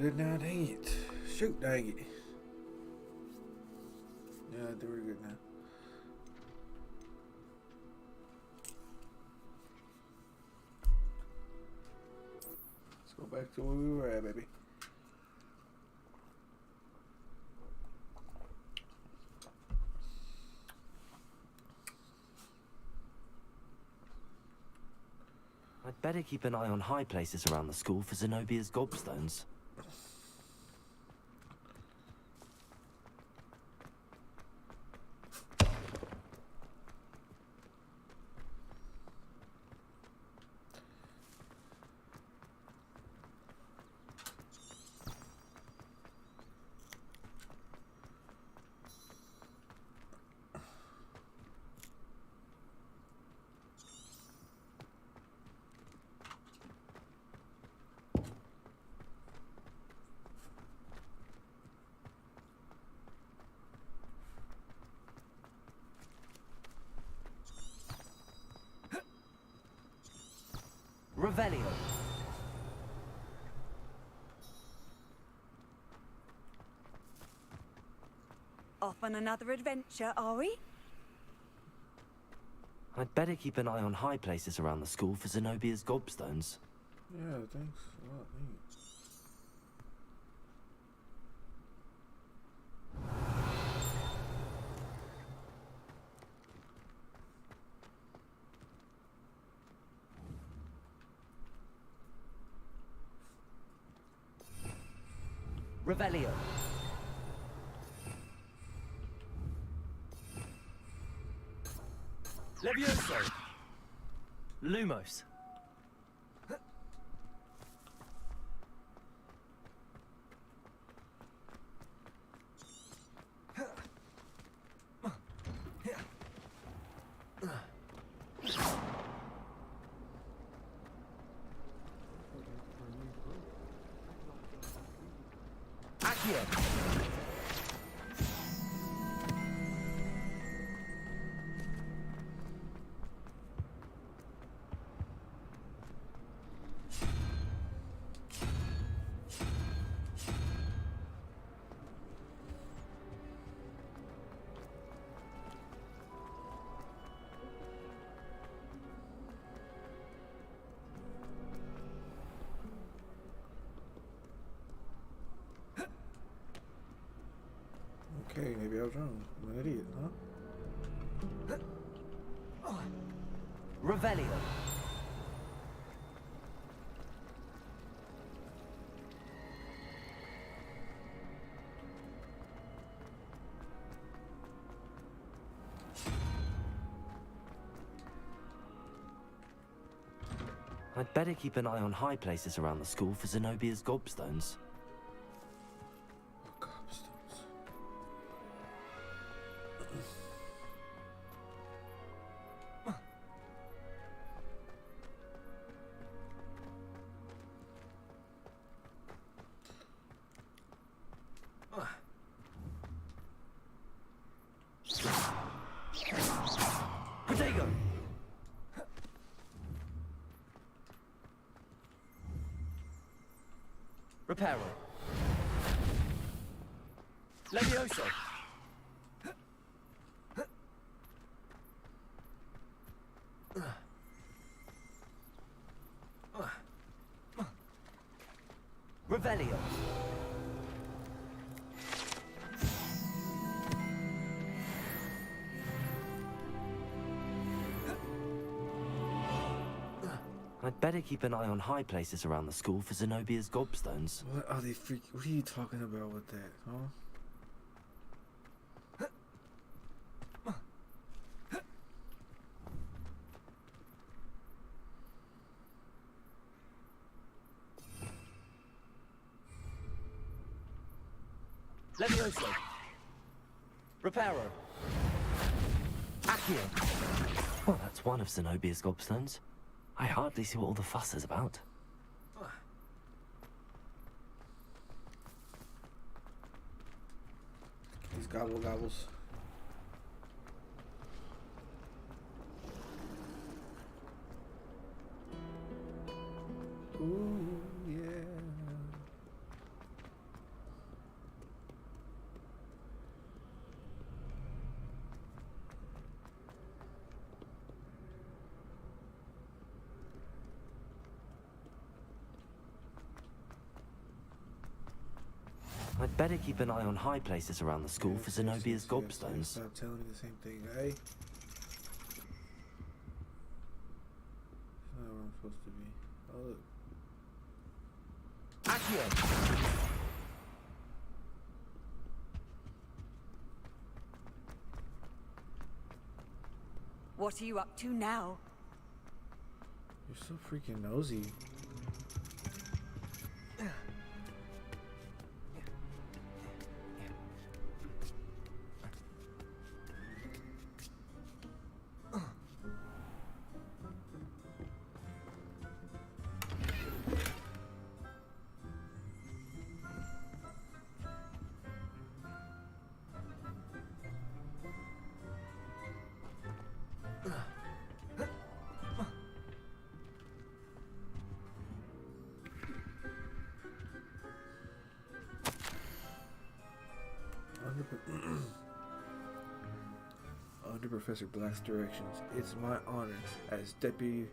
good now, dang it. Shoot, dang it. Yeah, I think we're good now. Let's go back to where we were at, baby. I'd better keep an eye on high places around the school for Zenobia's gobstones. Revelio. Off on another adventure, are we? I'd better keep an eye on high places around the school for Zenobia's gobstones. Yeah, thanks a lot, mate. Revelio. Levioso. Lumos. Accio. Okay, maybe I was wrong. I'm an idiot, huh? Revelio. I'd better keep an eye on high places around the school for Zenobia's gobstones. Oh, gobstones. Protego. Reparo. Levioso. Revelio. I'd better keep an eye on high places around the school for Zenobia's gobstones. What are they What are you talking about with that, huh? Levioso. Reparo. Accio. Well, that's one of Zenobia's gobstones. I hardly see what all the fuss is about. These gobbles. Ooh, yeah. I'd better keep an eye on high places around the school for Zenobia's gobstones. Stop telling me the same thing, eh? That's not where I'm supposed to be. Oh, look. Accio! What are you up to now? You're so freaking nosy. Under Professor Black's directions, it's my honor as Deputy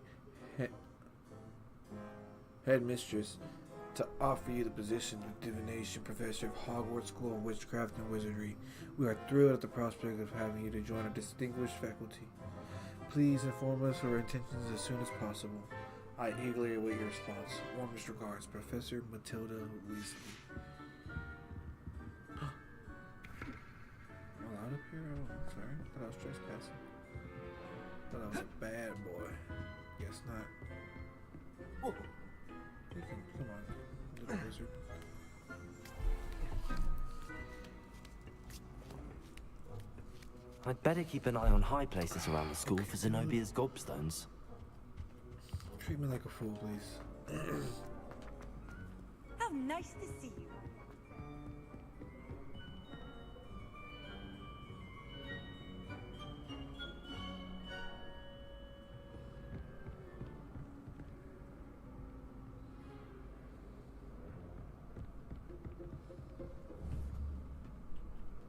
Headmistress to offer you the position of Divination Professor of Hogwarts School of Witchcraft and Wizardry. We are thrilled at the prospect of having you to join our distinguished faculty. Please inform us of your intentions as soon as possible. I eagerly await your response. Warmest regards, Professor Matilda Weasley. Up here? Oh, sorry. Thought I was trespassing. Thought I was a bad boy. Guess not. Oh. Come on, little wizard. I'd better keep an eye on high places around the school for Zenobia's gobstones. Treat me like a fool, please. How nice to see you.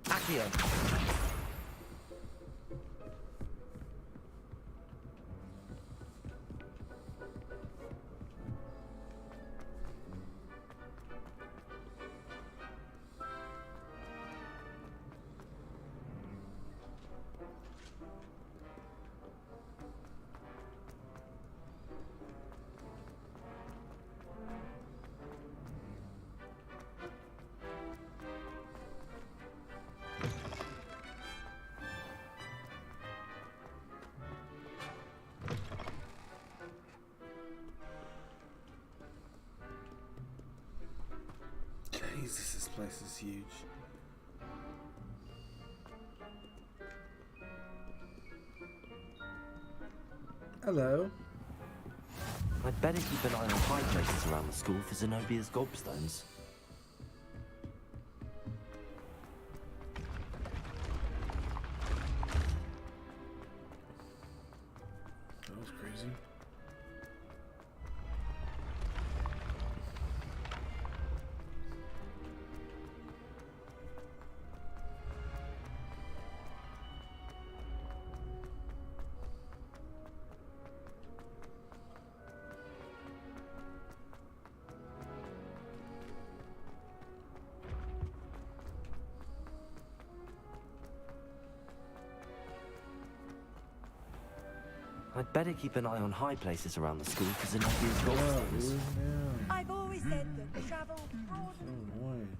Accio! Jesus, this place is huge. Hello. I'd better keep an eye on high places around the school for Zenobia's gobstones. That was crazy. I'd better keep an eye on high places around the school for Zenobia's Oh, gobstones. dude, now. I've always said that travel broadens. So annoying.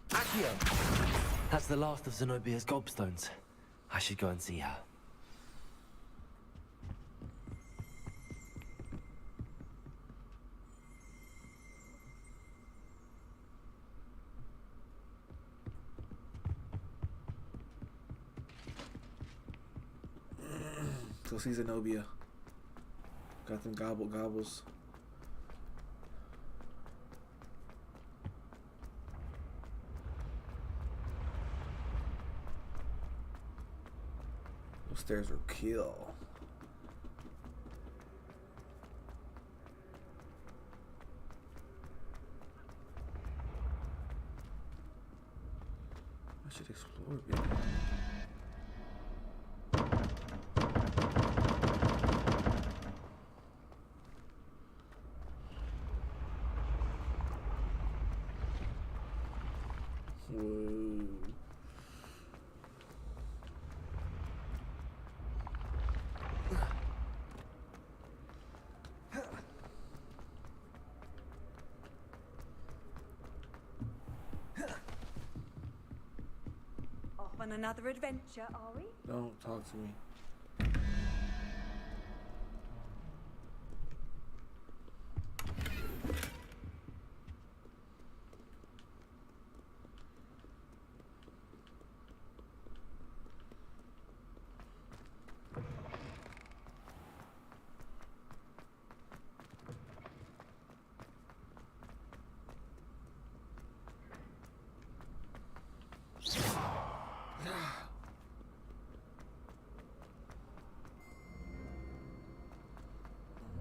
Accio! That's the last of Zenobia's gobstones. I should go and see her. Go see Zenobia. Got them gobbles. Those stairs are kill. should explore, baby. Whoa. Off on another adventure, are we? Don't talk to me.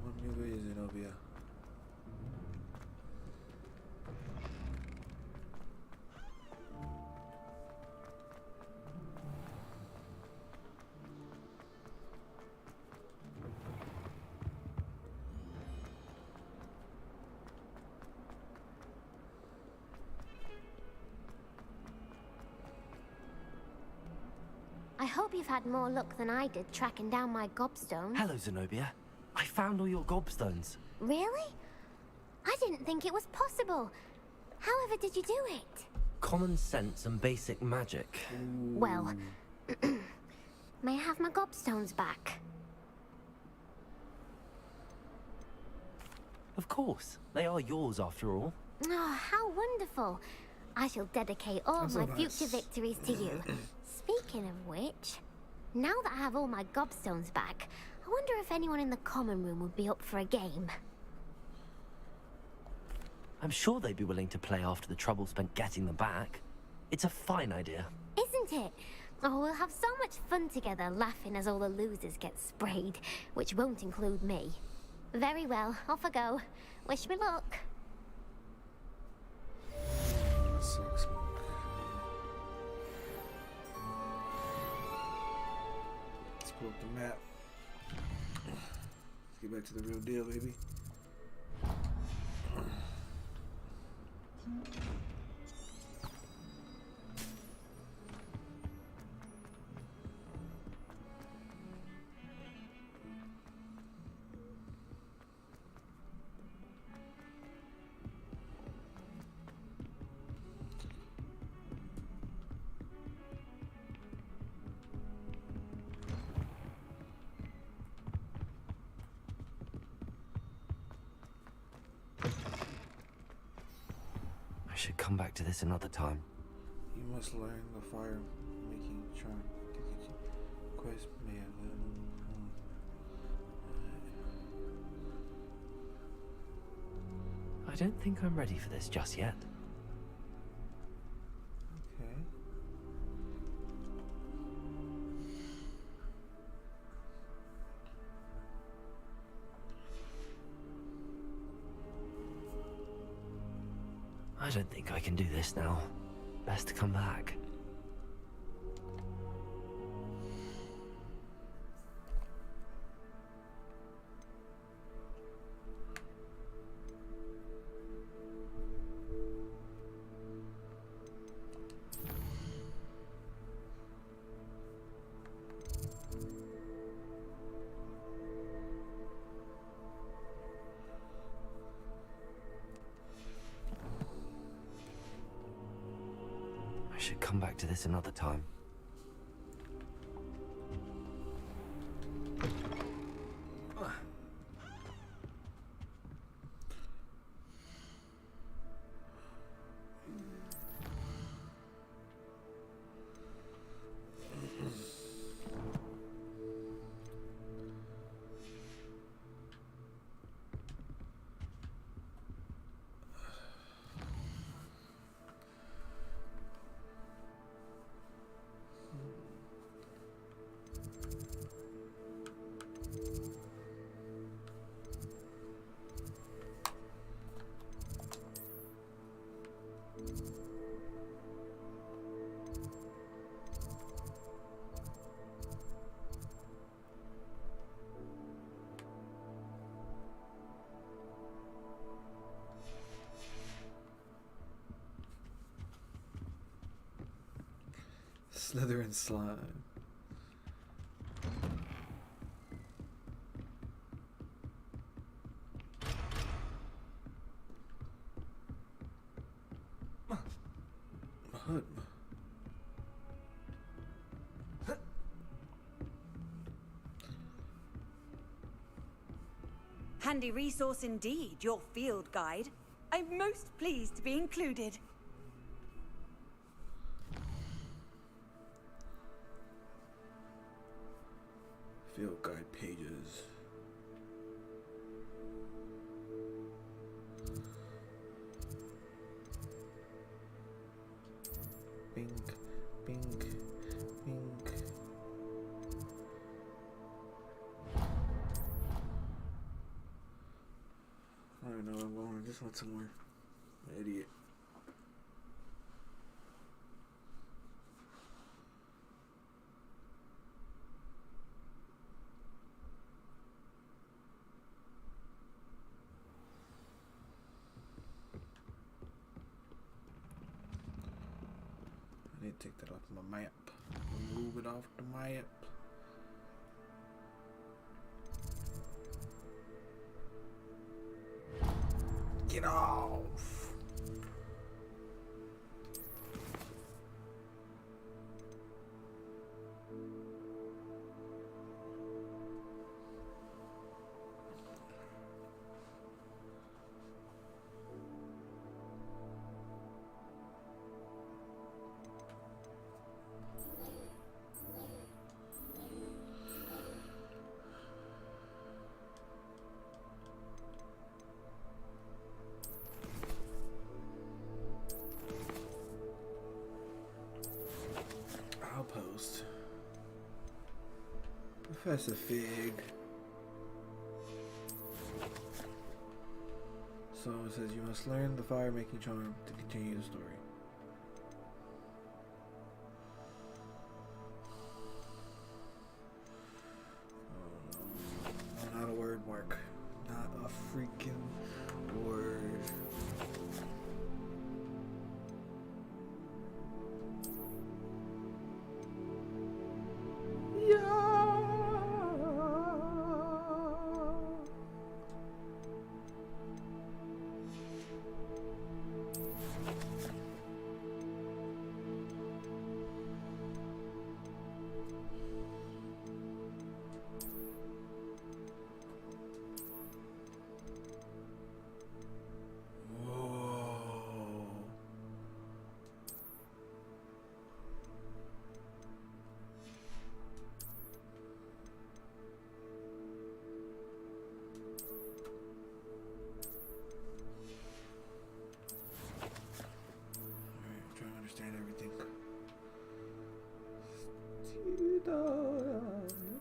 What movie is Zenobia? I hope you've had more luck than I did tracking down my gobstone. Hello, Zenobia. I found all your gobstones. Really? I didn't think it was possible. However did you do it? Common sense and basic magic. Well, may I have my gobstones back? Of course. They are yours after all. Oh, how wonderful. I shall dedicate all That's my so nice. future victories to you. Speaking of which, now that I have all my gobstones back, I wonder if anyone in the common room would be up for a game. I'm sure they'd be willing to play after the trouble spent getting them back. It's a fine idea. Isn't it? Oh, we'll have so much fun together laughing as all the losers get sprayed, which won't include me. Very well, off I go. Wish me luck. Sucks. Let's pull up the map. Let's get back to the real deal, baby. I should come back to this another time. You must learn the fire making charm. Quest may have I don't think I'm ready for this just yet. Okay. I don't think I can do this now. Best to come back. I should come back to this another time. Slytherin slime. Mud. Handy resource indeed, your field guide. I'm most pleased to be included. Field guide pages. Bink, bink, bink. I don't even know where I'm going. I just went somewhere. I'm an idiot. I need to take that off my map. Remove it off the map. Get off! Outpost. Professor Fig. So it says you must learn the fire making charm to continue the story. Oh, not a word, Mark. Not a freaking word. Understand everything. You don't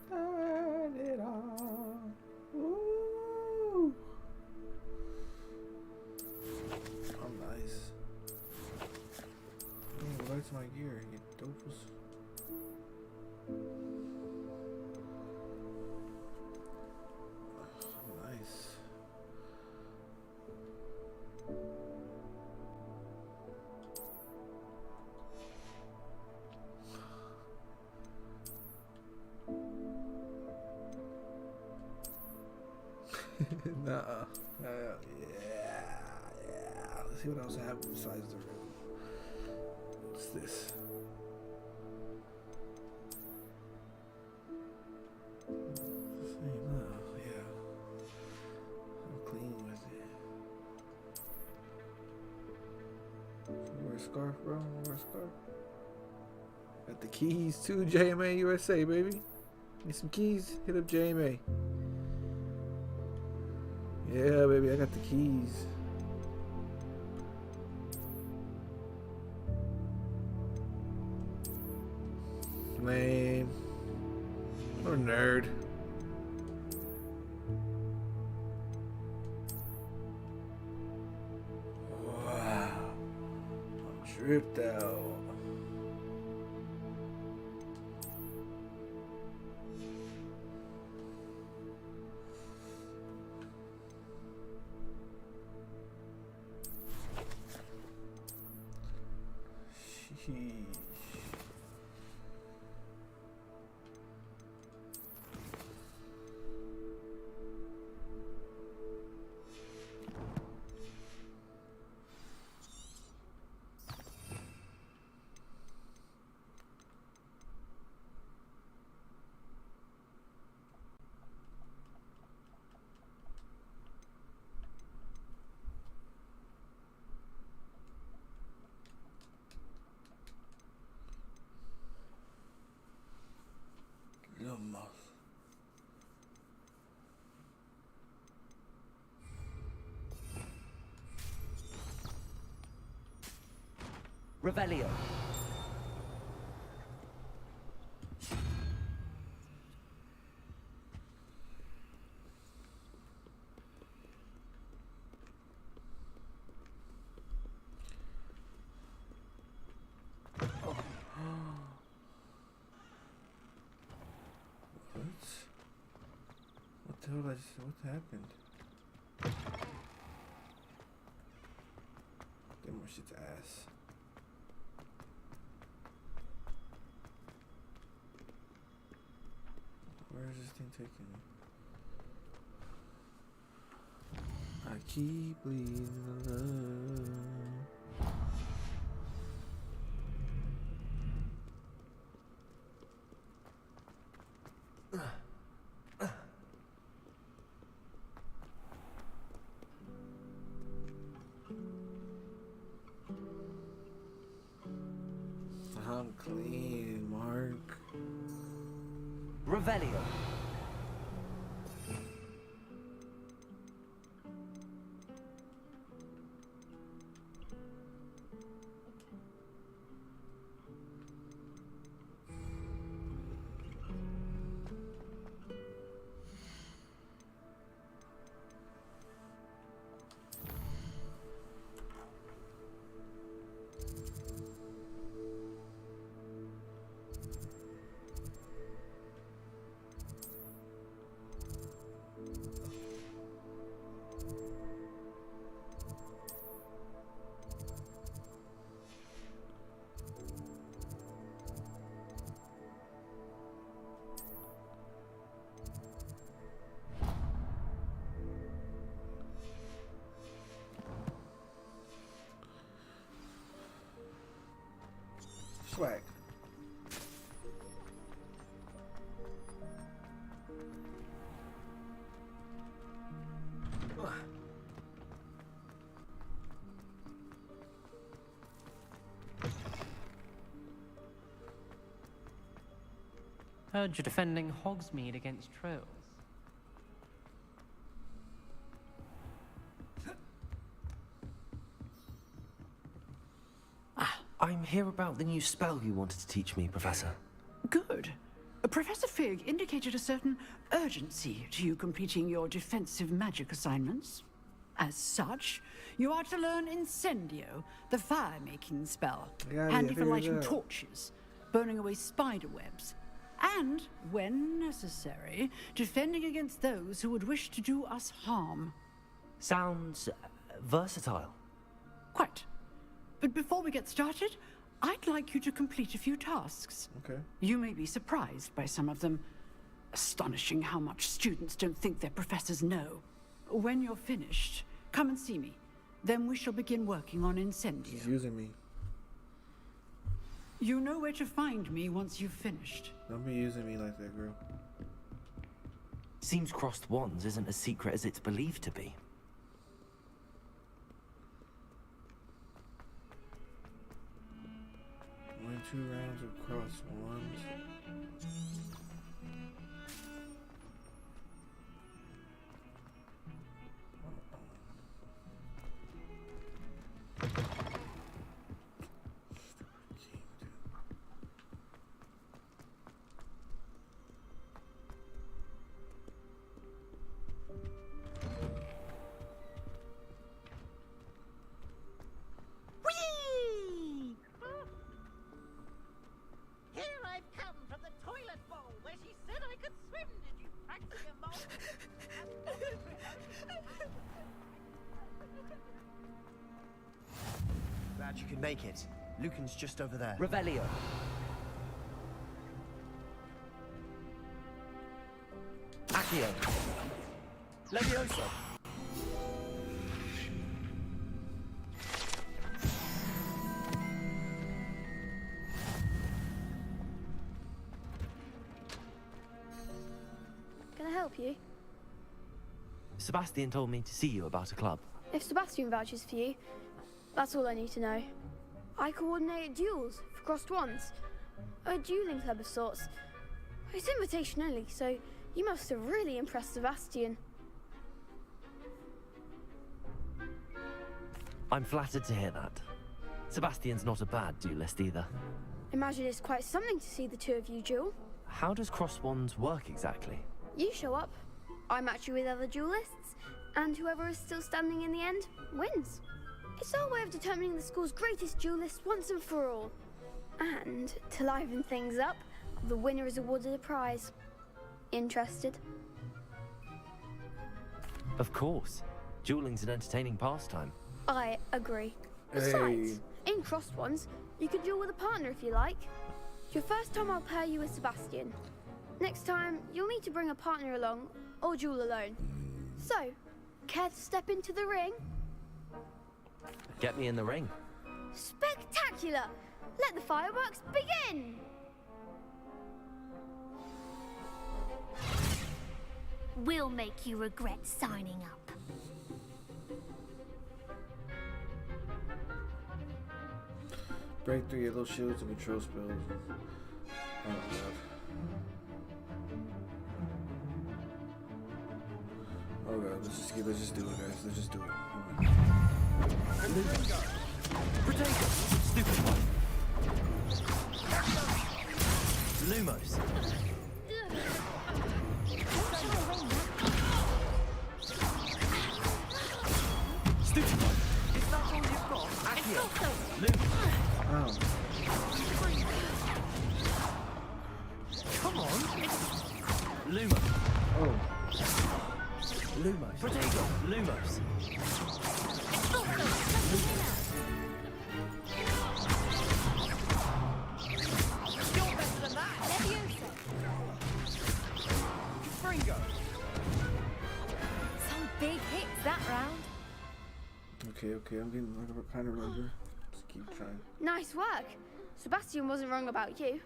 understand it all. Ooh. I'm nice. Oh, that's my gear, you dopes. Nice. Nuh-uh. Yeah. Let's see what else I have besides the room. What's this? Yeah. I'm clean with it. Wear a scarf, bro. Wear a scarf. Got the keys too, JMA USA, baby. Need some keys? Hit up JMA. Yeah, baby, I got the keys. Lame. What a nerd. Wow. I'm tripped out. Sheesh. Revelio. What the hell? What happened? Get more shit's ass. Where is this thing taking me? I keep bleeding alone. I'm clean, Mark. Revelio. Swag. Heard you're defending Hogsmeade against trolls. I'm here about the new spell you wanted to teach me, Professor. Good. Professor Fig indicated a certain urgency to you completing your defensive magic assignments. As such, you are to learn Incendio, the fire-making spell, handy for lighting torches, burning away spider webs, and, when necessary, defending against those who would wish to do us harm. Sounds versatile. Quite. But before we get started, I'd like you to complete a few tasks. Okay. You may be surprised by some of them. Astonishing how much students don't think their professors know. When you're finished, come and see me. Then we shall begin working on Incendio. She's using me. You know where to find me once you've finished. Don't be using me like that, girl. Seems crossed wands isn't as secret as it's believed to be. Win 2 rounds of cross wands. Glad you could make it. Lucan's just over there. Revelio. Accio. Levioso. Can I help you? Sebastian told me to see you about a club. If Sebastian vouches for you, that's all I need to know. I coordinate duels for crossed wands. A dueling club of sorts. It's invitation only, so you must have really impressed Sebastian. I'm flattered to hear that. Sebastian's not a bad duelist either. Imagine it's quite something to see the two of you duel. How does cross wands work exactly? You show up, I match you with other duelists, and whoever is still standing in the end wins. It's our way of determining the school's greatest duelist once and for all. And to liven things up, the winner is awarded a prize. Interested? Of course. Dueling's an entertaining pastime. I agree. Hey. Besides, in crossed ones, you can duel with a partner if you like. Your first time I'll pair you with Sebastian. Next time, you'll need to bring a partner along, or duel alone. So, care to step into the ring? Get me in the ring. Spectacular! Let the fireworks begin! We'll make you regret signing up. Break through yellow shields and control spells. Oh god. Oh god, let's just do it, guys. Let's just do it. Potato! Stupid one! Lumos! Stupid one! Is that all you've got? Accio! Lumos! Oh. Come on! Lumos! Oh. Lumos! Potato! Lumos! You're better than that! Fringo! Some big hits that round. Okay, I'm getting kind of under. Just keep trying. Nice work. Sebastian wasn't wrong about you.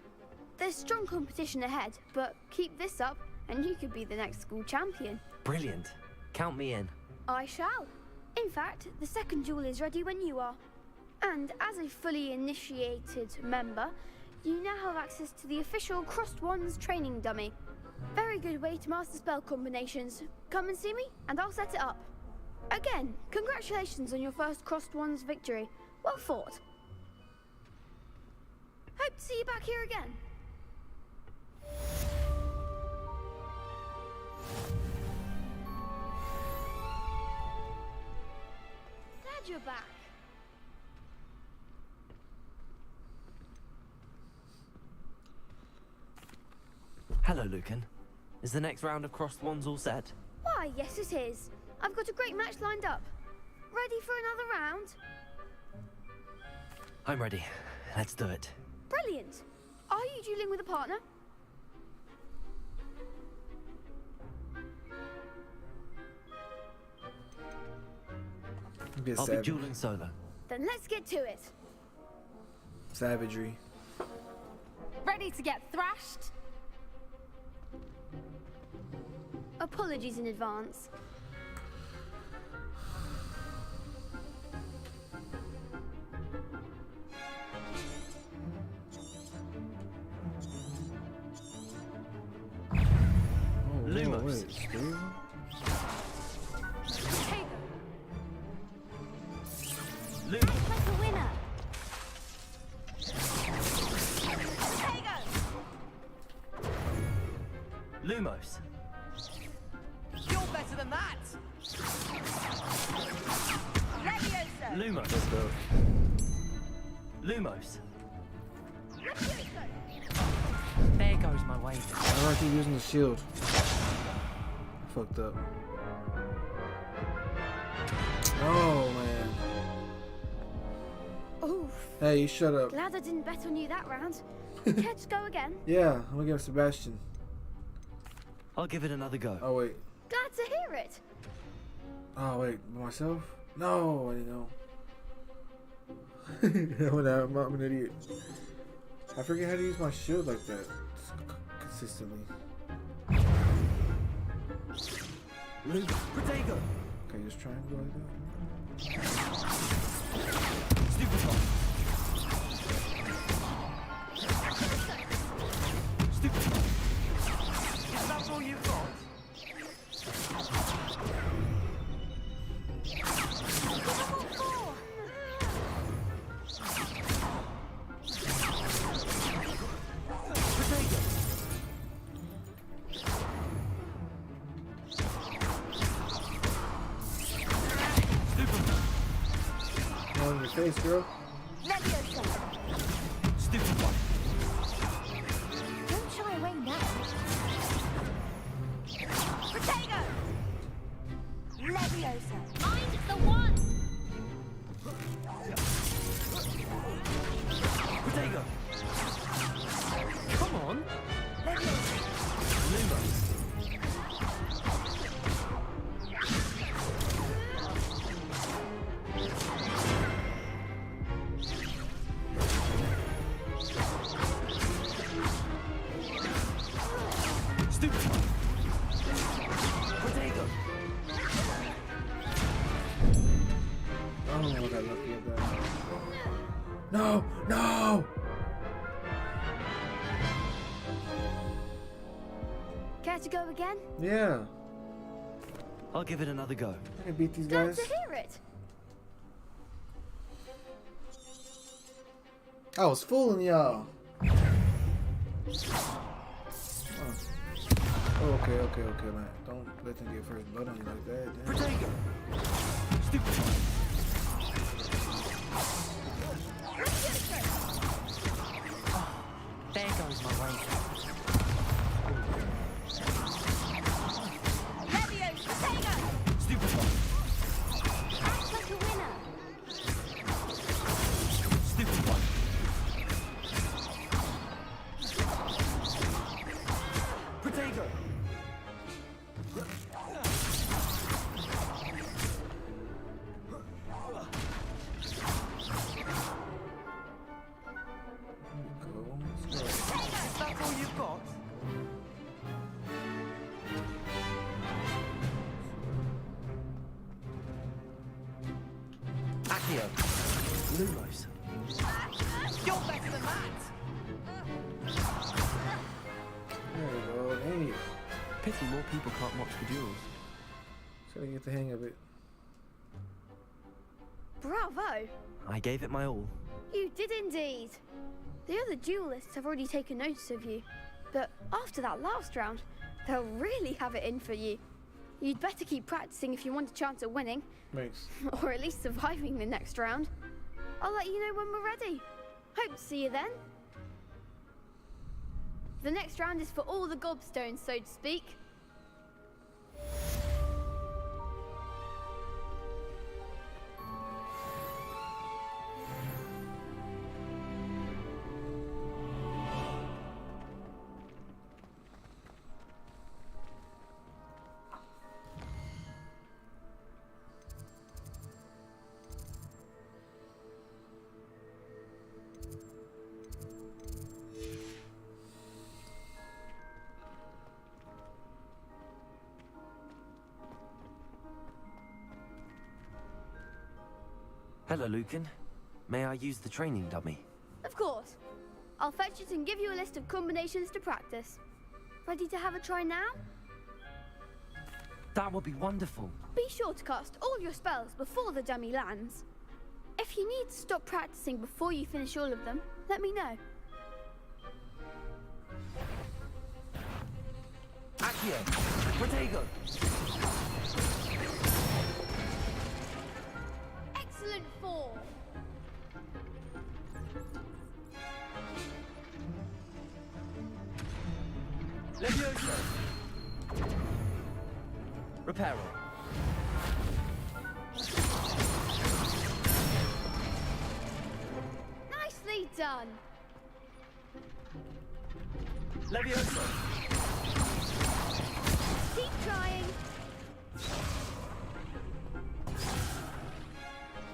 There's strong competition ahead, but keep this up and you could be the next school champion. Brilliant. Count me in. I shall. In fact, the second duel is ready when you are. And as a fully initiated member, you now have access to the official Crossed Wands training dummy. Very good way to master spell combinations. Come and see me, and I'll set it up. Again, congratulations on your first Crossed Wands victory. Well fought. Hope to see you back here again. Glad you're back. Hello, Lucan. Is the next round of crossed wands all set? Why, yes it is. I've got a great match lined up. Ready for another round? I'm ready. Let's do it. Brilliant. Are you dueling with a partner? Be a I'll savage. be dueling solo. Then let's get to it. Savagery. Ready to get thrashed? Apologies in advance. Oh, Lumos. wait, Steve? Lumos. Like a winner. Lumos. You're better than that! Lumos. Let's go. Lumos. There goes my wager. Why do I keep using the shield? I fucked up. Oh, man. Oof. Hey, you shut up. Glad I didn't bet on you that round. Care to go again? Yeah, I'm gonna give Sebastian. I'll give it another go. Oh, wait. Glad to hear it. Oh, wait. By myself? No, I didn't know. I'm an idiot. I forget how to use my shield like that consistently. Lumos. Protego. Okay, just try and go like that. Stupid one. Stupid one. Is that all you've got? face, girl. Leviosa. Stupid one. Don't shy away now. Protego! Leviosa. Mind the one. Protego. Come on. Leviosa. Lumos. Stupid one. Protego. Oh, I got lucky at that. No, no! Care to go again? Yeah, I'll give it another go. I can beat these Glad guys. to hear it. I was fooling y'all. Oh, okay, man. Don't let them get first blood on you like that. Damn. Protego. Stupid one. There goes my way. Leviosa! Protego! Stupid one. Act like a winner. Stupid one. Protego. Cool. Let's go. That's all you've got? Accio. Lumos. You're better than that! There we go. Hey, Pity more people can't watch the duels. just gotta get the hang of it. Bravo! I gave it my all. You did indeed. The other duelists have already taken notice of you, but after that last round, they'll really have it in for you. You'd better keep practicing if you want a chance at winning, Thanks. or at least surviving the next round. I'll let you know when we're ready. Hope to see you then. The next round is for all the gobstones, so to speak. Hello, Lucan. May I use the training dummy? Of course. I'll fetch it and give you a list of combinations to practice. Ready to have a try now? That would be wonderful. Be sure to cast all your spells before the dummy lands. If you need to stop practicing before you finish all of them, let me know. Accio. Protego. Excellent form. Leviosa. Reparo. Nicely done. Leviosa. Keep trying.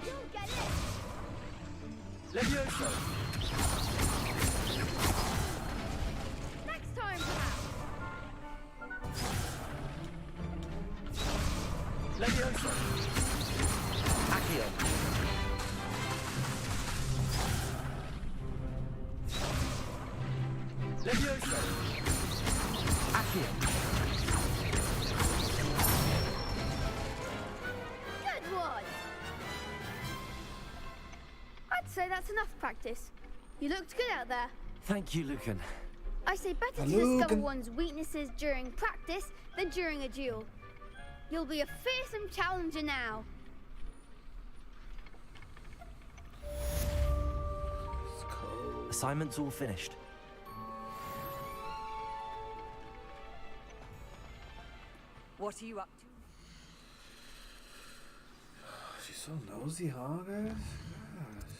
You'll get it. Leviosa. Next time, perhaps. Leviosa. Accio. Leviosa. Accio. Good one. I'd say that's enough practice. You looked good out there. Thank you, Lucan. I say better to Hello, discover can- one's weaknesses during practice than during a duel. You'll be a fearsome challenger now. Assignment's all finished. What are you up to? She's so nosy, huh, guys? Gosh.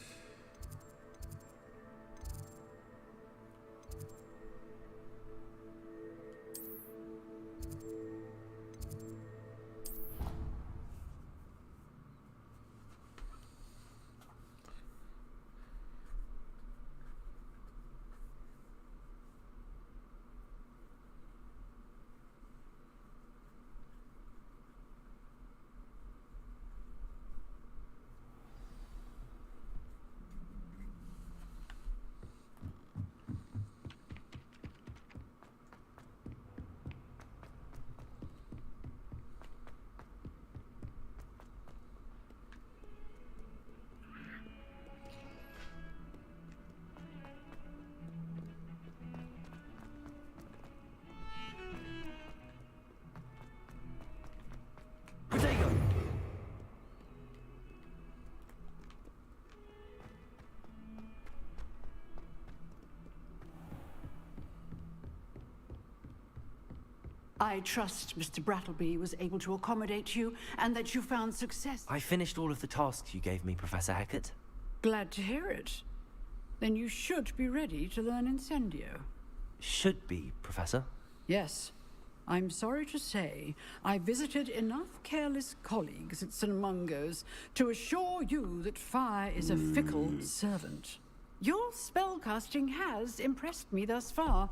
Protego! I trust Mr. Brattleby was able to accommodate you and that you found success. I finished all of the tasks you gave me, Professor Hackett. Glad to hear it. Then you should be ready to learn Incendio. Should be, Professor. Yes. I'm sorry to say, I visited enough careless colleagues at St. Mungo's to assure you that fire is a fickle servant. Your spellcasting has impressed me thus far,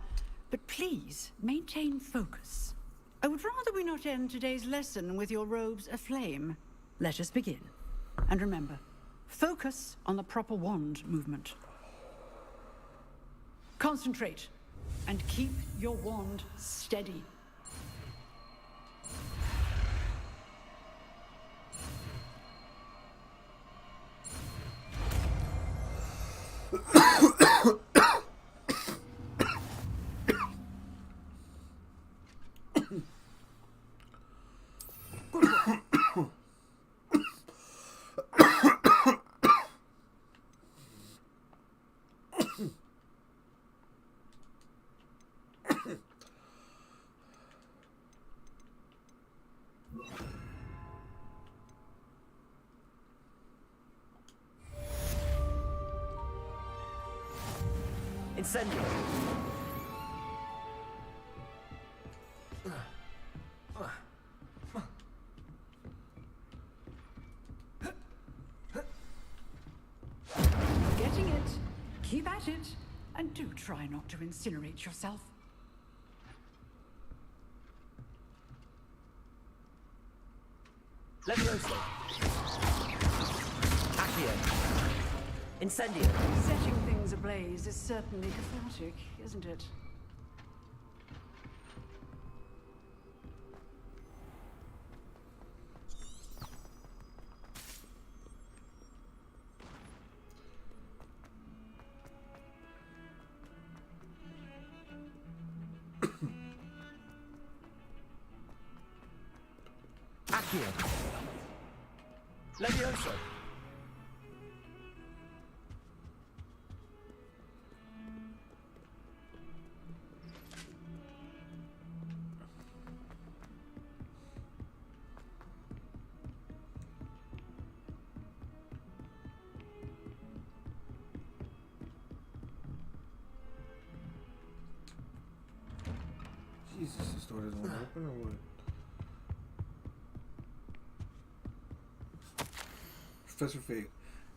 but please maintain focus. I would rather we not end today's lesson with your robes aflame. Let us begin. And remember, focus on the proper wand movement. Concentrate and keep your wand steady. Incendio! Getting it. Keep at it. And do try not to incinerate yourself. Levioso! Accio! Incendio! Setting things ablaze is certainly cathartic, isn't it? Accio! Levioso! Jesus, this door doesn't want to open or what? Professor Fig,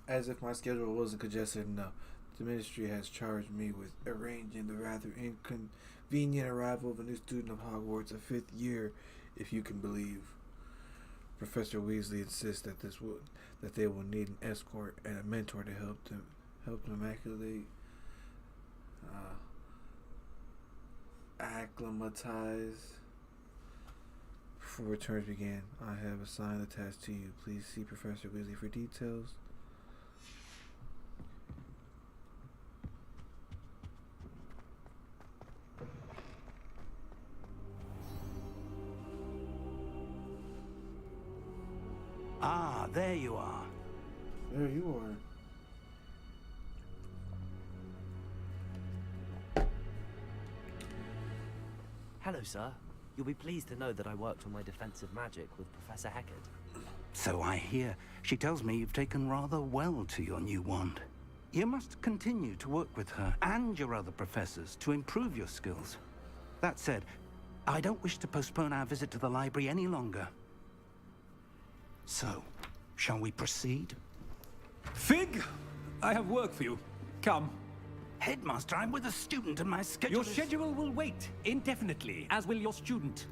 as if my schedule wasn't congested enough, the ministry has charged me with arranging the rather inconvenient arrival of a new student of Hogwarts, a 5th year, if you can believe. Professor Weasley insists that they will need an escort and a mentor to help them acclimatize. Before returns begin, I have assigned the task to you. Please see Professor Weasley for details. Ah, there you are. There you are. Hello, sir. You'll be pleased to know that I worked on my defensive magic with Professor Heckard. So I hear. She tells me you've taken rather well to your new wand. You must continue to work with her and your other professors to improve your skills. That said, I don't wish to postpone our visit to the library any longer. So, shall we proceed? Fig! I have work for you. Come. Headmaster, I'm with a student and my schedule Your schedule will wait indefinitely, as will your student.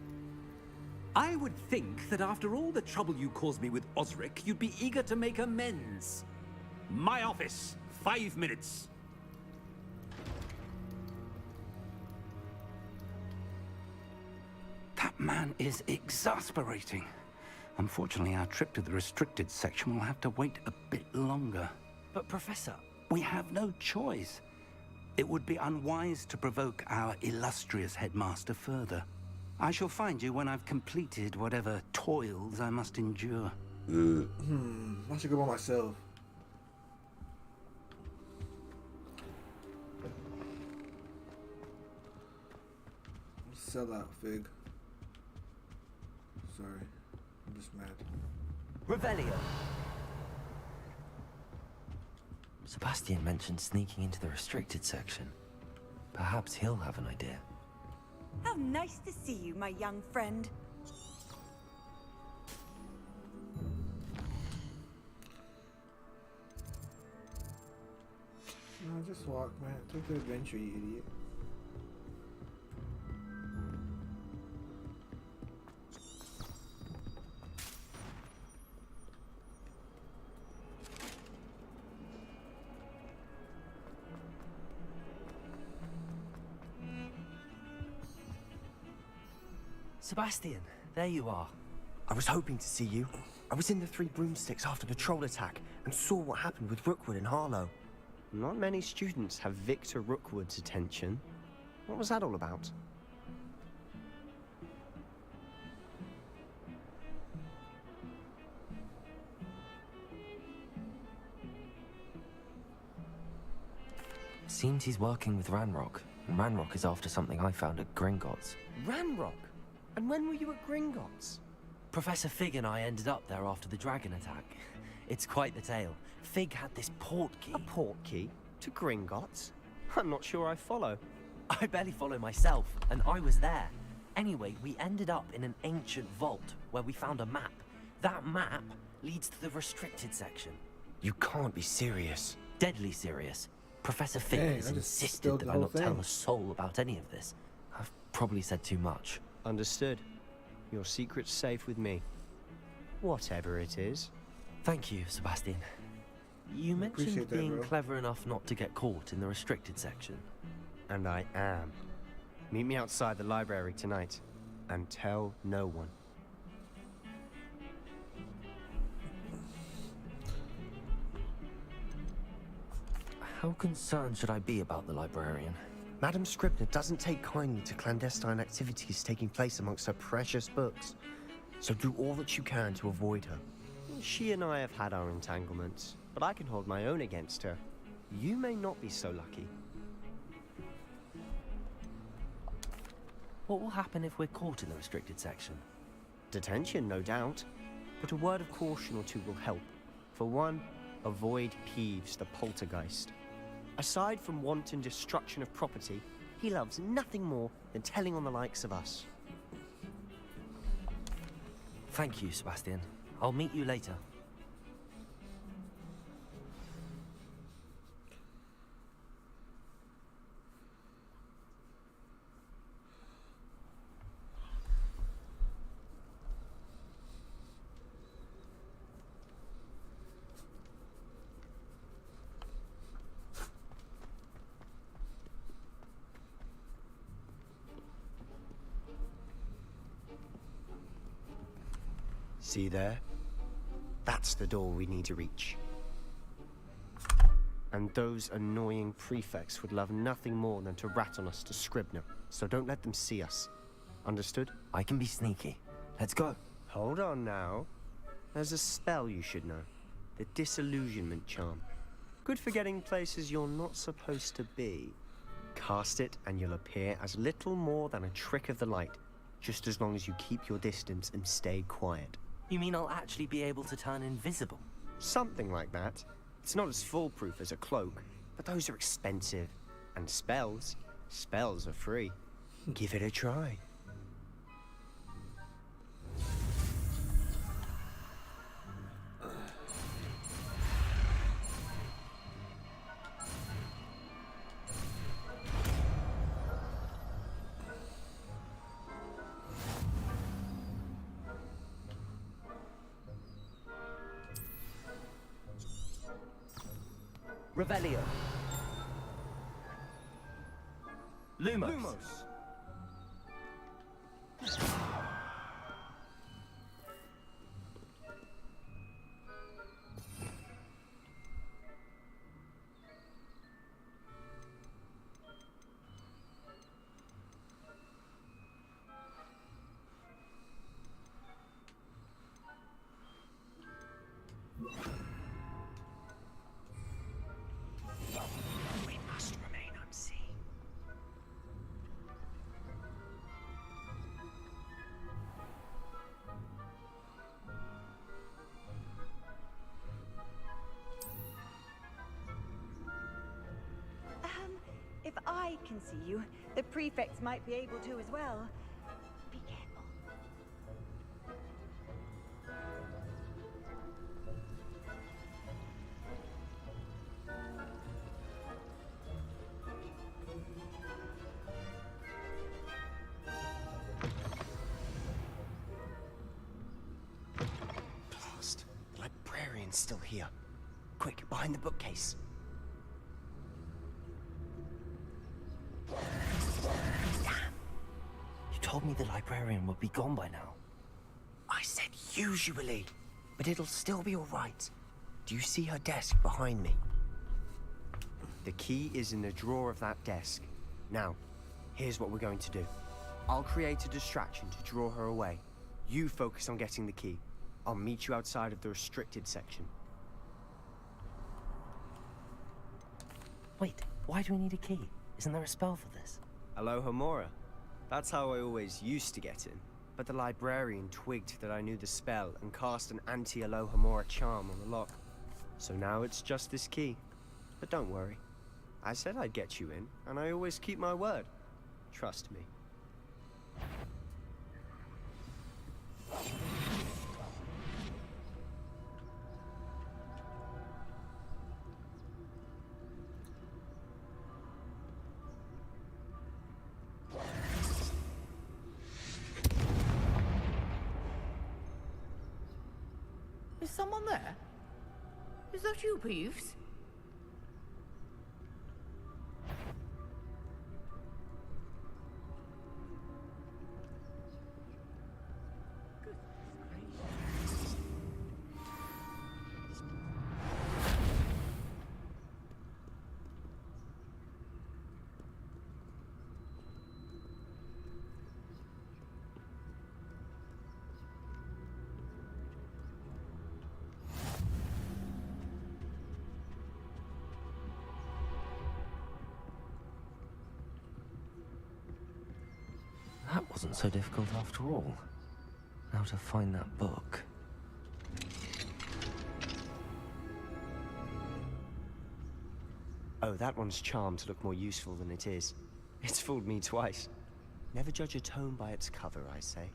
I would think that after all the trouble you caused me with Osric, you'd be eager to make amends. My office, 5 minutes. That man is exasperating. Unfortunately, our trip to the restricted section will have to wait a bit longer. But, Professor... We have no choice. It would be unwise to provoke our illustrious headmaster further. I shall find you when I've completed whatever toils I must endure. I should go by myself. Sell out, Fig. Sorry. I'm just mad. Revelio. Sebastian mentioned sneaking into the restricted section. Perhaps he'll have an idea. How nice to see you, my young friend. No, just walk, man. Take the adventure, you idiot. Sebastian, there you are. I was hoping to see you. I was in the Three Broomsticks after the troll attack and saw what happened with Rookwood and Harlow. Not many students have Victor Rookwood's attention. What was that all about? Seems he's working with Ranrock, and Ranrock is after something I found at Gringotts. Ranrock? And when were you at Gringotts? Professor Fig and I ended up there after the dragon attack. It's quite the tale. Fig had this port key. A port key? To Gringotts? I'm not sure I follow. I barely follow myself, and I was there. Anyway, we ended up in an ancient vault where we found a map. That map leads to the restricted section. You can't be serious. Deadly serious. Professor Fig Dang, has I just insisted spilled that the I whole not tell thing. a soul about any of this. I've probably said too much. Understood. Your secret's safe with me. Whatever it is. Thank you, Sebastian. You mentioned Appreciate that, being bro. clever enough not to get caught in the restricted section. And I am. Meet me outside the library tonight. And tell no one. How concerned should I be about the librarian? Madam Scribner doesn't take kindly to clandestine activities taking place amongst her precious books. So do all that you can to avoid her. She and I have had our entanglements, but I can hold my own against her. You may not be so lucky. What will happen if we're caught in the restricted section? Detention, no doubt. But a word of caution or two will help. For one, avoid Peeves, the poltergeist. Aside from wanton destruction of property, he loves nothing more than telling on the likes of us. Thank you, Sebastian. I'll meet you later. See there? That's the door we need to reach. And those annoying prefects would love nothing more than to rat on us to Scribner, so don't let them see us. Understood? I can be sneaky. Let's go. Hold on now. There's a spell you should know. The Disillusionment Charm. Good for getting places you're not supposed to be. Cast it and you'll appear as little more than a trick of the light, just as long as you keep your distance and stay quiet. You mean I'll actually be able to turn invisible? Something like that. It's not as foolproof as a cloak, but those are expensive. And spells are free. Give it a try. Revelio. Lumos. We must remain unseen. If I can see you, the prefects might be able to as well. Be careful. Blast. The librarian's still here. Quick, behind the bookcase. You told me the librarian would be gone by now. I said usually, but it'll still be all right. Do you see her desk behind me? The key is in the drawer of that desk. Now, here's what we're going to do. I'll create a distraction to draw her away. You focus on getting the key. I'll meet you outside of the restricted section. Wait, why do we need a key? Isn't there a spell for this? Alohomora. That's how I always used to get in. But the librarian twigged that I knew the spell and cast an anti-Alohomora charm on the lock. So now it's just this key. But don't worry. I said I'd get you in, and I always keep my word. Trust me. Is someone there? Is that you, Peeves? That wasn't so difficult after all. Now to find that book. Oh, that one's charmed to look more useful than it is. It's fooled me twice. Never judge a tome by its cover, I say.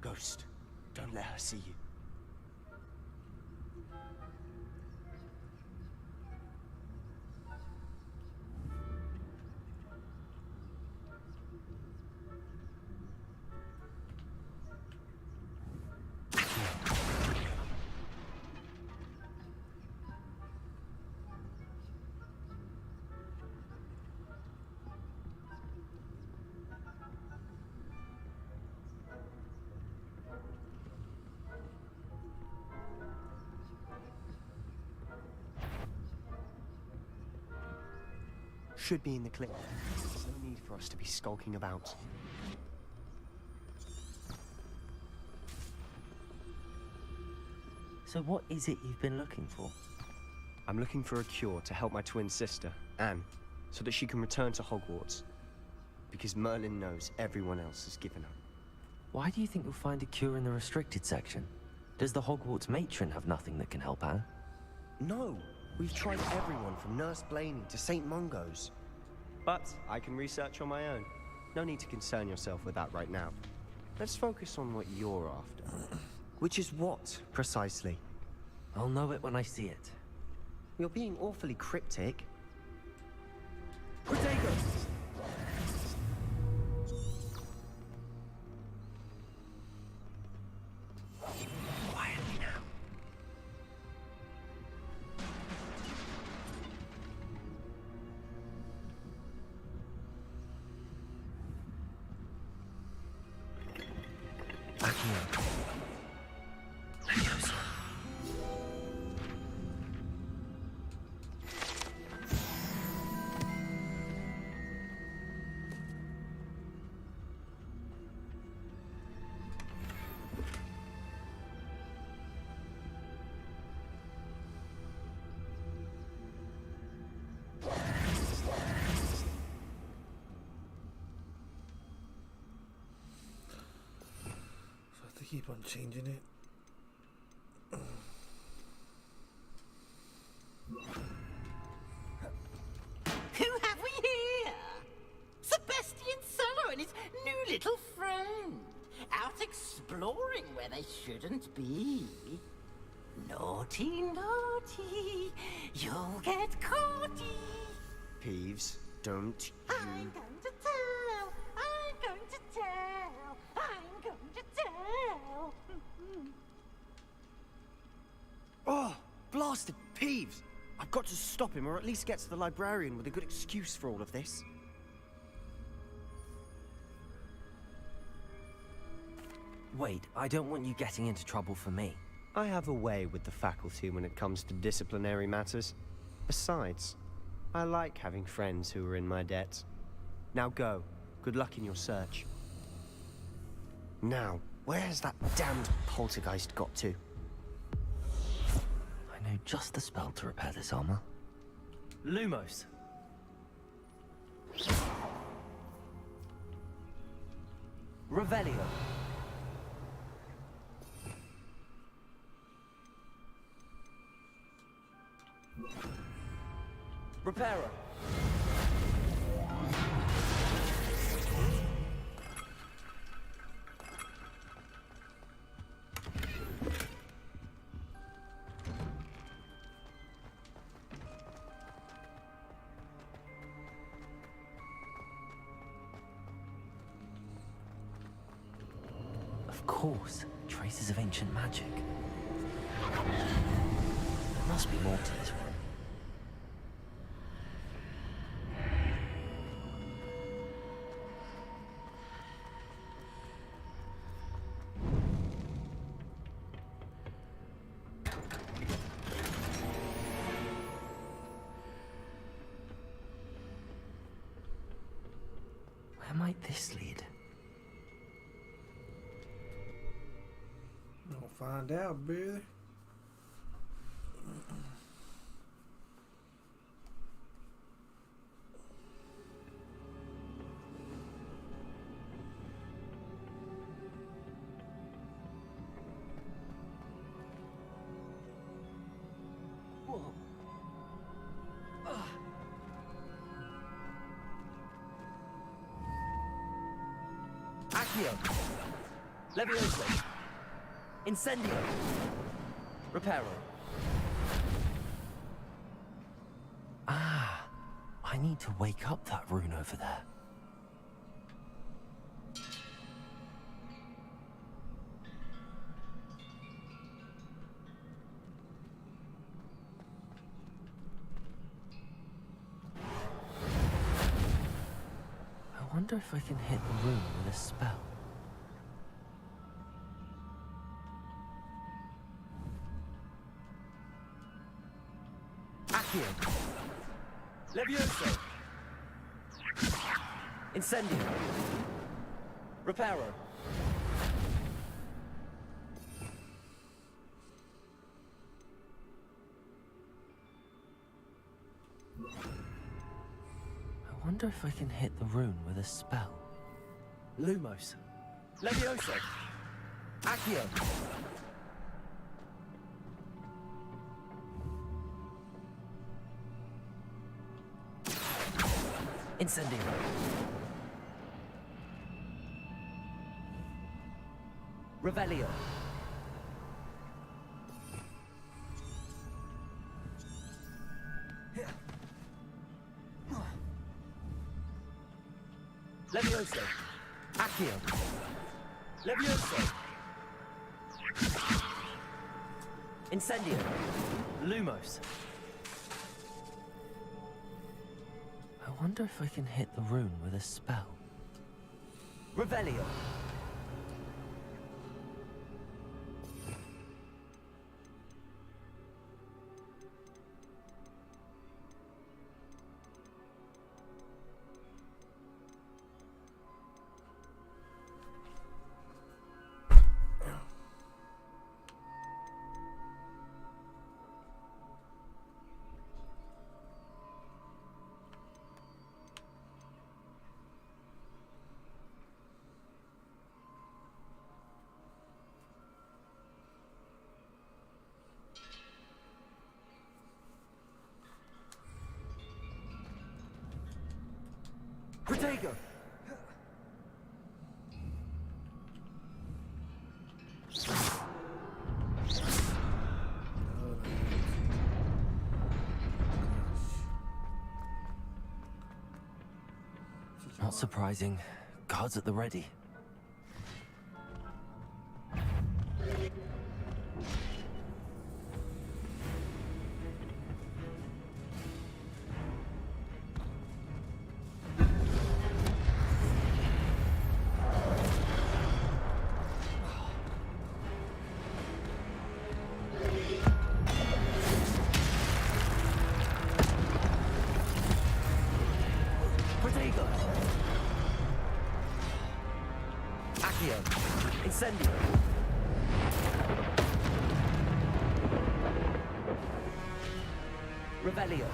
Ghost, don't let her see you. should be in the clear. There's no need for us to be skulking about. So what is it you've been looking for? I'm looking for a cure to help my twin sister, Anne, so that she can return to Hogwarts. Because Merlin knows everyone else has given up. Why do you think you'll find a cure in the restricted section? Does the Hogwarts matron have nothing that can help Anne? No! We've tried everyone from Nurse Blaney to St. Mungo's. But I can research on my own. No need to concern yourself with that right now. Let's focus on what you're after. Which is what, precisely? I'll know it when I see it. You're being awfully cryptic. Protego! Quietly now. Accio. Leviosa. So I have to keep on changing it. Who have we here? Sebastian Sallow and his new little friend. Out exploring where they shouldn't be. Naughty, naughty. You'll get caughty. Peeves, don't you... I'm going to tell. I'm going to tell. I'm going to tell. Oh, blasted Peeves! I've got to stop him, or at least get to the librarian with a good excuse for all of this. Wait, I don't want you getting into trouble for me. I have a way with the faculty when it comes to disciplinary matters. Besides, I like having friends who are in my debt. Now go. Good luck in your search. Now, where's that damned poltergeist got to? I know just the spell to repair this armor. Lumos. Revelio. Reparo. Of course, traces of ancient magic. There must be more to this one. Where might this lead? We'll find out, brother. Whoa. Accio. Levioso. Incendio. Reparo. Ah, I need to wake up that rune over there. I wonder if I can hit the rune with a spell. Accio. Levioso. Incendio. Reparo. I wonder if I can hit the rune with a spell. Lumos. Levioso. Accio. Incendio. Revelio. Levioso. Accio. Levioso. Incendio. Lumos. I wonder if I can hit the rune with a spell. Revelio. Protego! Not surprising. Guards at the ready. Incendio. Revelio.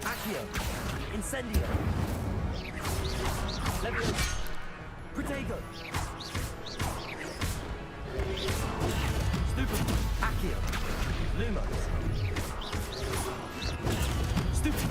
Accio. Incendio. Levio. Protego. Stupid. Accio. Lumos. Stupid.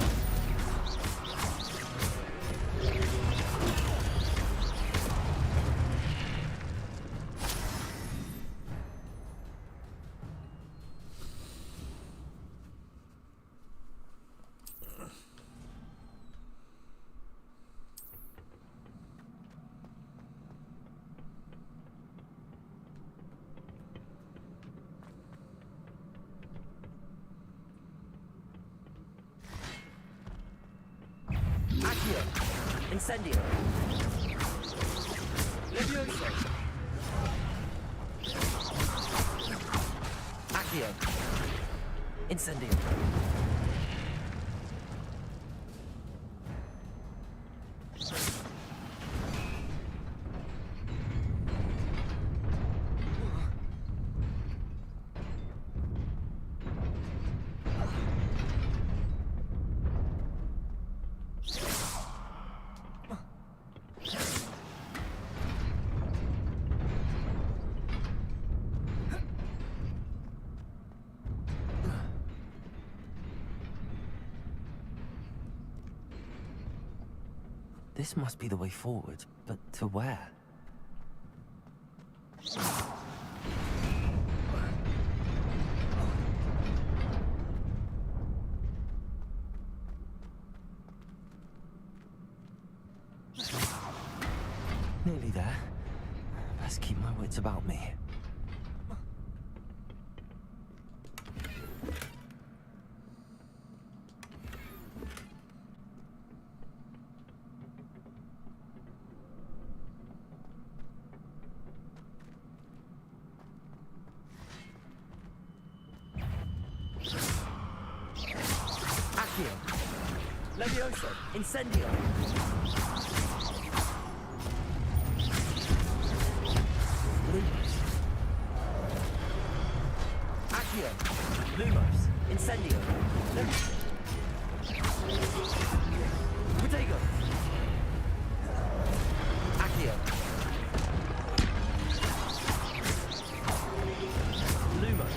Accio. Incendio. Levioso. Accio. Incendio. This must be the way forward, but to where? Nearly there. Best keep my wits about me. Accio. Levioso. Incendio. Lumos. Accio. Lumos. Incendio. Levioso. Protego. Accio. Lumos.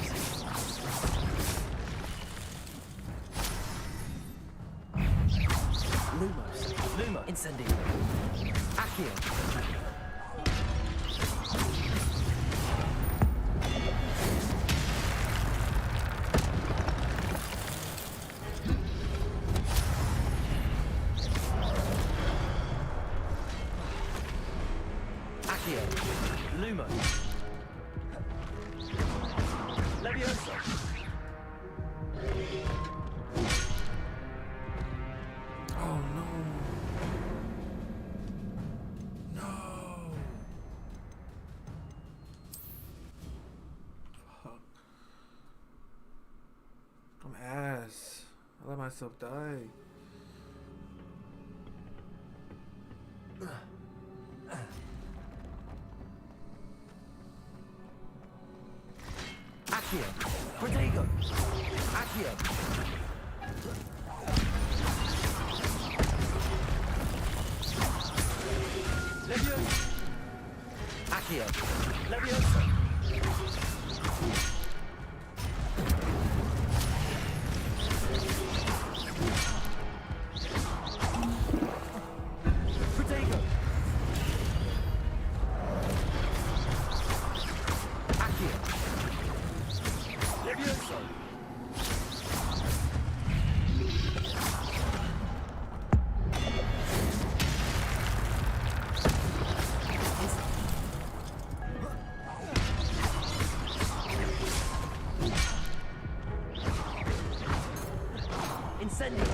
Lumos. Lumo. Incendio. Accio. Accio. Lumo. Levioso. Oh no. No. Fuck. I'm ass. I let myself die. Accio. Protego. Accio. Levioso. Accio. Levioso. Protego. Accio. Levioso. Incendio.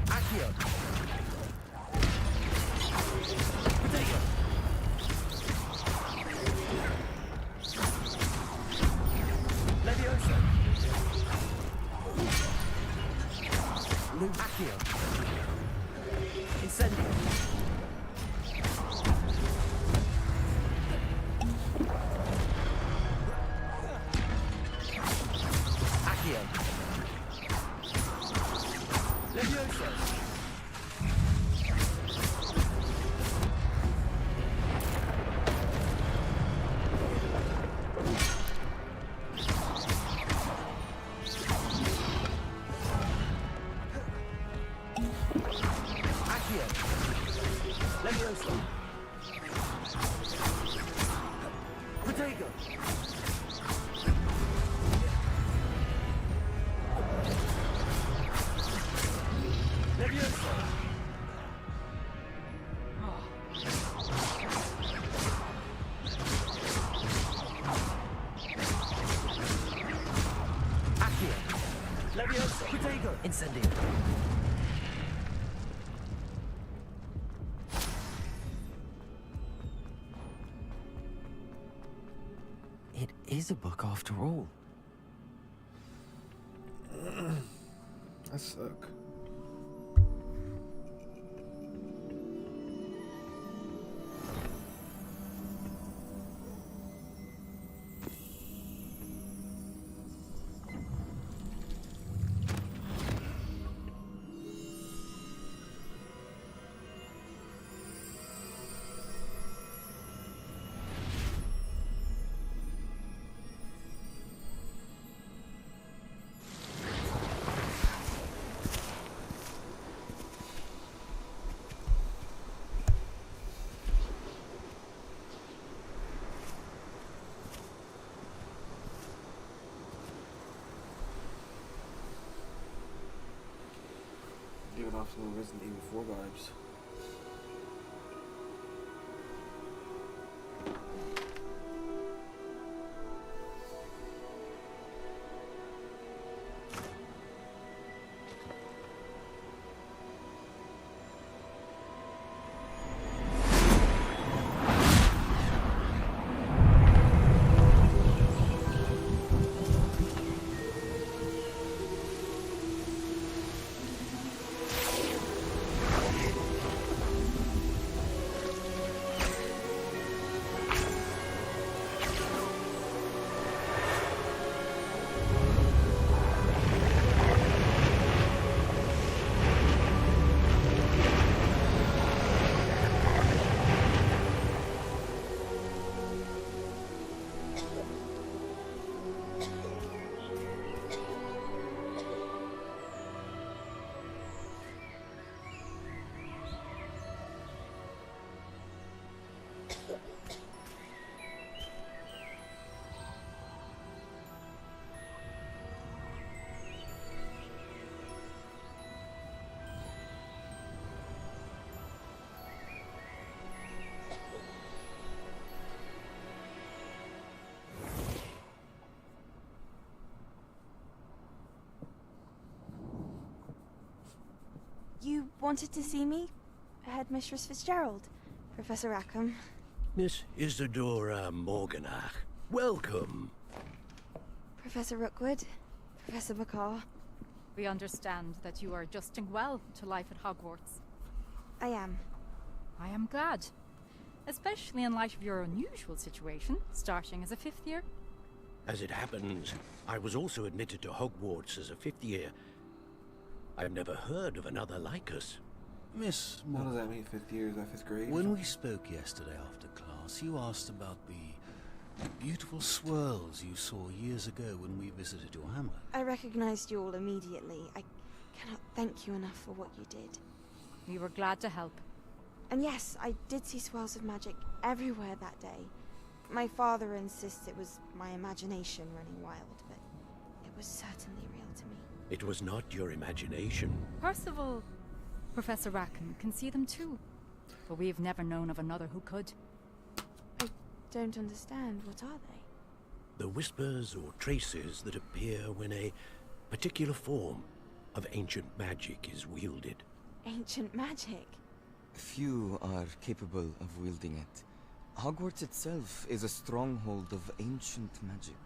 Accio. Protego. Levioso. Accio. Incendio. Accio. Levioso. Accio. Levioso. Protego. Levioso. Accio. Levioso. Protego. Incendio. It is a book after all. I suck. off some Resident Evil 4 vibes. You wanted to see me? Headmistress Fitzgerald, Professor Rackham. Miss Isadora Morganach, welcome. Professor Rookwood, Professor McCaw. We understand that you are adjusting well to life at Hogwarts. I am. I am glad. Especially in light of your unusual situation, starting as a 5th year. As it happens, I was also admitted to Hogwarts as a 5th year. I've never heard of another like us. Miss What does that mean, 5th year? Is that 5th grade? When we spoke yesterday after class, you asked about the beautiful swirls you saw years ago when we visited your hamlet. I recognized you all immediately. I cannot thank you enough for what you did. We were glad to help. And yes, I did see swirls of magic everywhere that day. My father insists it was my imagination running wild, but it was certainly real to me. It was not your imagination. Percival, Professor Rackham can see them too. But we've never known of another who could. I don't understand. What are they? The whispers or traces that appear when a particular form of ancient magic is wielded. Ancient magic? Few are capable of wielding it. Hogwarts itself is a stronghold of ancient magic.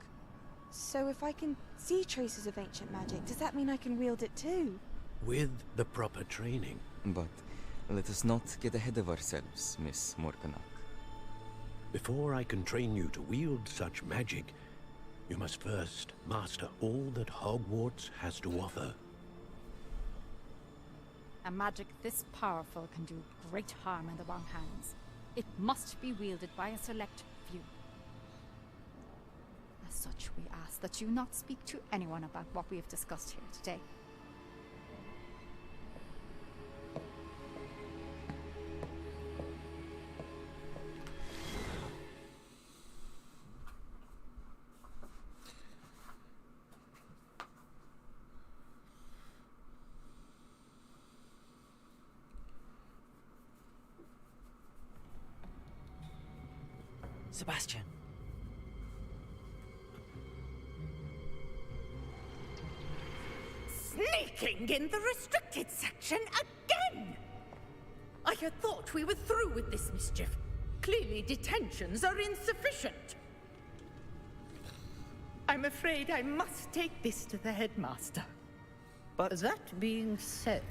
So if I can see traces of ancient magic, does that mean I can wield it too? With the proper training. But let us not get ahead of ourselves, Miss Morganach. Before I can train you to wield such magic, you must first master all that Hogwarts has to offer. A magic this powerful can do great harm in the wrong hands. It must be wielded by a select few. As such, we ask that you not speak to anyone about what we have discussed here today. Sebastian. Sneaking in the restricted section again! I had thought we were through with this mischief. Clearly detentions are insufficient. I'm afraid I must take this to the headmaster. But that being said,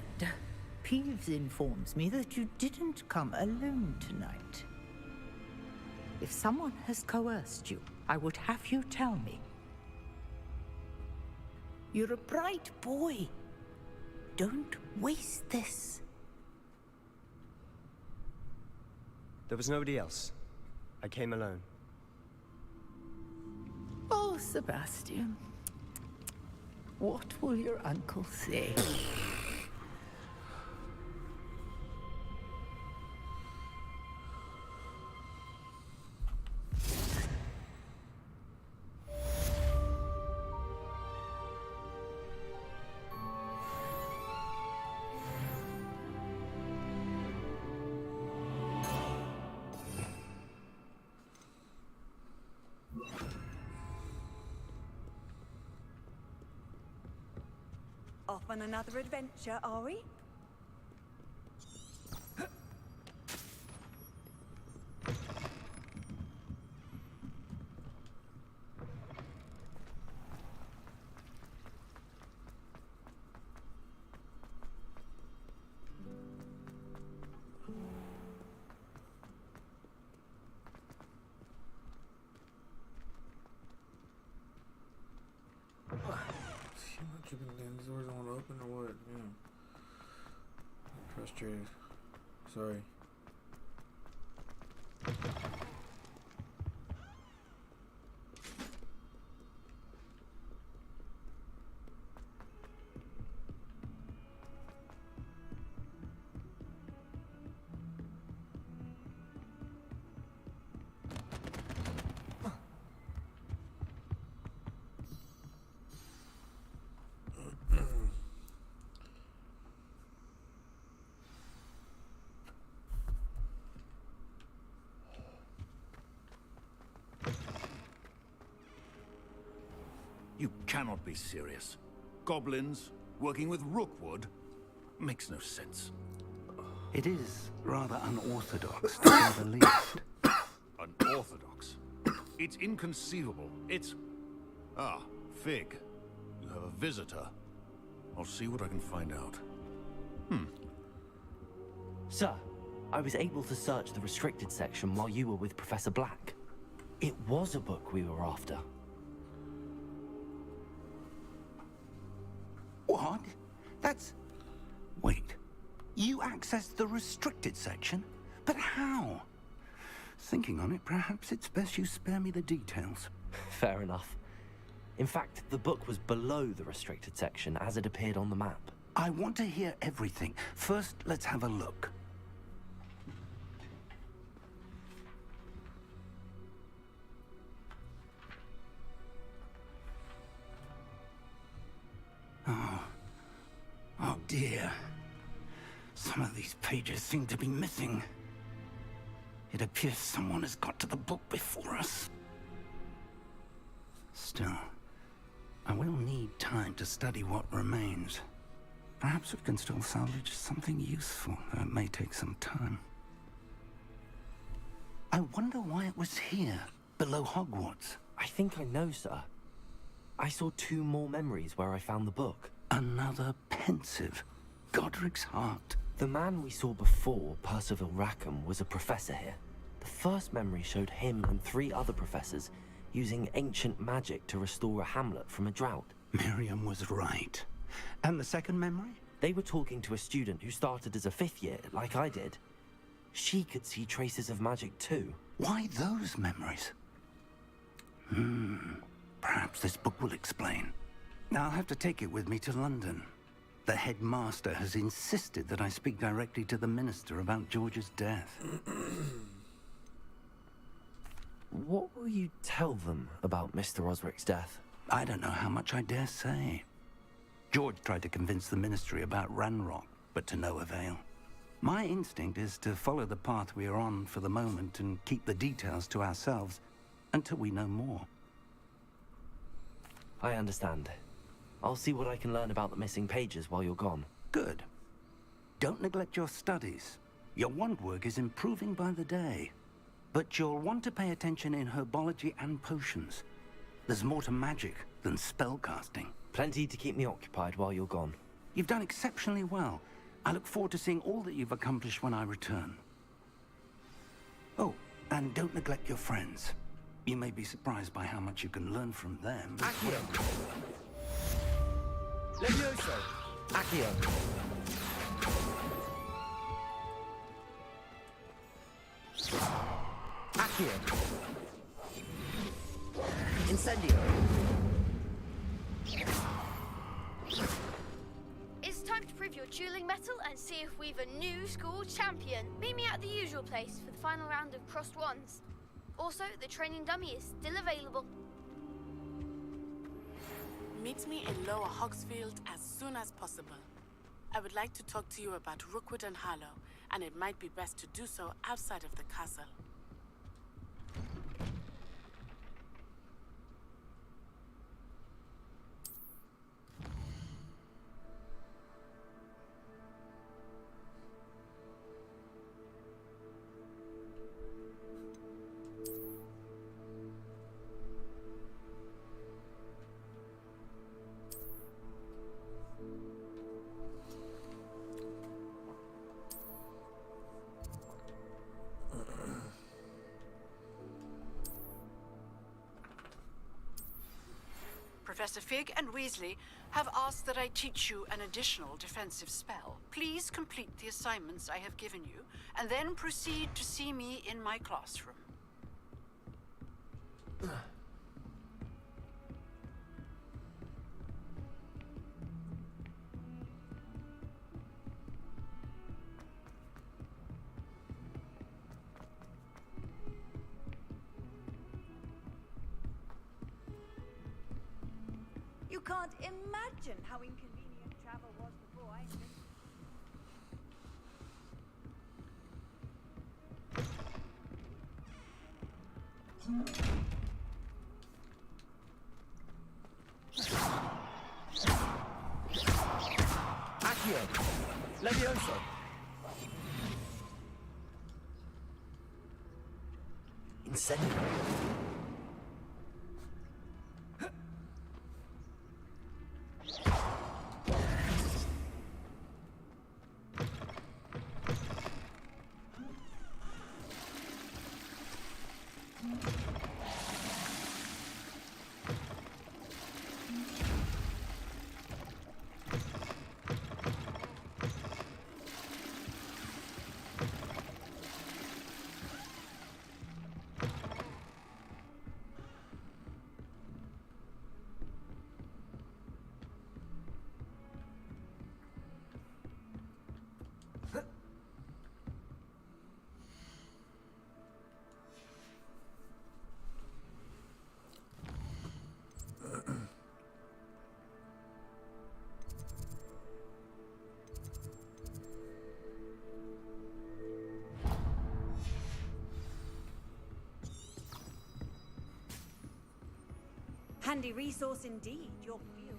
Peeves informs me that you didn't come alone tonight. If someone has coerced you, I would have you tell me. You're a bright boy. Don't waste this. There was nobody else. I came alone. Oh, Sebastian. What will your uncle say? Off on another adventure, are we? The doors don't want to open or what? Yeah. I'm frustrated. Sorry. You cannot be serious. Goblins working with Rookwood makes no sense. It is rather unorthodox, to say the least. Unorthodox? It's inconceivable. It's... Ah, Fig. You have a visitor. I'll see what I can find out. Sir, I was able to search the restricted section while you were with Professor Black. It was a book we were after. What? That's... Wait. You accessed the restricted section? But how? Thinking on it, perhaps it's best you spare me the details. Fair enough. In fact, the book was below the restricted section as it appeared on the map. I want to hear everything. First, let's have a look. Oh dear. Some of these pages seem to be missing. It appears someone has got to the book before us. Still, I will need time to study what remains. Perhaps we can still salvage something useful, though it may take some time. I wonder why it was here, below Hogwarts. I think I know, sir. I saw 2 more memories where I found the book. Another pensive. Godric's heart. The man we saw before, Percival Rackham, was a professor here. The first memory showed him and 3 other professors using ancient magic to restore a hamlet from a drought. Miriam was right. And the second memory? They were talking to a student who started as a 5th year, like I did. She could see traces of magic too. Why those memories? Perhaps this book will explain. I'll have to take it with me to London. The headmaster has insisted that I speak directly to the minister about George's death. What will you tell them about Mr. Osric's death? I don't know how much I dare say. George tried to convince the ministry about Ranrock, but to no avail. My instinct is to follow the path we are on for the moment and keep the details to ourselves until we know more. I understand. I'll see what I can learn about the missing pages while you're gone. Good. Don't neglect your studies. Your wand work is improving by the day. But you'll want to pay attention in herbology and potions. There's more to magic than spellcasting. Plenty to keep me occupied while you're gone. You've done exceptionally well. I look forward to seeing all that you've accomplished when I return. Oh, and don't neglect your friends. You may be surprised by how much you can learn from them. Accio! Levioso! Accio! Accio! Incendio! It's time to prove your dueling mettle and see if we've a new school champion. Meet me at the usual place for the final round of crossed wands. Also, the training dummy is still available. Meet me in Lower Hogsfield as soon as possible. I would like to talk to you about Rookwood and Harlow, and it might be best to do so outside of the castle. Professor Fig and Weasley have asked that I teach you an additional defensive spell. Please complete the assignments I have given you, and then proceed to see me in my classroom. You can't imagine how inconvenient travel was before I invented Accio! Levioso! Incendio! handy resource indeed, your field.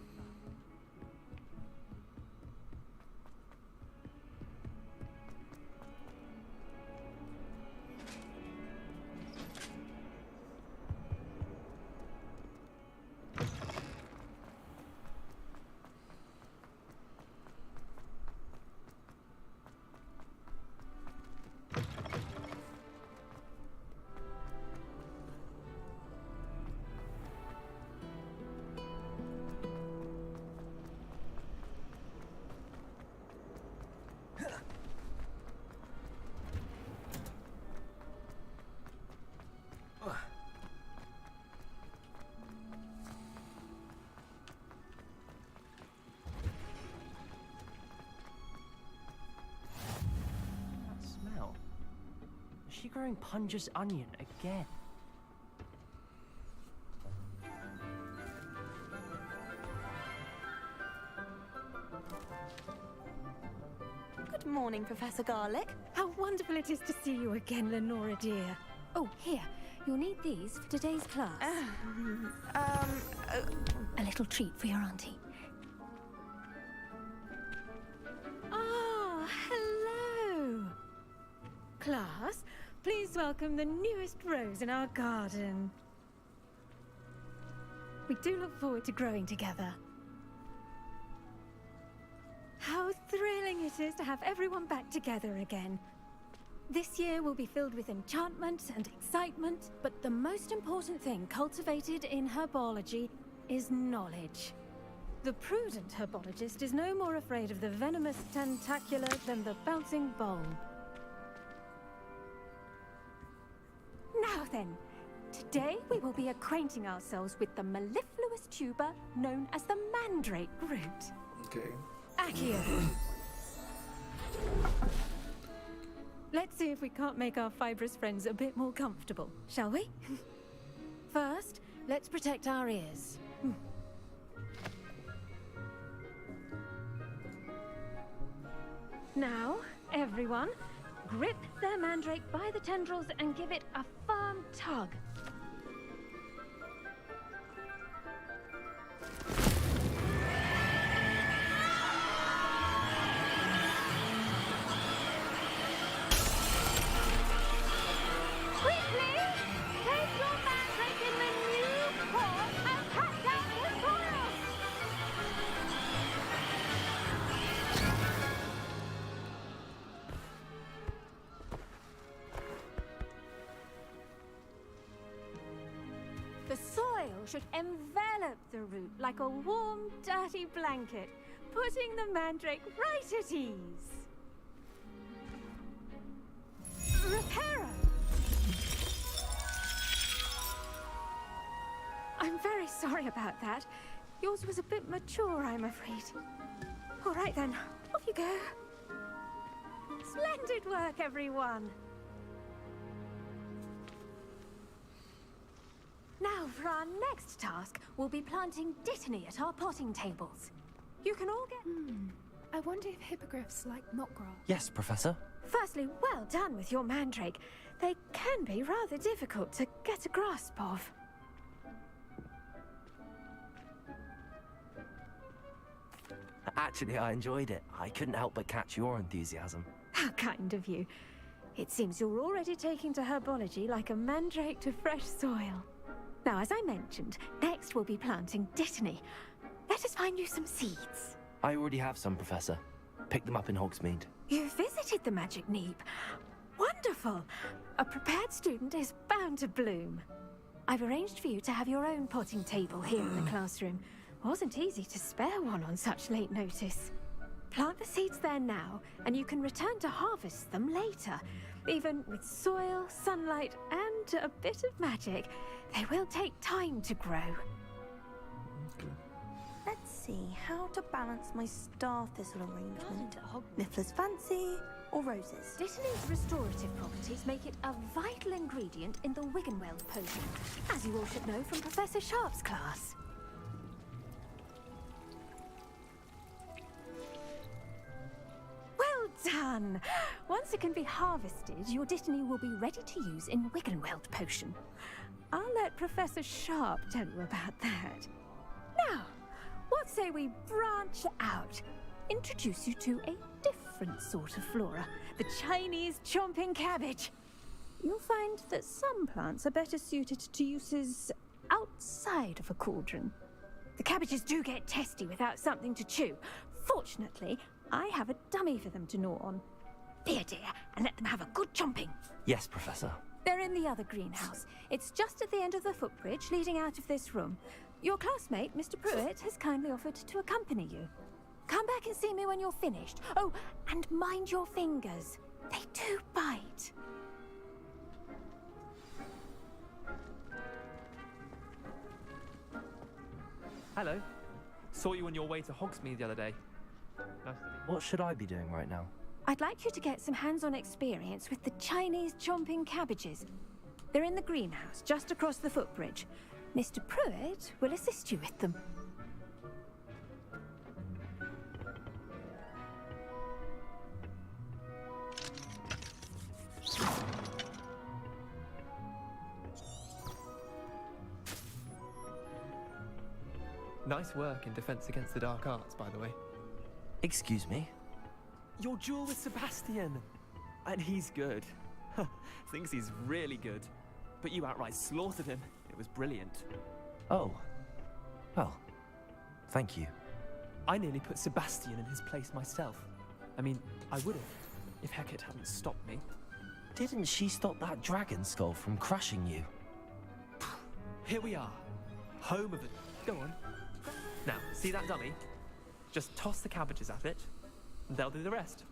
Is she growing Punja's onion again? Good morning, Professor Garlick. How wonderful it is to see you again, Lenora dear. Oh, here. You'll need these for today's class. A little treat for your auntie. Ah, hello. Class, please welcome the newest rose in our garden. We do look forward to growing together. How thrilling it is to have everyone back together again. This year will be filled with enchantment and excitement, but the most important thing cultivated in herbology is knowledge. The prudent herbologist is no more afraid of the venomous tentacular than the bouncing bulb. Now then, today we will be acquainting ourselves with the mellifluous tuber known as the mandrake root. Okay. Accio. Let's see if we can't make our fibrous friends a bit more comfortable, shall we? First, let's protect our ears. Now, everyone, grip their mandrake by the tendrils and give it a firm tug. The soil should envelop the root like a warm, dirty blanket, putting the mandrake right at ease. Reparo! I'm very sorry about that. Yours was a bit mature, I'm afraid. All right then, off you go. Splendid work, everyone. Now, for our next task, we'll be planting dittany at our potting tables. You can all get... I wonder if hippogriffs like knot grass. Yes, Professor. Firstly, well done with your mandrake. They can be rather difficult to get a grasp of. Actually, I enjoyed it. I couldn't help but catch your enthusiasm. How kind of you. It seems you're already taking to herbology like a mandrake to fresh soil. Now, as I mentioned, next we'll be planting dittany. Let us find you some seeds. I already have some, Professor. Picked them up in Hogsmeade. You visited the Magic Neep. Wonderful! A prepared student is bound to bloom. I've arranged for you to have your own potting table here in the classroom. Wasn't easy to spare one on such late notice. Plant the seeds there now, and you can return to harvest them later. Even with soil, sunlight, and a bit of magic, they will take time to grow. Let's see how to balance my star thistle arrangement. Niffler's fancy or roses? Dittany's restorative properties make it a vital ingredient in the Wiggenweld potion, as you all should know from Professor Sharp's class. Well done! Once it can be harvested, your dittany will be ready to use in Wiggenweld potion. I'll let Professor Sharp tell you about that. Now, what say we branch out? Introduce you to a different sort of flora, the Chinese chomping cabbage. You'll find that some plants are better suited to uses outside of a cauldron. The cabbages do get testy without something to chew. Fortunately, I have a dummy for them to gnaw on. Here, dear, and let them have a good chomping. Yes, Professor. They're in the other greenhouse. It's just at the end of the footbridge leading out of this room. Your classmate, Mr. Pruitt, has kindly offered to accompany you. Come back and see me when you're finished. Oh, and mind your fingers. They do bite. Hello. Saw you on your way to Hogsmeade the other day. Nice to meet you. What should I be doing right now? I'd like you to get some hands-on experience with the Chinese chomping cabbages. They're in the greenhouse, just across the footbridge. Mr. Pruitt will assist you with them. Nice work in Defense Against the Dark Arts, by the way. Excuse me? Your duel with Sebastian! And he's good. Thinks he's really good. But you outright slaughtered him. It was brilliant. Oh. Well, thank you. I nearly put Sebastian in his place myself. I mean, I would have, if Hecate hadn't stopped me. Didn't she stop that dragon skull from crushing you? Here we are. Home of it. Go on. Now, see that dummy? Just toss the cabbages at it, and they'll do the rest.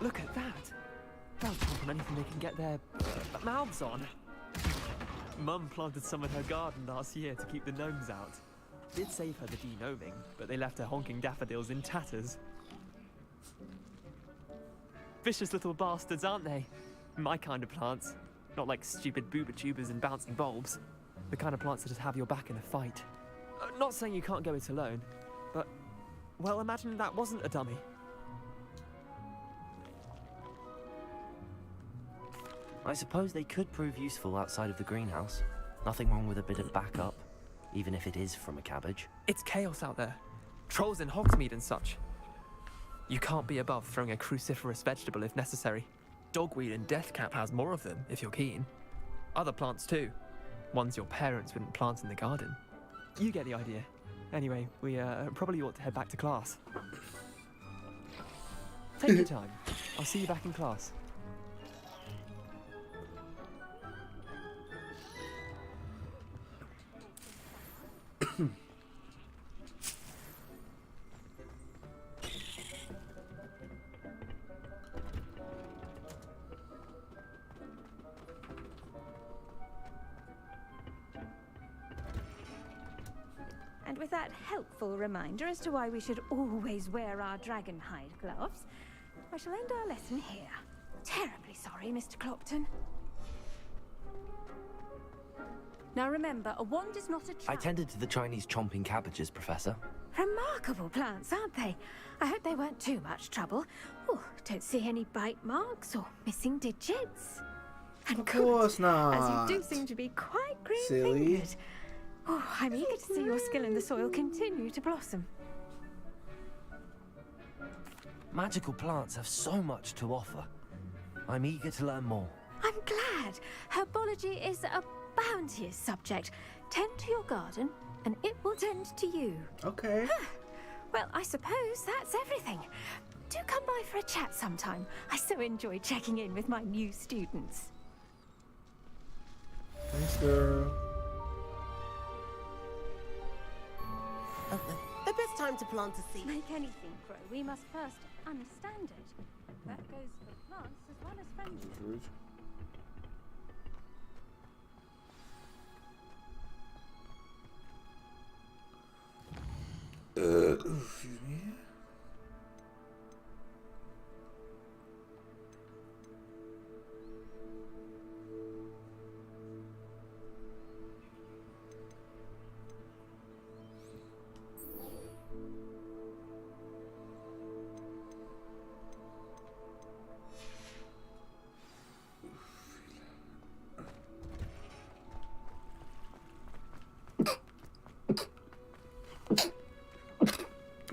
Look at that! They'll chomp on anything they can get their mouths on. Mum planted some in her garden last year to keep the gnomes out. Did save her the de-gnoming, but they left her honking daffodils in tatters. Vicious little bastards, aren't they? My kind of plants. Not like stupid booba tubers and bouncing bulbs. The kind of plants that just have your back in a fight. Not saying you can't go it alone, but... well, imagine that wasn't a dummy. I suppose they could prove useful outside of the greenhouse. Nothing wrong with a bit of backup, even if it is from a cabbage. It's chaos out there. Trolls in Hogsmeade and such. You can't be above throwing a cruciferous vegetable if necessary. Dogweed and deathcap has more of them, if you're keen. Other plants too. Ones your parents wouldn't plant in the garden. You get the idea. Anyway, we probably ought to head back to class. Take your time. I'll see you back in class. And with that helpful reminder as to why we should always wear our dragon hide gloves, I shall end our lesson here. Terribly sorry, Mr. Clopton. Now remember, a wand is not a trap. I tended to the Chinese chomping cabbages, Professor. Remarkable plants, aren't they? I hope they weren't too much trouble. Oh, don't see any bite marks or missing digits. And Of course good, not. as you do seem to be quite Silly. green-fingered. Oh, I'm eager to see your skill in the soil continue to blossom. Magical plants have so much to offer. I'm eager to learn more. I'm glad. Herbology is a bounteous subject. Tend to your garden, and it will tend to you. Okay. Well, I suppose that's everything. Do come by for a chat sometime. I so enjoy checking in with my new students. Thanks, girl. The best time to plant a seed. To make anything grow, we must first understand it. That goes for plants as well as friendship. Excuse me.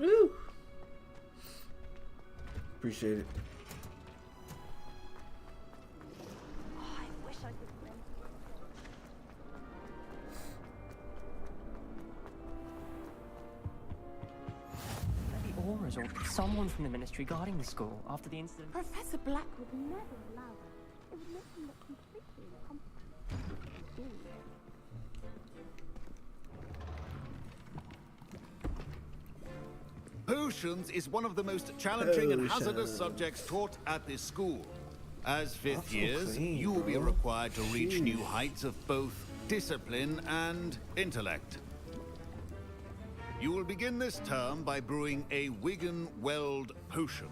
Woo. Appreciate it. Oh, I wish I could rent. Maybe Aura's or someone from the ministry guarding the school after the incident. Professor Black would never allow that. It would make him look completely incompetent. Potions is one of the most challenging and hazardous subjects taught at this school. As fifth years, you will be required to reach new heights of both discipline and intellect. You will begin this term by brewing a Wigan Weld potion.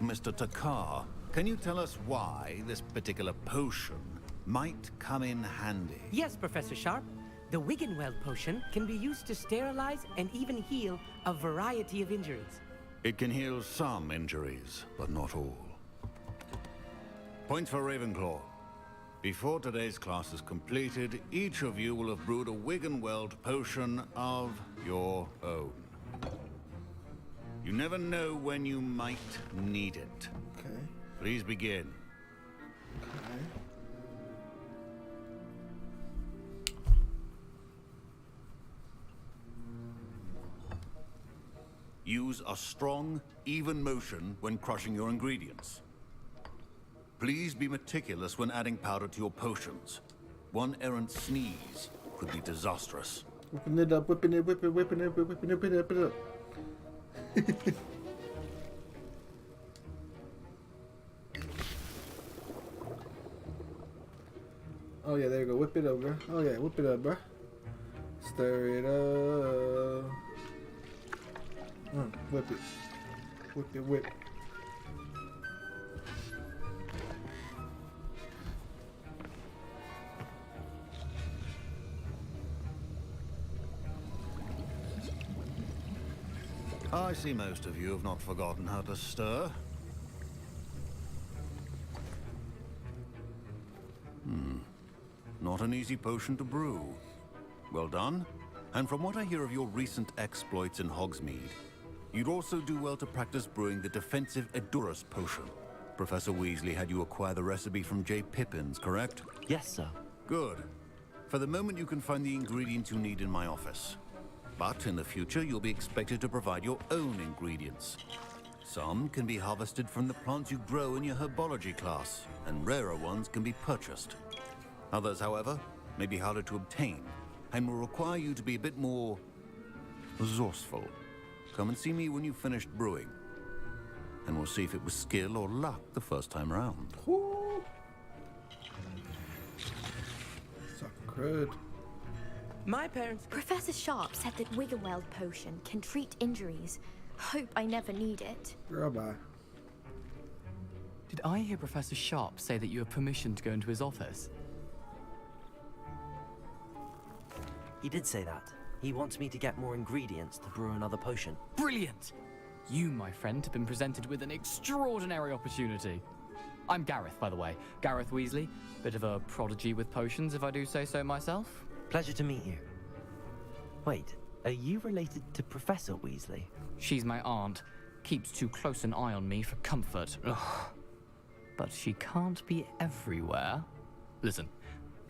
Mr. Takar, can you tell us why this particular potion might come in handy? Yes, Professor Sharp. The Wiggenweld potion can be used to sterilize and even heal a variety of injuries. It can heal some injuries, but not all. Point for Ravenclaw. Before today's class is completed, each of you will have brewed a Wiggenweld potion of your own. You never know when you might need it. Okay. Please begin. Okay. Use a strong, even motion when crushing your ingredients. Please be meticulous when adding powder to your potions. One errant sneeze could be disastrous. Whipping it up, whipping it, whipping it, whipping it, whipping it, whipping it, whipping it up. Oh yeah, there you go. Whip it up, bro. Oh yeah, whip it up, bro. Stir it up. Whip it. Whip it, whip. I see most of you have not forgotten how to stir. Not not an easy potion to brew. Well done. And from what I hear of your recent exploits in Hogsmeade, you'd also do well to practice brewing the defensive Edurus potion. Professor Weasley had you acquire the recipe from J. Pippins, correct? Yes, sir. Good. For the moment, you can find the ingredients you need in my office. But in the future, you'll be expected to provide your own ingredients. Some can be harvested from the plants you grow in your herbology class, and rarer ones can be purchased. Others, however, may be harder to obtain, and will require you to be a bit more resourceful. Come and see me when you've finished brewing, and we'll see if it was skill or luck the first time around. Crud. My parents... Professor Sharp said that Wiggenweld potion can treat injuries. Hope I never need it. Girl, bye. Did I hear Professor Sharp say that you have permission to go into his office? He did say that. He wants me to get more ingredients to brew another potion. Brilliant! You, my friend, have been presented with an extraordinary opportunity. I'm Gareth, by the way. Gareth Weasley. Bit of a prodigy with potions, if I do say so myself. Pleasure to meet you. Wait, are you related to Professor Weasley? She's my aunt. Keeps too close an eye on me for comfort. Ugh. But she can't be everywhere. Listen,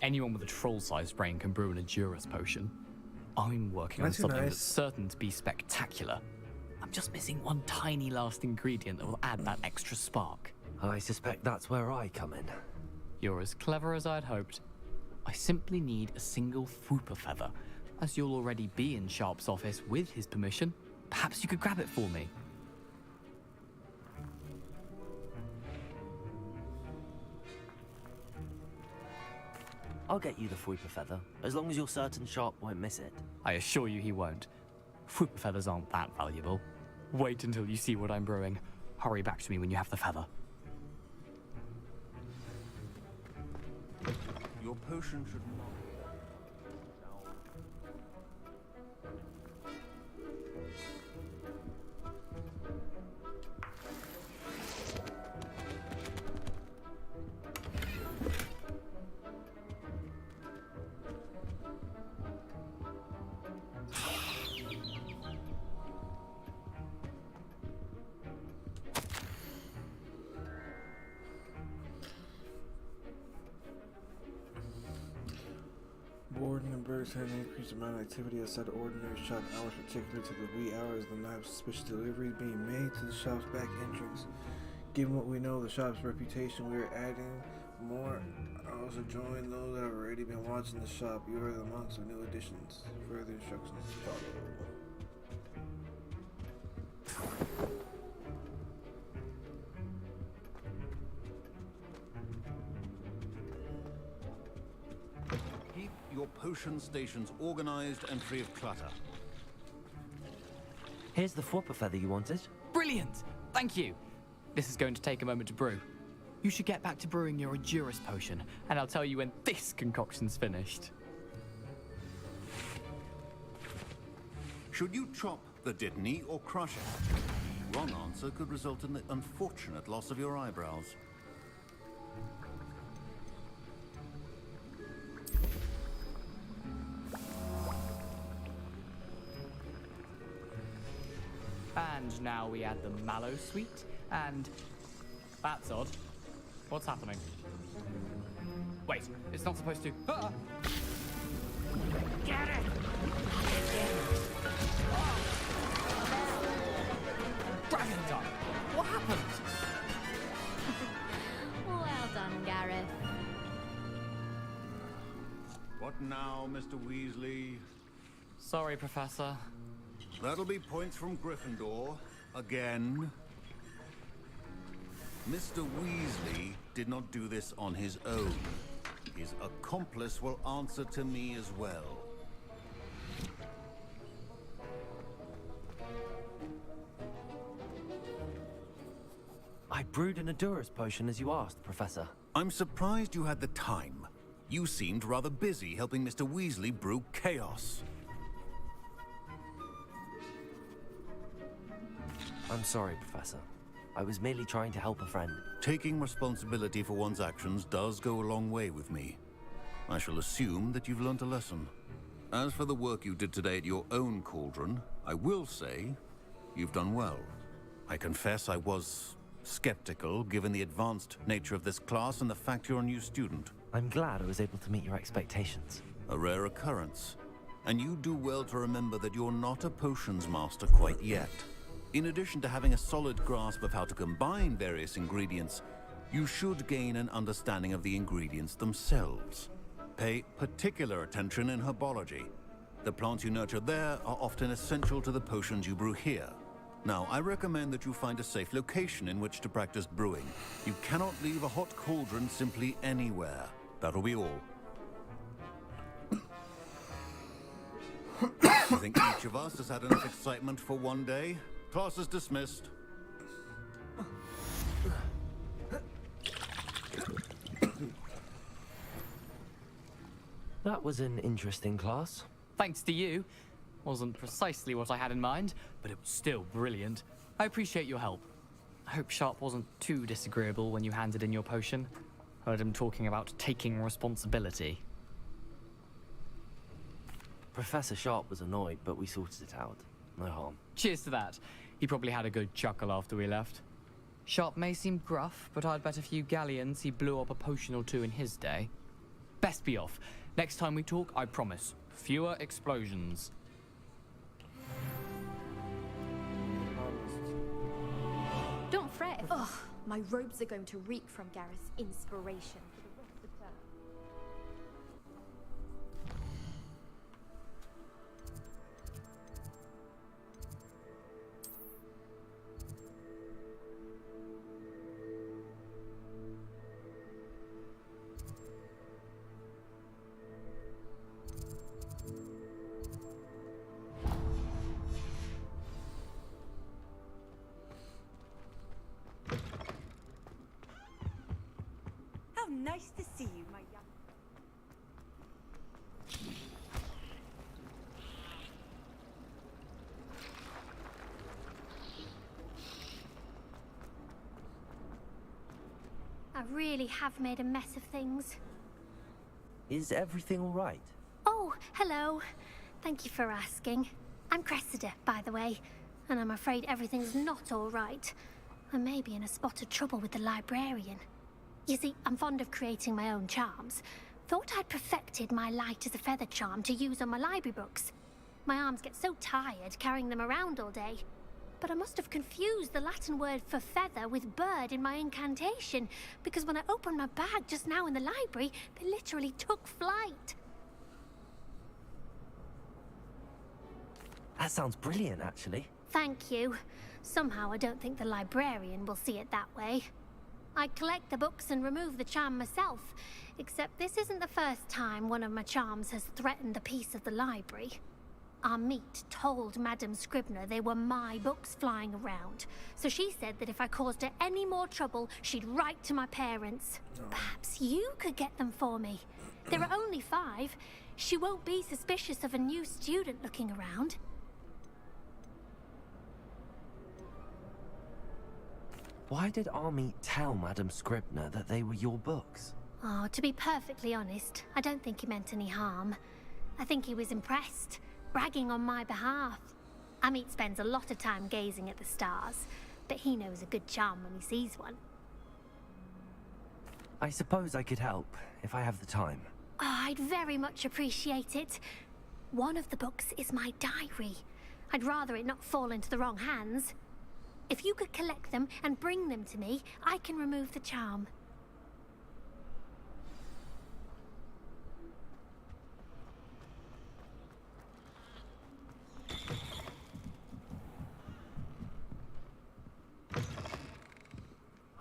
anyone with a troll-sized brain can brew an Edurus potion. I'm working on something that's certain to be spectacular. I'm just missing one tiny last ingredient that will add that extra spark. I suspect that's where I come in. You're as clever as I'd hoped. I simply need a single Fwooper feather. As you'll already be in Sharp's office with his permission, perhaps you could grab it for me. I'll get you the Fwooper feather, as long as you're certain Sharp won't miss it. I assure you he won't. Fwooper feathers aren't that valuable. Wait until you see what I'm brewing. Hurry back to me when you have the feather. Your potion should not... Warden and Burks had an increased amount of activity outside the ordinary shop hours, particularly to the wee hours of the night, with suspicious deliveries being made to the shop's back entrance. Given what we know of the shop's reputation, we are adding more. I also join those that have already been watching the shop. You are the monks of new additions. Further instructions follow. Your potion stations organized and free of clutter. Here's the Fwooper feather you wanted. Brilliant! Thank you! This is going to take a moment to brew. You should get back to brewing your Edurus potion, and I'll tell you when this concoction's finished. Should you chop the Dittany or crush it? Wrong answer could result in the unfortunate loss of your eyebrows. And now we add the mallow sweet, and... That's odd. What's happening? Wait, it's not supposed to... Ah! Get it! Dragon Dog! What happened? Well done, Gareth. What now, Mr. Weasley? Sorry, Professor. That'll be points from Gryffindor. Again. Mr. Weasley did not do this on his own. His accomplice will answer to me as well. I brewed an Edurus potion as you asked, Professor. I'm surprised you had the time. You seemed rather busy helping Mr. Weasley brew chaos. I'm sorry, Professor. I was merely trying to help a friend. Taking responsibility for one's actions does go a long way with me. I shall assume that you've learnt a lesson. As for the work you did today at your own cauldron, I will say you've done well. I confess I was skeptical, given the advanced nature of this class and the fact you're a new student. I'm glad I was able to meet your expectations. A rare occurrence. And you do well to remember that you're not a potions master quite yet. In addition to having a solid grasp of how to combine various ingredients, you should gain an understanding of the ingredients themselves. Pay particular attention in herbology. The plants you nurture there are often essential to the potions you brew here. Now, I recommend that you find a safe location in which to practice brewing. You cannot leave a hot cauldron simply anywhere. That'll be all. I think each of us has had enough excitement for one day. Class is dismissed. That was an interesting class. Thanks to you. Wasn't precisely what I had in mind, but it was still brilliant. I appreciate your help. I hope Sharp wasn't too disagreeable when you handed in your potion. Heard him talking about taking responsibility. Professor Sharp was annoyed, but we sorted it out. No harm. Cheers to that. He probably had a good chuckle after we left. Sharp may seem gruff, but I'd bet a few galleons he blew up a potion or two in his day. Best be off. Next time we talk, I promise, fewer explosions. Don't fret. Ugh, my robes are going to reek from Gareth's inspiration for the rest of the term. Nice to see you, my young... I really have made a mess of things. Is everything all right? Oh, hello. Thank you for asking. I'm Cressida, by the way, and I'm afraid everything's not all right. I may be in a spot of trouble with the librarian. You see, I'm fond of creating my own charms. Thought I'd perfected my light as a feather charm to use on my library books. My arms get so tired carrying them around all day. But I must have confused the Latin word for feather with bird in my incantation, because when I opened my bag just now in the library, they literally took flight. That sounds brilliant, actually. Thank you. Somehow I don't think the librarian will see it that way. I collect the books and remove the charm myself, except this isn't the first time one of my charms has threatened the peace of the library. Our meet told Madame Scribner they were my books flying around, so she said that if I caused her any more trouble, she'd write to my parents. Perhaps you could get them for me. There are only 5. She won't be suspicious of a new student looking around. Why did Army tell Madame Scribner that they were your books? Oh, to be perfectly honest, I don't think he meant any harm. I think he was impressed, bragging on my behalf. Amit spends a lot of time gazing at the stars, but he knows a good charm when he sees one. I suppose I could help, if I have the time. Oh, I'd very much appreciate it. One of the books is my diary. I'd rather it not fall into the wrong hands. If you could collect them and bring them to me, I can remove the charm.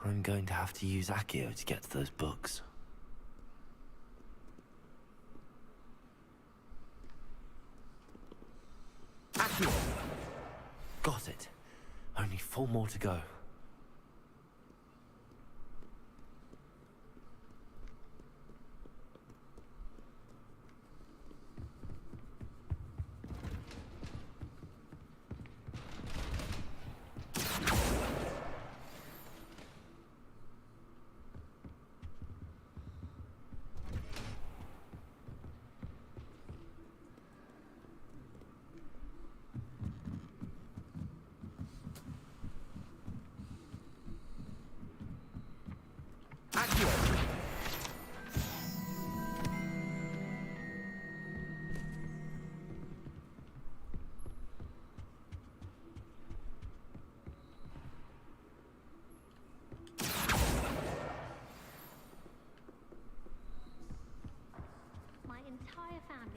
I'm going to have to use Accio to get to those books. Accio! Got it. Only 4 more to go.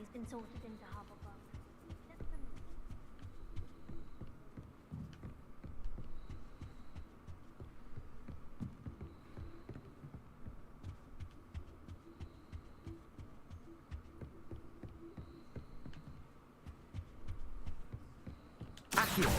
family's been sorted into Hufflepuff. Accio!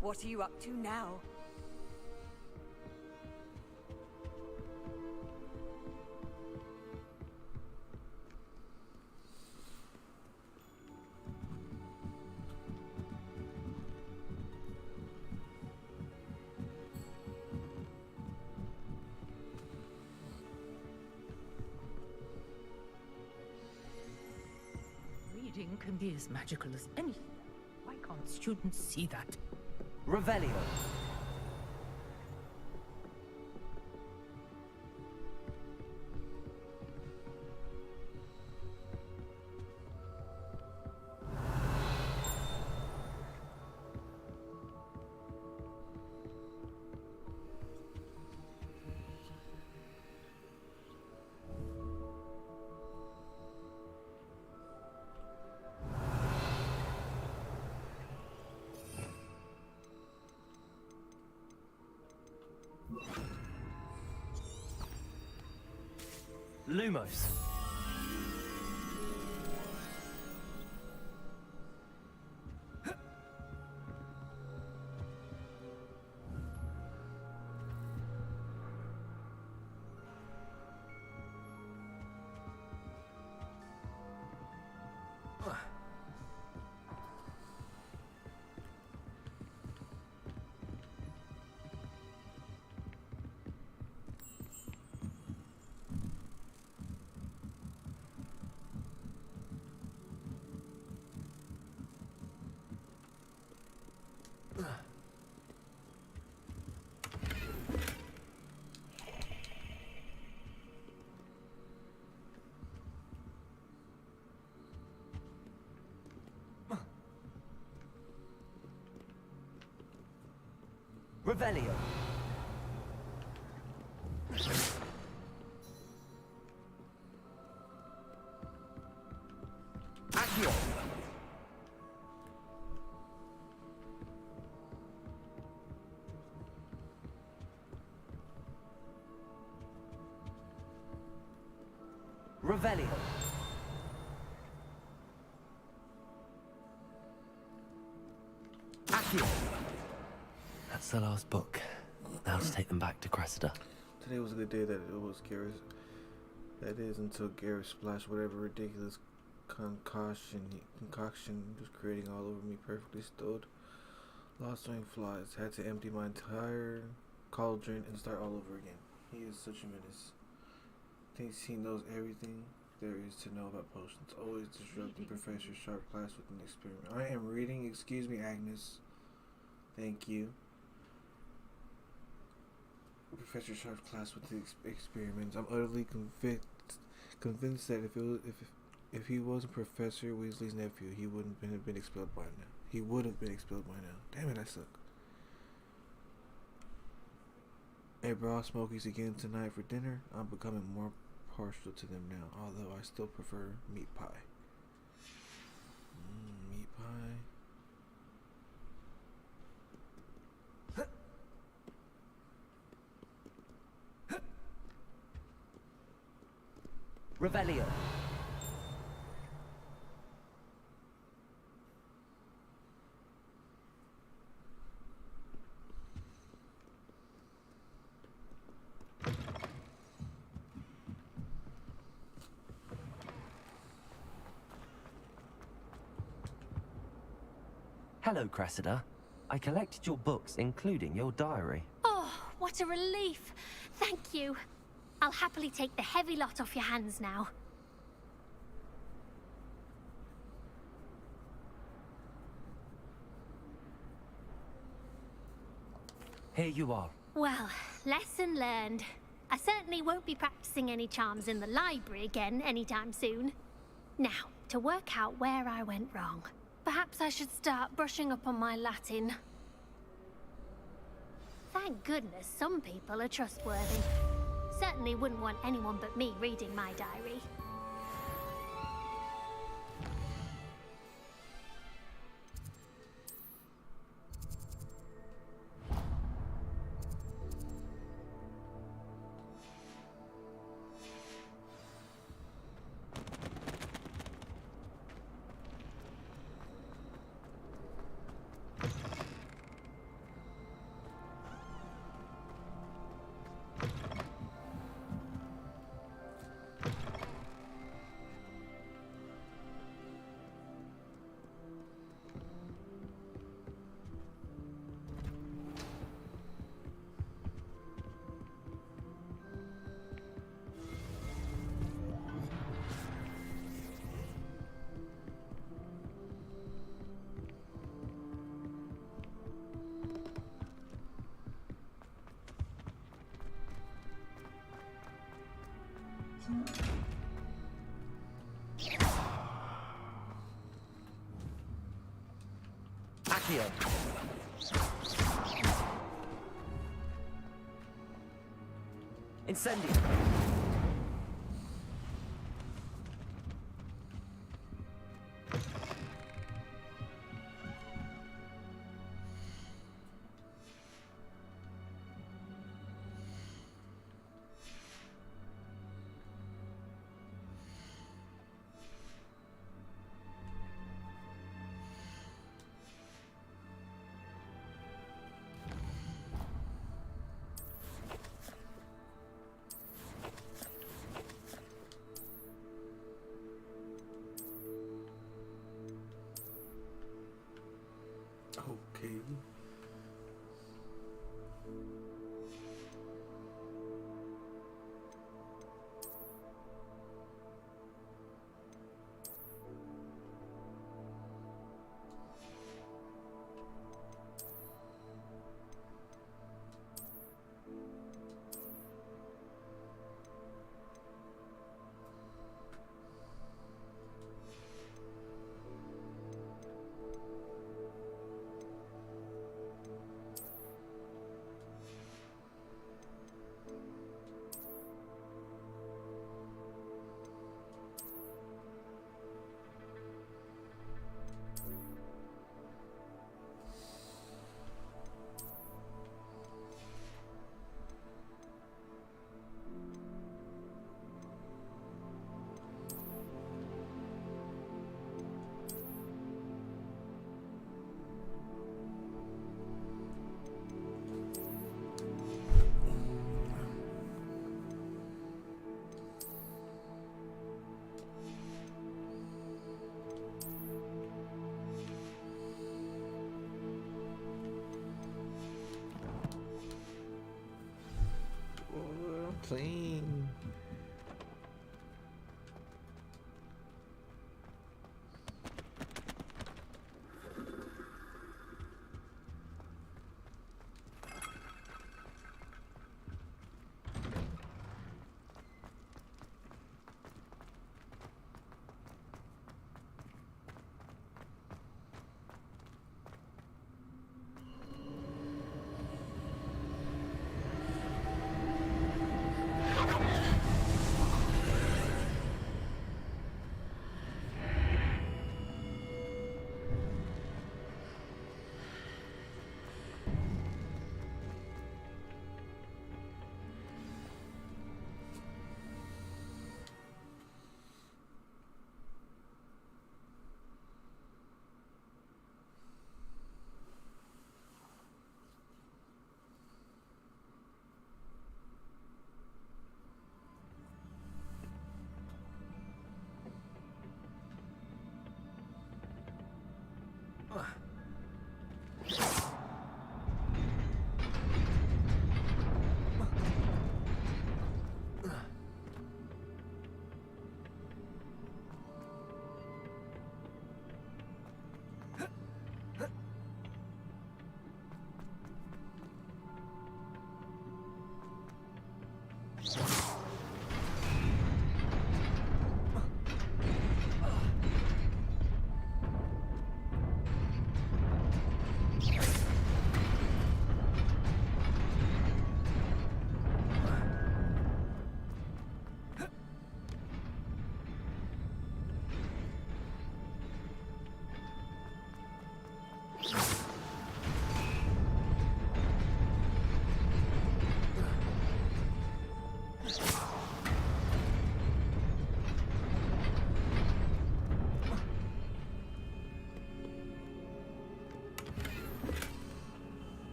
What are you up to now? Reading can be as magical as anything. Why can't students see that? Revelio. Lumos. Revelio. Accio. Revelio. Accio. That's the last book. Now to take them back to Cressida. Today was a good day that it was Garrus. That is until Garrus splashed whatever ridiculous concoction was creating all over me, perfectly stowed. Lost wing flies. Had to empty my entire cauldron and start all over again. He is such a menace. Thinks he knows everything there is to know about potions. Always disrupting Professor Sharp class with an experiment. I am reading. Excuse me, Agnes. Thank you. Professor Sharp's class with the experiments. I'm utterly convinced that if he wasn't Professor Weasley's nephew, he wouldn't have been expelled by now. He would have been expelled by now. Damn it, I suck. Hey, bro, Smokies again tonight for dinner. I'm becoming more partial to them now, although I still prefer meat pie. Meat pie. Revelio. Hello, Cressida. I collected your books, including your diary. Oh, what a relief. Thank you. I'll happily take the heavy lot off your hands now. Here you are. Well, lesson learned. I certainly won't be practicing any charms in the library again anytime soon. Now, to work out where I went wrong. Perhaps I should start brushing up on my Latin. Thank goodness some people are trustworthy. Certainly wouldn't want anyone but me reading my diary. Accio. Incendio. Okay. Clean.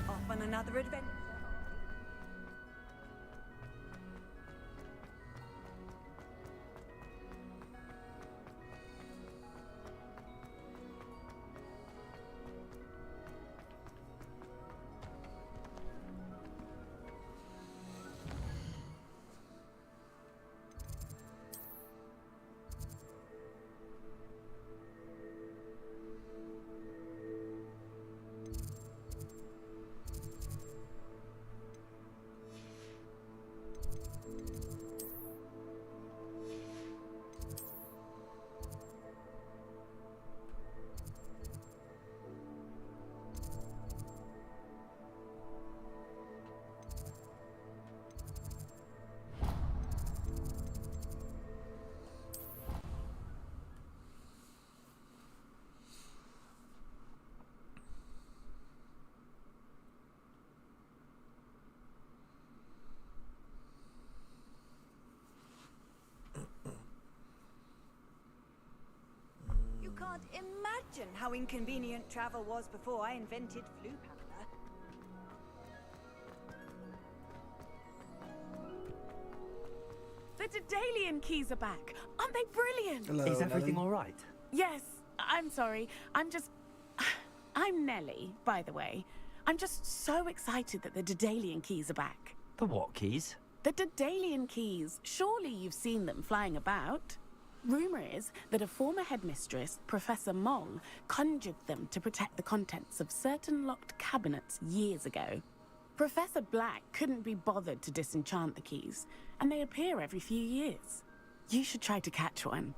Off on another adventure. You can't imagine how inconvenient travel was before I invented flu powder. The Daedalian keys are back. Aren't they brilliant? Hello, Is everything Nelly. all right? Yes, I'm sorry. I'm Nelly, by the way. I'm just so excited that the Daedalian keys are back. The what keys? The Daedalian keys. Surely you've seen them flying about. Rumor is that a former headmistress, Professor Moll, conjured them to protect the contents of certain locked cabinets years ago. Professor Black couldn't be bothered to disenchant the keys, and they appear every few years. You should try to catch one.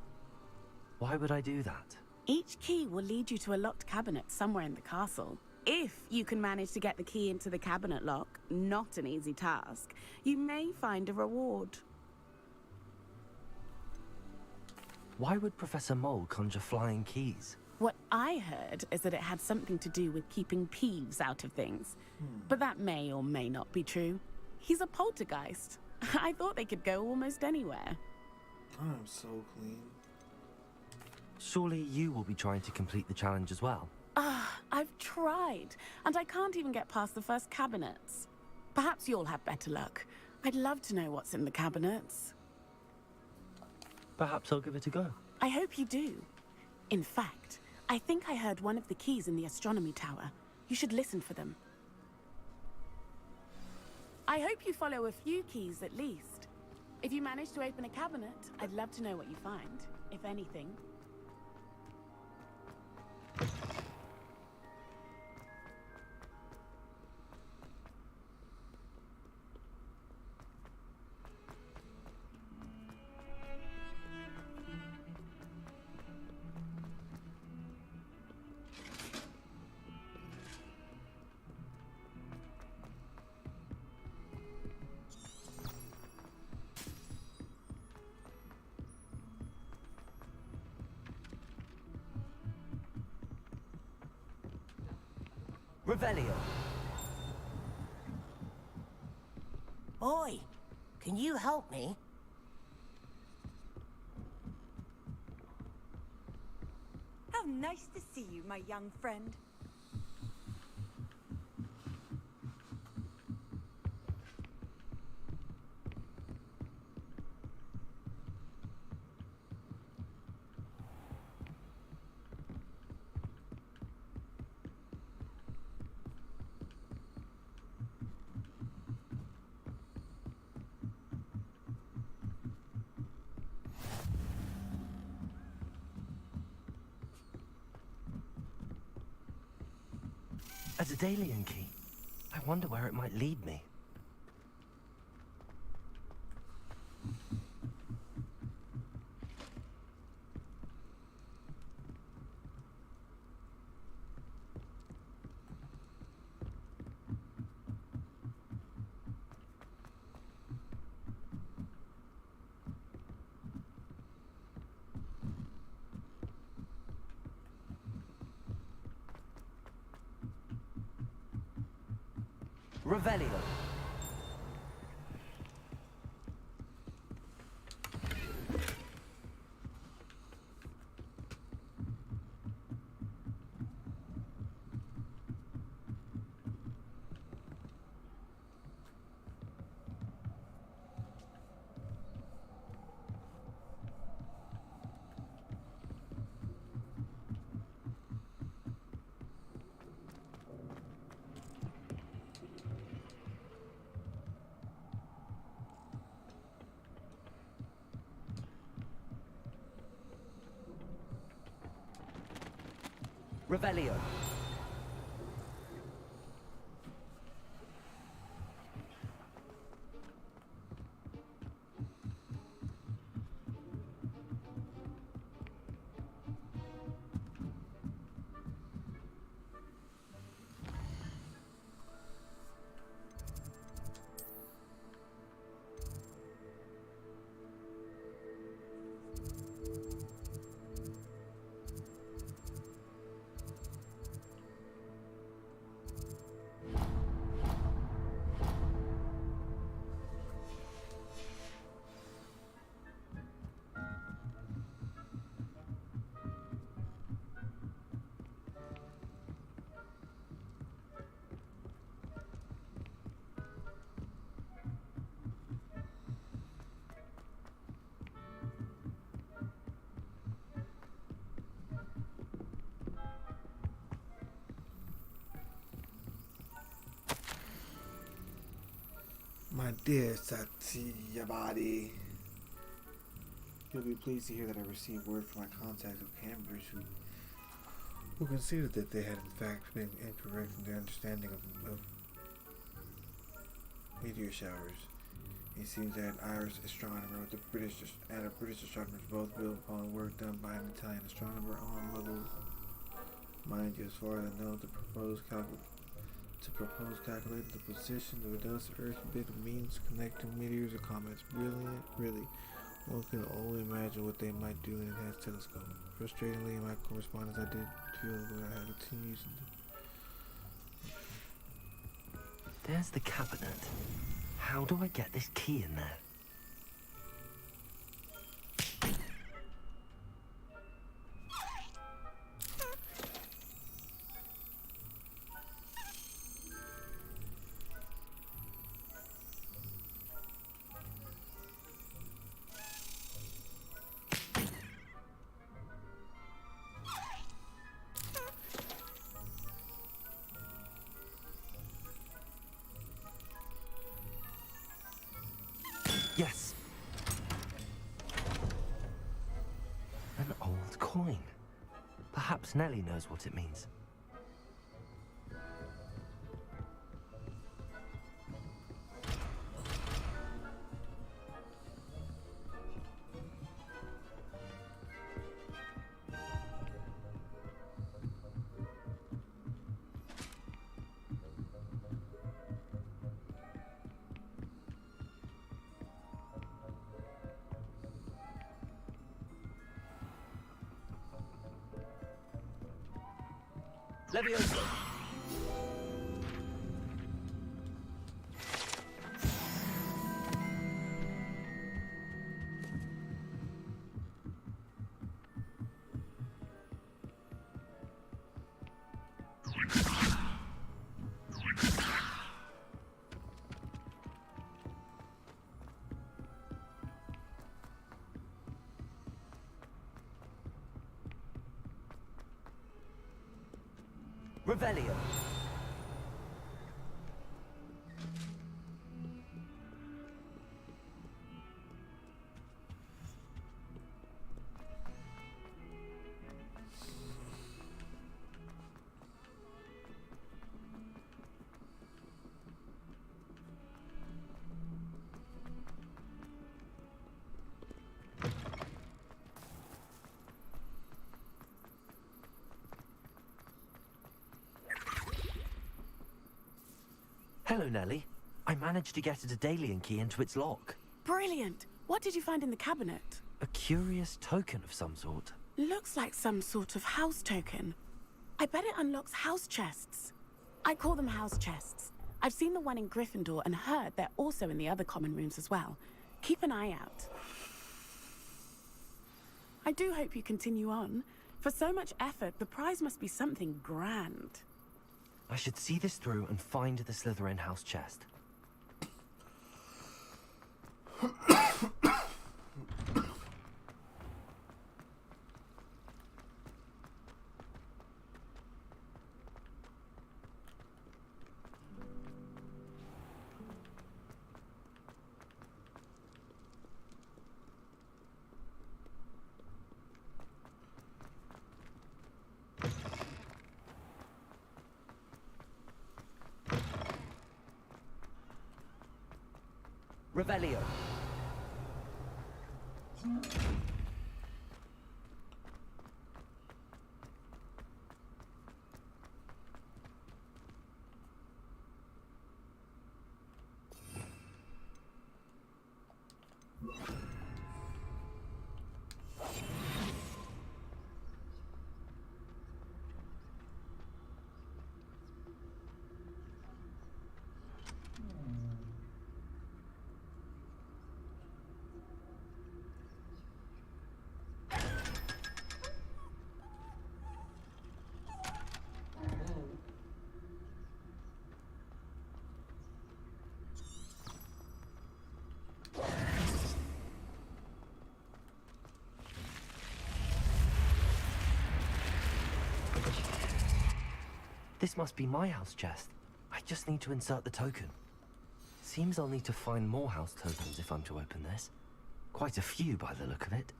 Why would I do that? Each key will lead you to a locked cabinet somewhere in the castle. If you can manage to get the key into the cabinet lock, not an easy task, you may find a reward. Why would Professor Mole conjure flying keys? What I heard is that it had something to do with keeping Peeves out of things. But that may or may not be true. He's a poltergeist. I thought they could go almost anywhere. I'm so clean. Surely you will be trying to complete the challenge as well. I've tried, and I can't even get past the first cabinets. Perhaps you'll have better luck. I'd love to know what's in the cabinets. Perhaps I'll give it a go. I hope you do. In fact, I think I heard one of the keys in the astronomy tower. You should listen for them. I hope you follow a few keys at least. If you manage to open a cabinet, I'd love to know what you find, if anything. Revelio. Oi, can you help me? How nice to see you, my young friend. A Daedalian key. I wonder where it might lead me. Revelio. Revelio. My dear Satyabadi, you'll be pleased to hear that I received word from my contacts of Cambridge who considered that they had in fact been incorrect in their understanding of meteor showers. It seems that an Irish astronomer and a British astronomer both built upon work done by an Italian astronomer on levels. Mind you, as far as I know, to propose calculating the position of those Earth bit means connecting meteors or comets. Brilliant, really. One can only imagine what they might do in an enhanced telescope. Frustratingly, in my correspondence, I did feel that I had a team using them. There's the cabinet. How do I get this key in there? Yes. An old coin. Perhaps Nellie knows what it means. Levioso. Revelio. Hello, Nellie. I managed to get a Daedalian key into its lock. Brilliant! What did you find in the cabinet? A curious token of some sort. Looks like some sort of house token. I bet it unlocks house chests. I call them house chests. I've seen the one in Gryffindor and heard they're also in the other common rooms as well. Keep an eye out. I do hope you continue on. For so much effort, the prize must be something grand. I should see this through and find the Slytherin house chest. Revelio. This must be my house chest. I just need to insert the token. Seems I'll need to find more house tokens if I'm to open this. Quite a few by the look of it.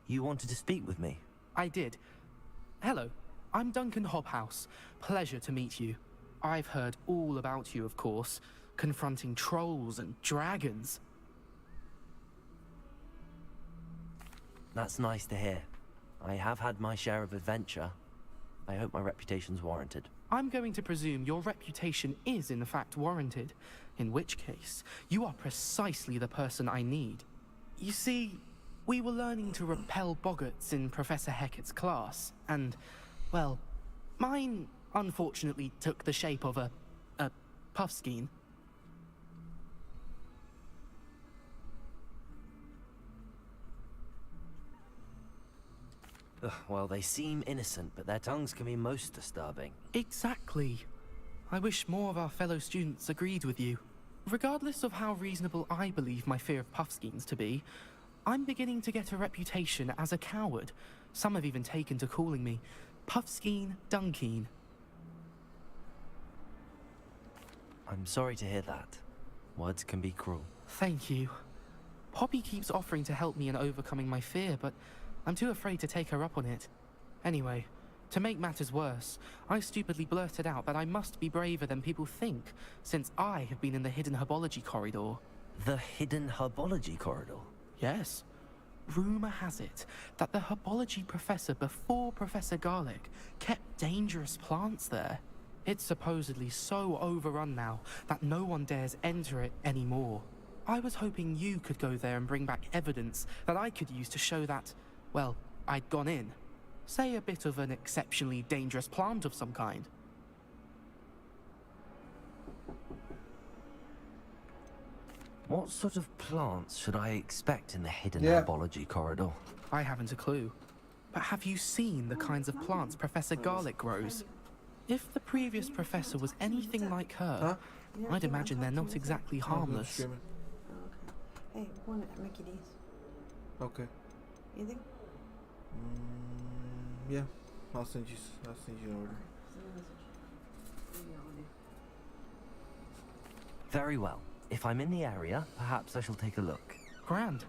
You wanted to speak with me? I did. Hello, I'm Duncan Hobhouse. Pleasure to meet you. I've heard all about you, of course, confronting trolls and dragons. That's nice to hear. I have had my share of adventure. I hope my reputation's warranted. I'm going to presume your reputation is in fact warranted, in which case, you are precisely the person I need. You see, we were learning to repel boggarts in Professor Hecat's class, and, well, mine unfortunately took the shape of a puffskein. Ugh, well, they seem innocent, but their tongues can be most disturbing. Exactly. I wish more of our fellow students agreed with you. Regardless of how reasonable I believe my fear of puffskeins to be, I'm beginning to get a reputation as a coward. Some have even taken to calling me Puffskein Dunkeen. I'm sorry to hear that. Words can be cruel. Thank you. Poppy keeps offering to help me in overcoming my fear, but I'm too afraid to take her up on it. Anyway, To make matters worse, I stupidly blurted out that I must be braver than people think, since I have been in the hidden herbology corridor. The hidden herbology corridor? Yes. Rumor has it that the herbology professor before Professor Garlic kept dangerous plants there. It's supposedly so overrun now that no one dares enter it anymore. I was hoping you could go there and bring back evidence that I could use to show that, well, I'd gone in. Say a bit of an exceptionally dangerous plant of some kind. What sort of plants should I expect in the hidden herbology corridor? I haven't a clue. But have you seen the kinds of plants Professor Garlic grows? If the previous professor was anything like her, I'd imagine they're not exactly harmless. Hey, one Mickey D's. Okay. Anything? Yeah. I'll send you an order. Very well. If I'm in the area, perhaps I shall take a look. Grand.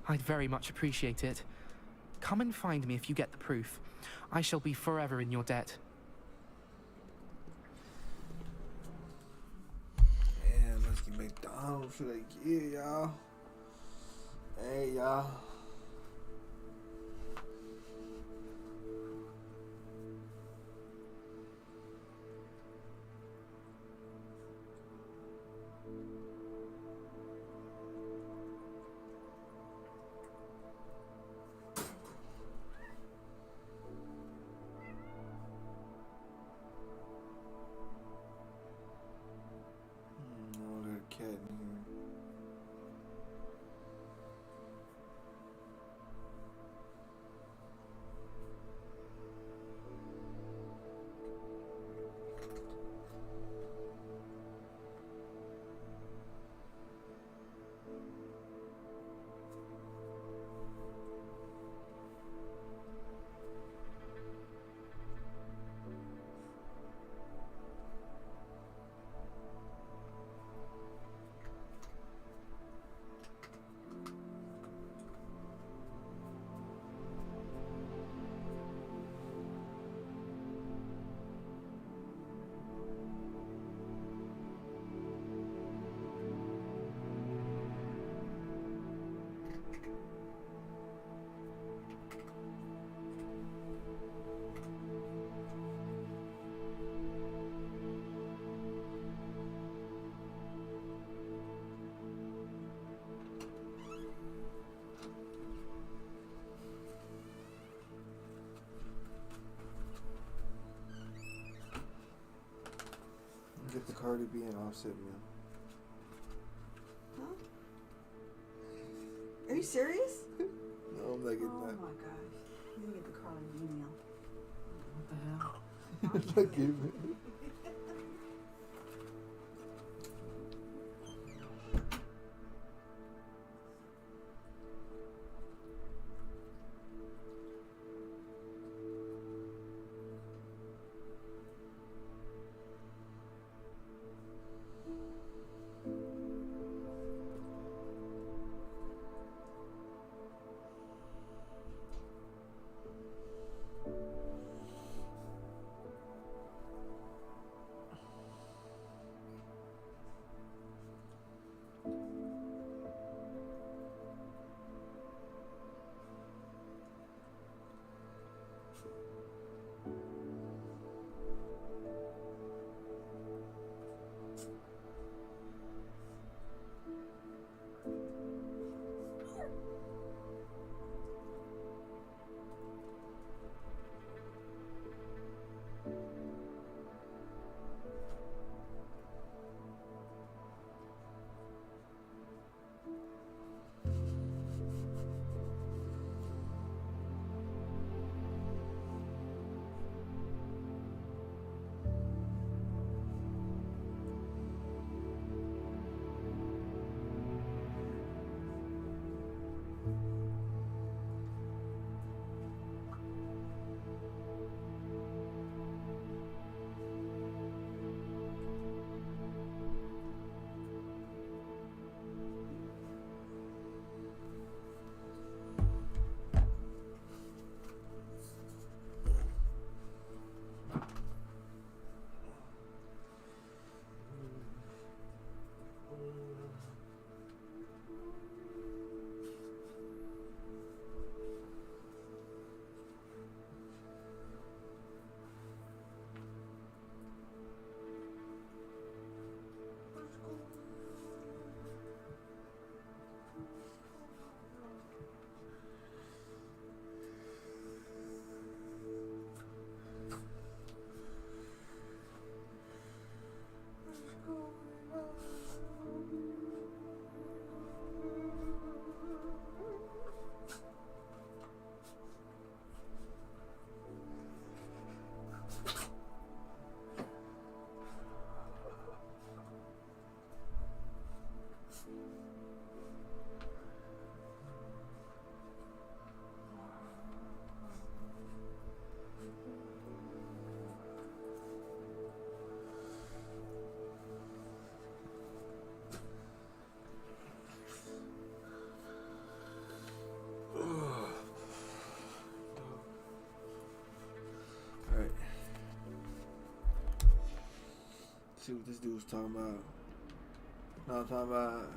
I'd very much appreciate it. Come and find me if you get the proof. I shall be forever in your debt. Man, let's get McDonald's for that kid, y'all. Hey, y'all. Oh, there's a cat in here. Get the Cardi B and Offset meal. Huh? Are you serious? No, I'm not getting that. Oh my gosh. You can get the Cardi B meal. What the hell? Look at me. see what this dude's talking about. No, I'm talking about.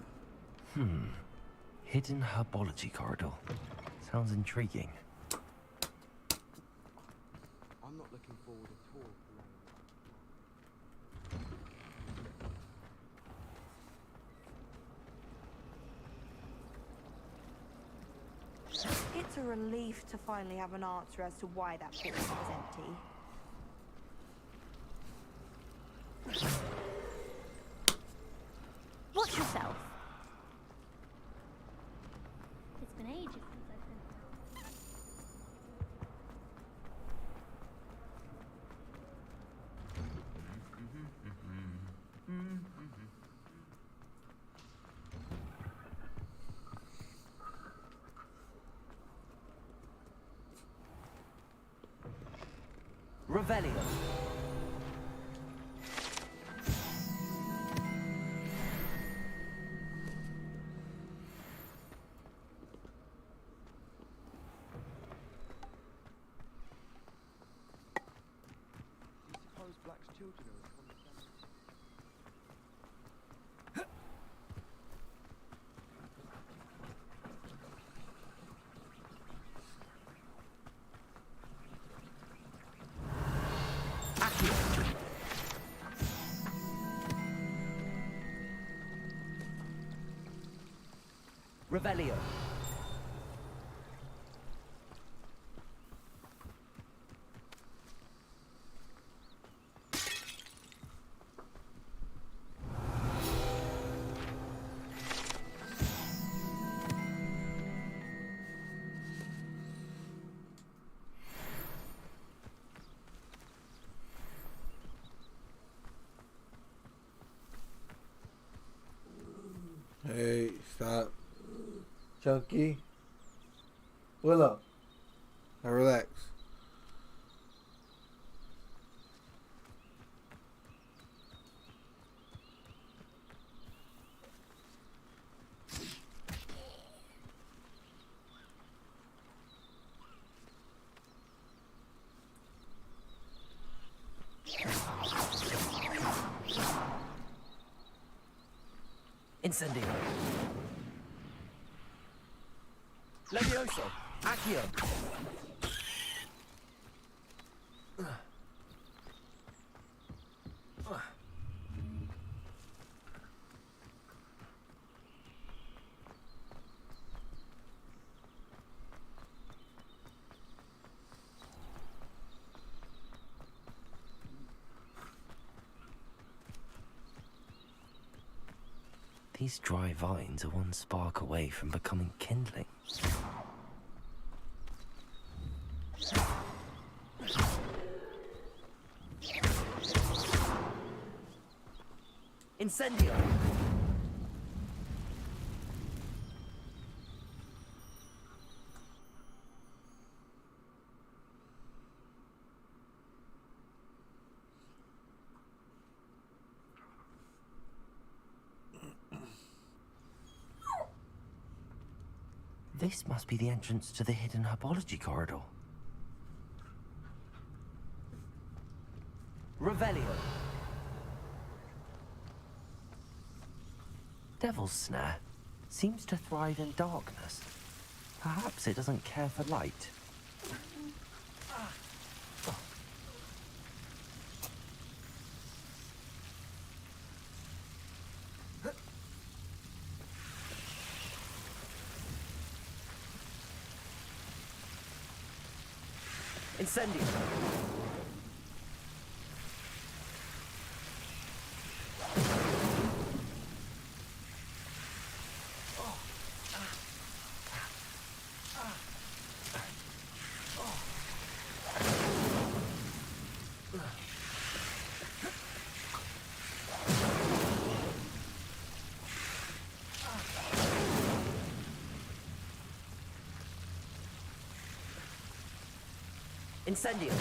Hidden herbology corridor. Sounds intriguing. I'm not looking forward at all. It's a relief to finally have an answer as to why that portal was empty. Watch yourself. It's been ages since I've been out. Revelio. Suppose Black's children are as common sense. Revelio. Hey, stop. Chunky. Willow. Now relax. Incendio. Levioso. Accio. These dry vines are one spark away from becoming kindling. Incendio! This must be the entrance to the hidden herbology corridor. Revelio. Devil's Snare seems to thrive in darkness. Perhaps it doesn't care for light. Incendio. Incendio.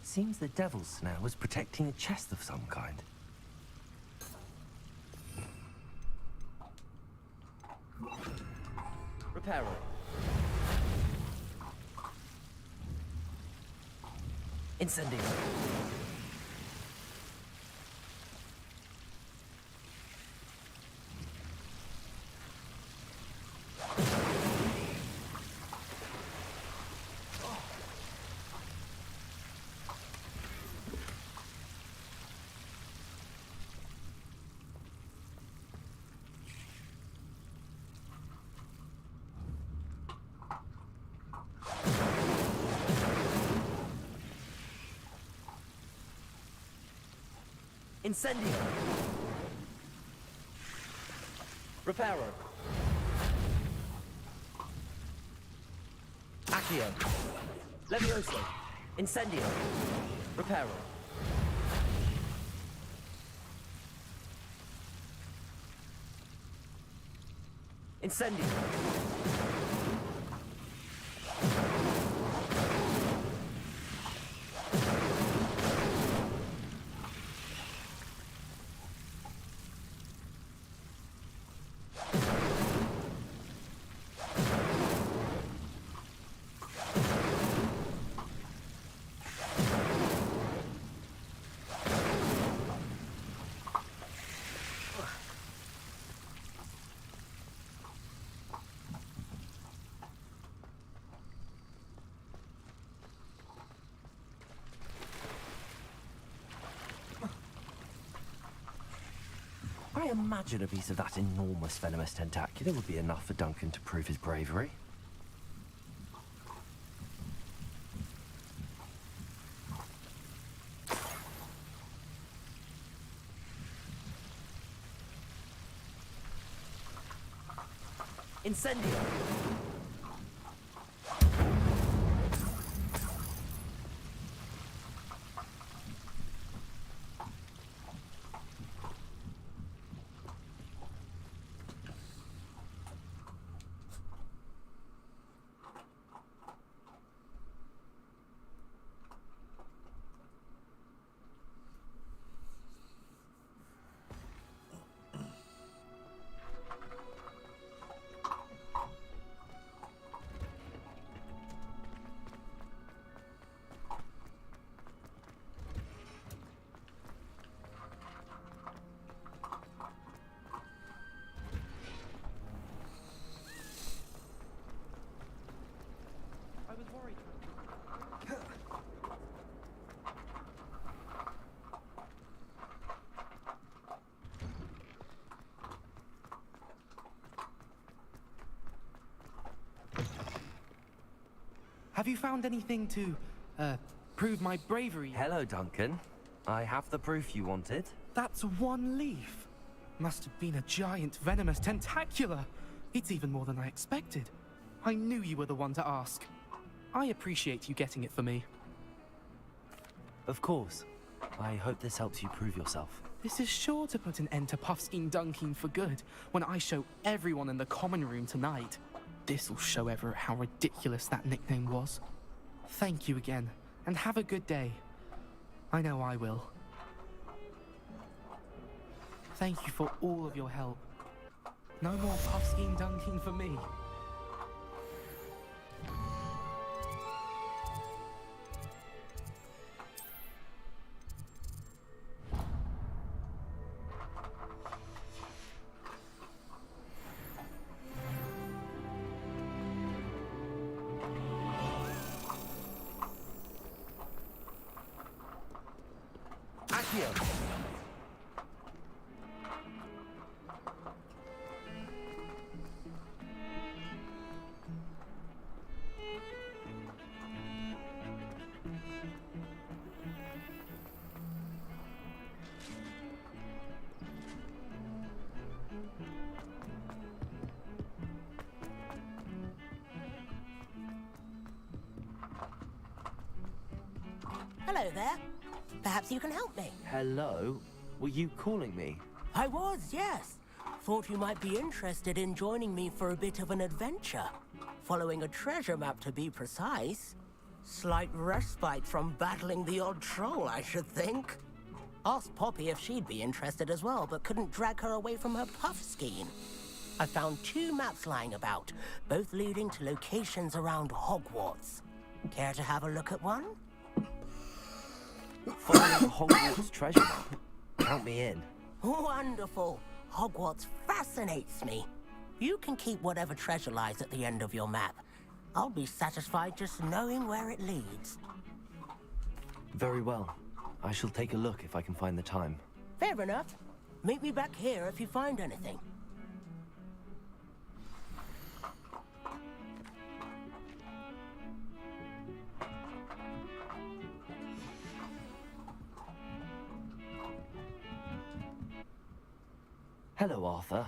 Seems the devil's snare was protecting a chest of some kind. Reparo. Incendio. Incendio. Reparo. Accio. Levioso. Incendio. Reparo. Incendio. I imagine a piece of that enormous venomous tentacular would be enough for Duncan to prove his bravery. Incendio! Have you found anything to, prove my bravery? Hello, Duncan. I have the proof you wanted. That's one leaf. Must have been a giant venomous tentacular. It's even more than I expected. I knew you were the one to ask. I appreciate you getting it for me. Of course. I hope this helps you prove yourself. This is sure to put an end to Puffskein Dunkin for good when I show everyone in the common room tonight. This'll show Everett how ridiculous that nickname was. Thank you again, and have a good day. I know I will. Thank you for all of your help. No more Puffskein Dunkin for me. Hello there. Perhaps you can help me. Hello? Were you calling me? I was, yes. Thought you might be interested in joining me for a bit of an adventure. Following a treasure map, to be precise. Slight respite from battling the odd troll, I should think. Asked Poppy if she'd be interested as well, but couldn't drag her away from her puff skiing. I found 2 maps lying about, both leading to locations around Hogwarts. Care to have a look at one? Following Hogwarts treasure map? Count me in. Wonderful. Hogwarts fascinates me. You can keep whatever treasure lies at the end of your map. I'll be satisfied just knowing where it leads. Very well. I shall take a look if I can find the time. Fair enough. Meet me back here if you find anything. Hello, Arthur.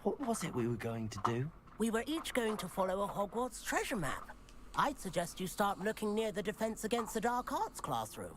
What was it we were going to do? We were each going to follow a Hogwarts treasure map. I'd suggest you start looking near the Defense Against the Dark Arts classroom.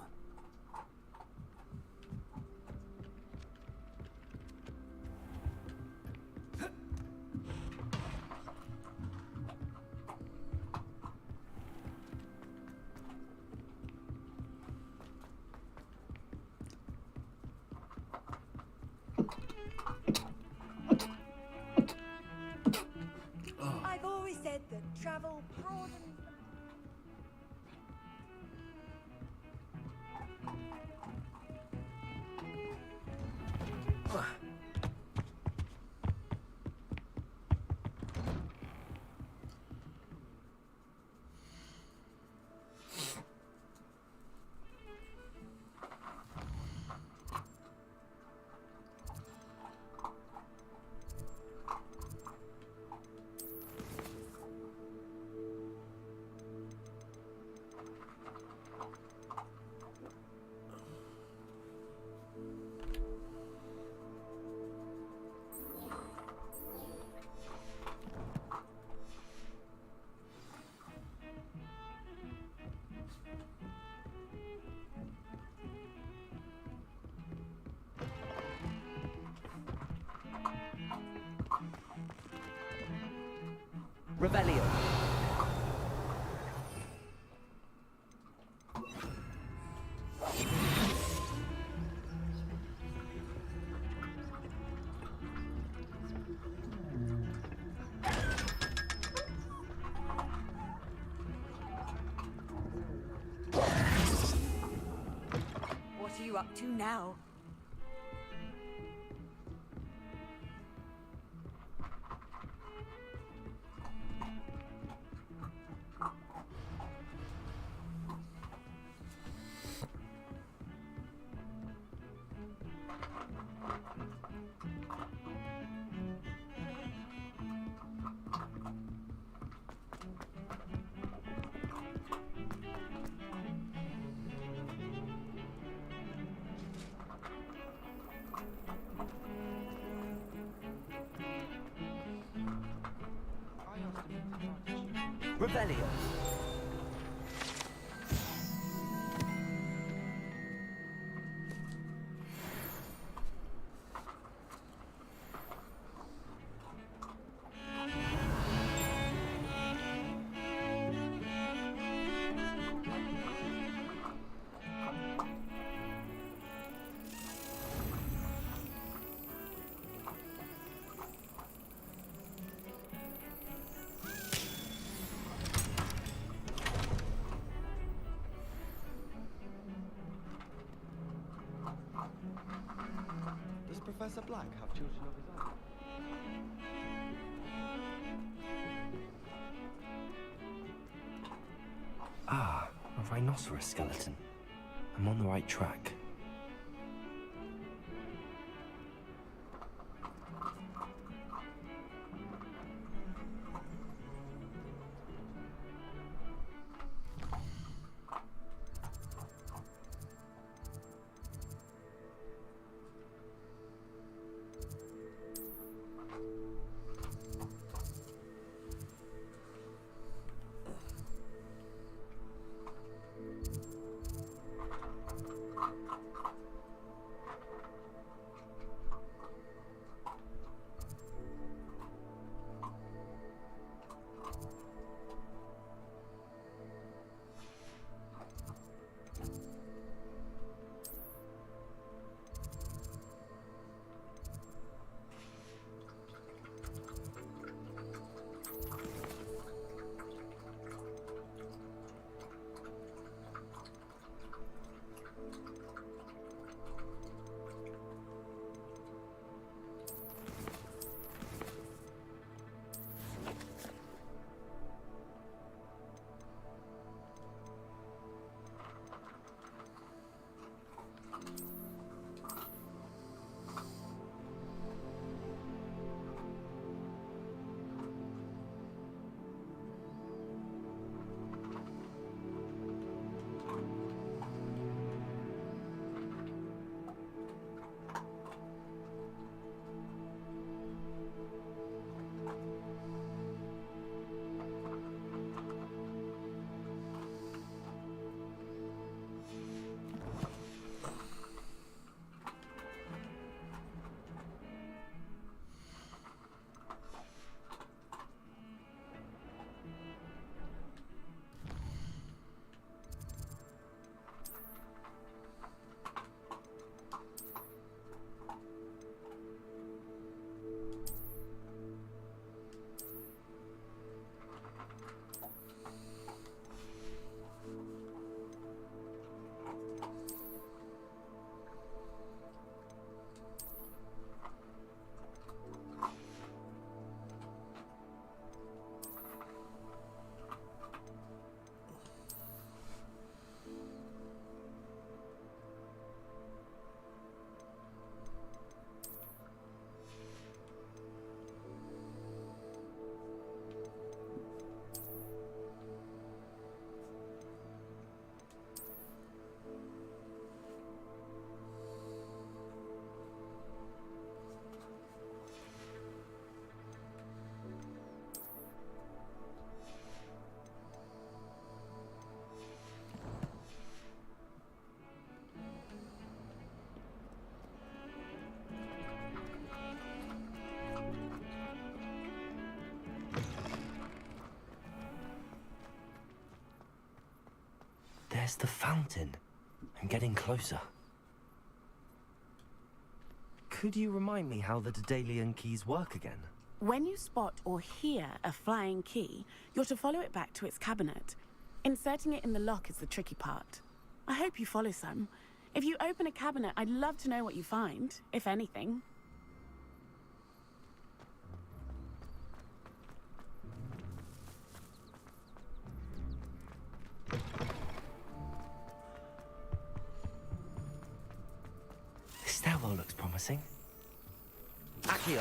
I've always said that travel broadens the... Revelio. What are you up to now? Revelio. Does Professor Black have children of his own? Ah, a rhinoceros skeleton. I'm on the right track. There's the fountain. I'm getting closer. Could you remind me how the Daedalian keys work again? When you spot or hear a flying key, you're to follow it back to its cabinet. Inserting it in the lock is the tricky part. I hope you follow some. If you open a cabinet, I'd love to know what you find, if anything. This stairwell looks promising. Accio!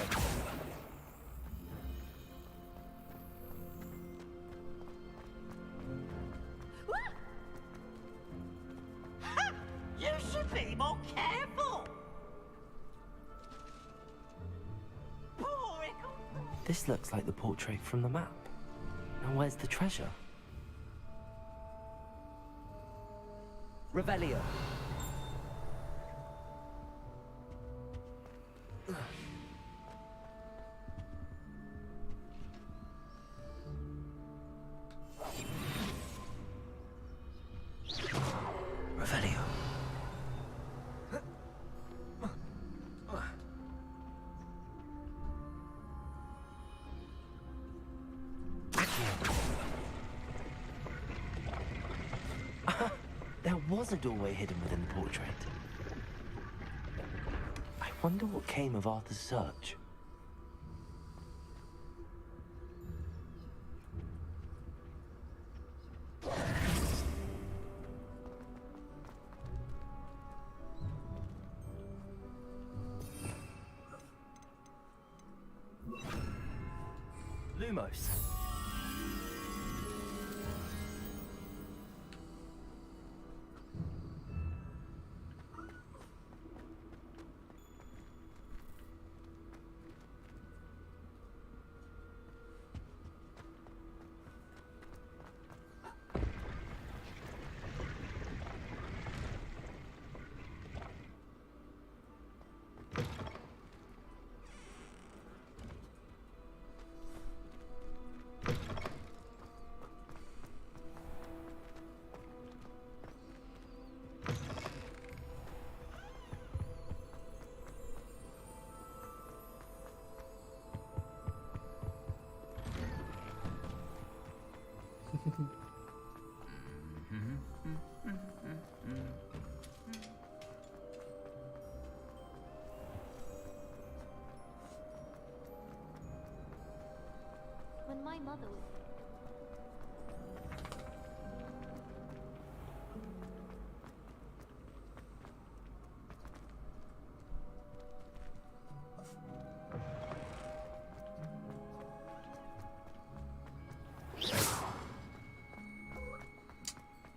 You should be more careful! This looks like the portrait from the map. Now where's the treasure? Revelio. Revelio. There was a doorway hidden within the portrait. I wonder what came of Arthur's search. Lumos. When my mother was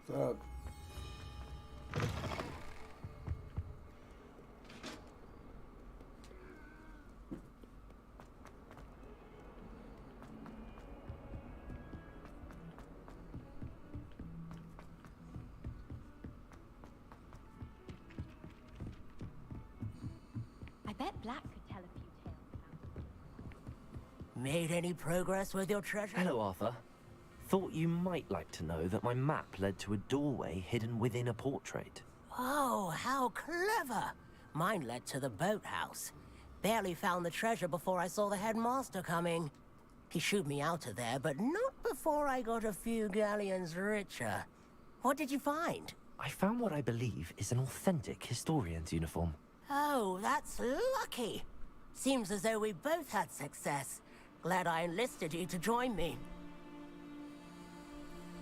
Fuck. I bet Black could tell a few tales about Made any progress with your treasure? Hello, Arthur. Thought you might like to know that my map led to a doorway hidden within a portrait. Oh, how clever! Mine led to the boathouse. Barely found the treasure before I saw the headmaster coming. He shooed me out of there, but not before I got a few galleons richer. What did you find? I found what I believe is an authentic historian's uniform. Oh, that's lucky. Seems as though we both had success. Glad I enlisted you to join me.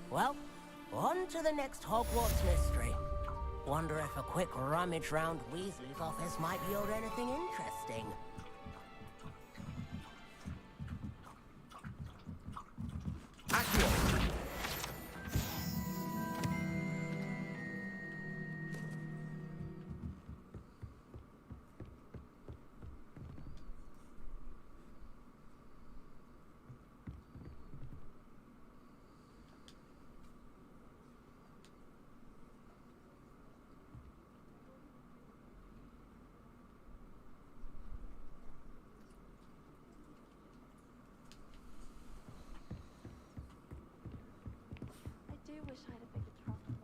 Well, on to the next Hogwarts mystery. Wonder if a quick rummage round Weasley's office might yield anything interesting. I do wish I had a bigger truck though.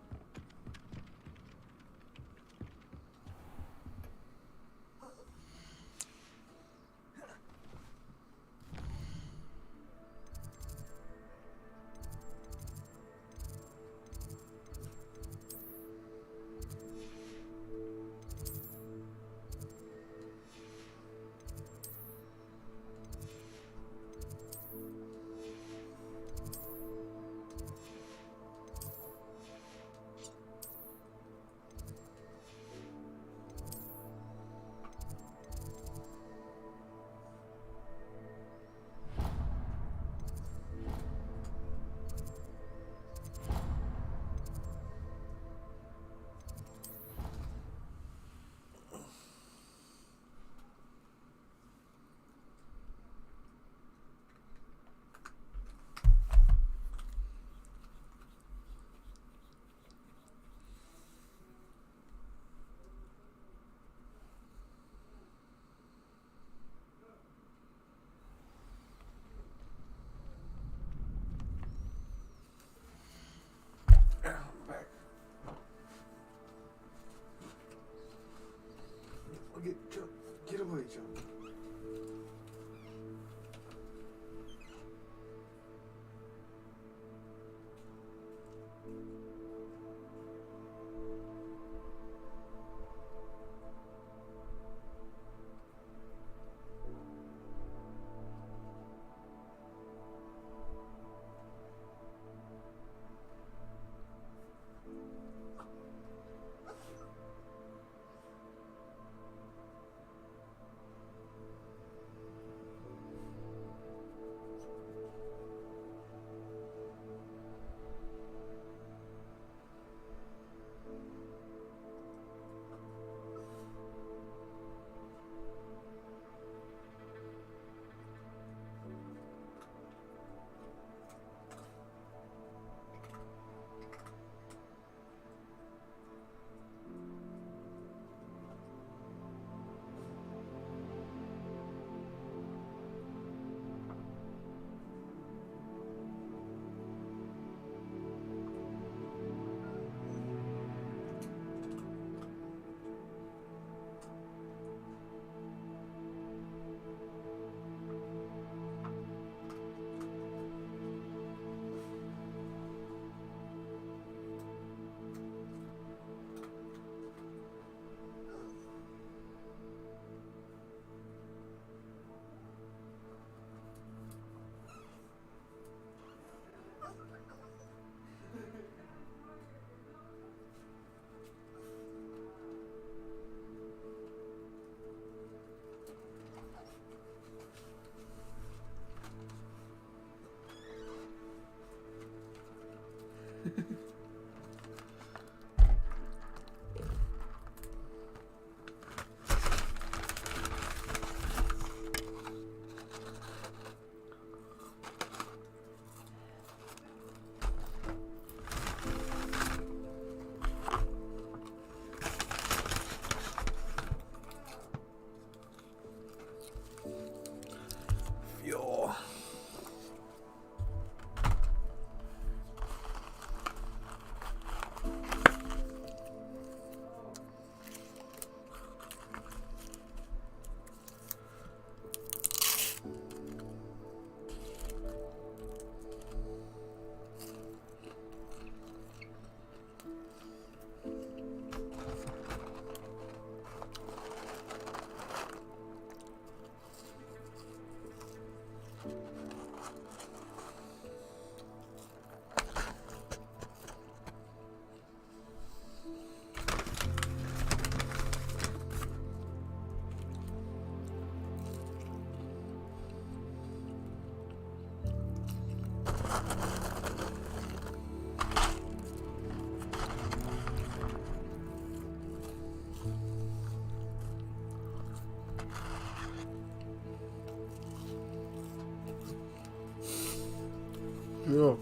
Fuel.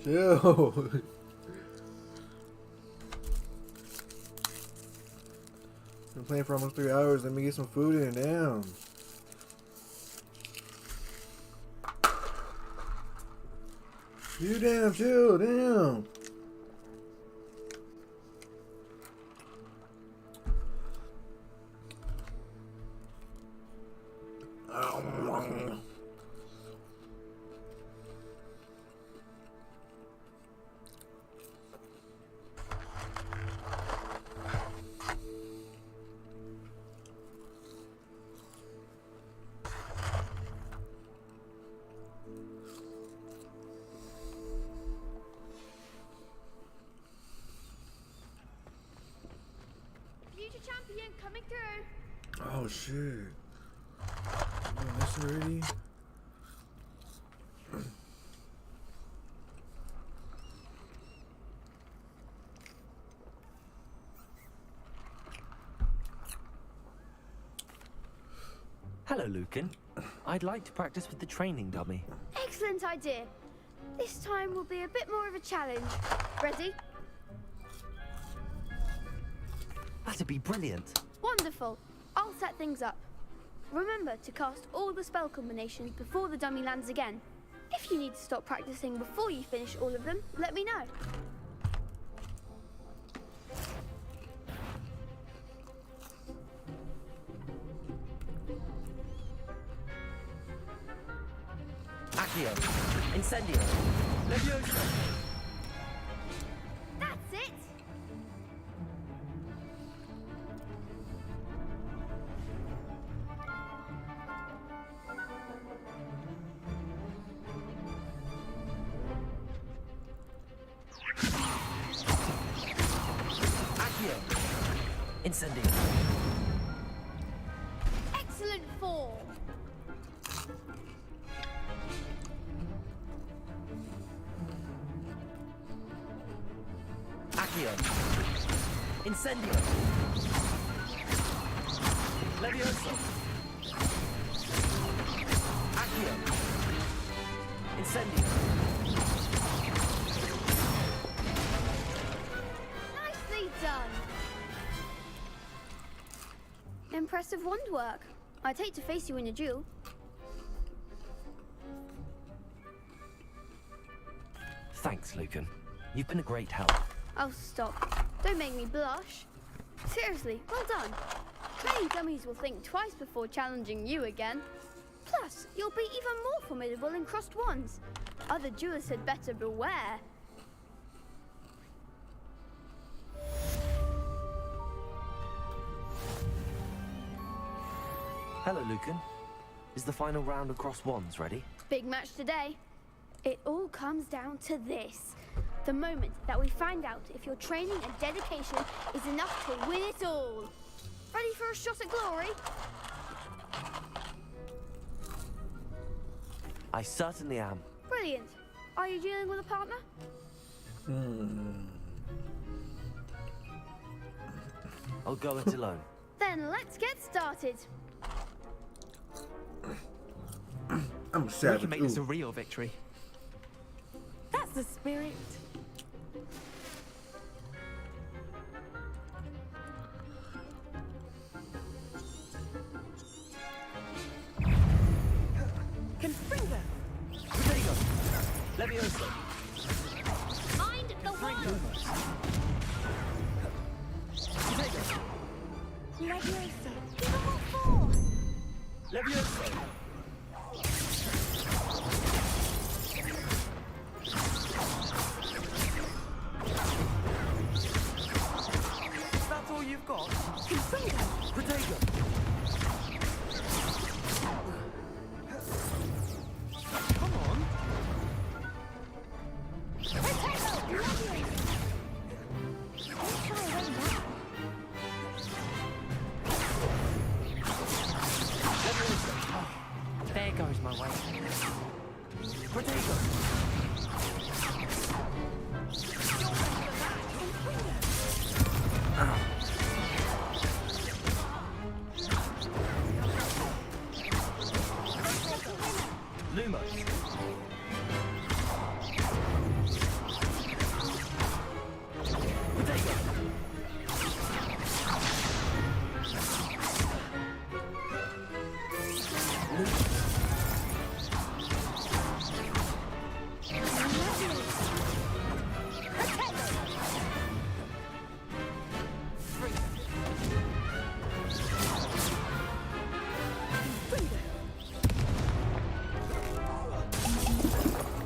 Yeah. Chill. Been playing for almost 3 hours. Let me get some food in. Damn. You damn chill. Damn. Future champion coming through. Oh shit. Oh, this already? Hello, Lucan. I'd like to practice with the training dummy. Excellent idea. This time will be a bit more of a challenge. Ready? That'd be brilliant. Wonderful. I'll set things up. Remember to cast all the spell combinations before the dummy lands again. If you need to stop practicing before you finish all of them, let me know. Accio. Incendio. Leviosa. That's it! Accio. Incendio. Excellent form! Accio. Incendio. Leviosa. Accio. Incendio. Nicely done! Impressive wand work. I'd hate to face you in a duel. Thanks, Lucan. You've been a great help. Oh, stop. Don't make me blush. Seriously, well done. Training dummies will think twice before challenging you again. Plus, you'll be even more formidable in crossed wands. Other duelists had better beware. Hello, Lucan. Is the final round of cross wands ready? Big match today. It all comes down to this. The moment that we find out if your training and dedication is enough to win it all. Ready for a shot at glory? I certainly am. Brilliant. Are you dealing with a partner? I'll go it alone. Then let's get started. I'm We savage. can make this a real victory. That's the spirit. Confringo. Protego. Levioso. Mind the wall! Leviosa. Give them all four. Levioso. That's all you've got? Confringo. Protego. Come on. There goes my way. Protego. Lumos. Protego.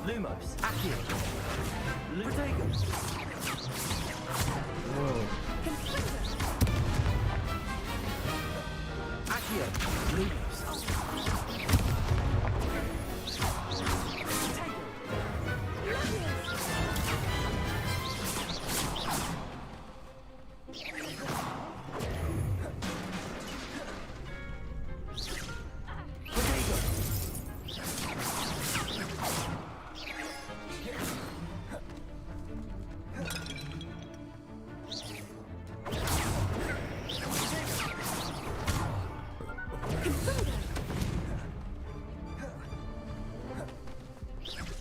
Lumos. Accio. Protego. Accio. Lumos.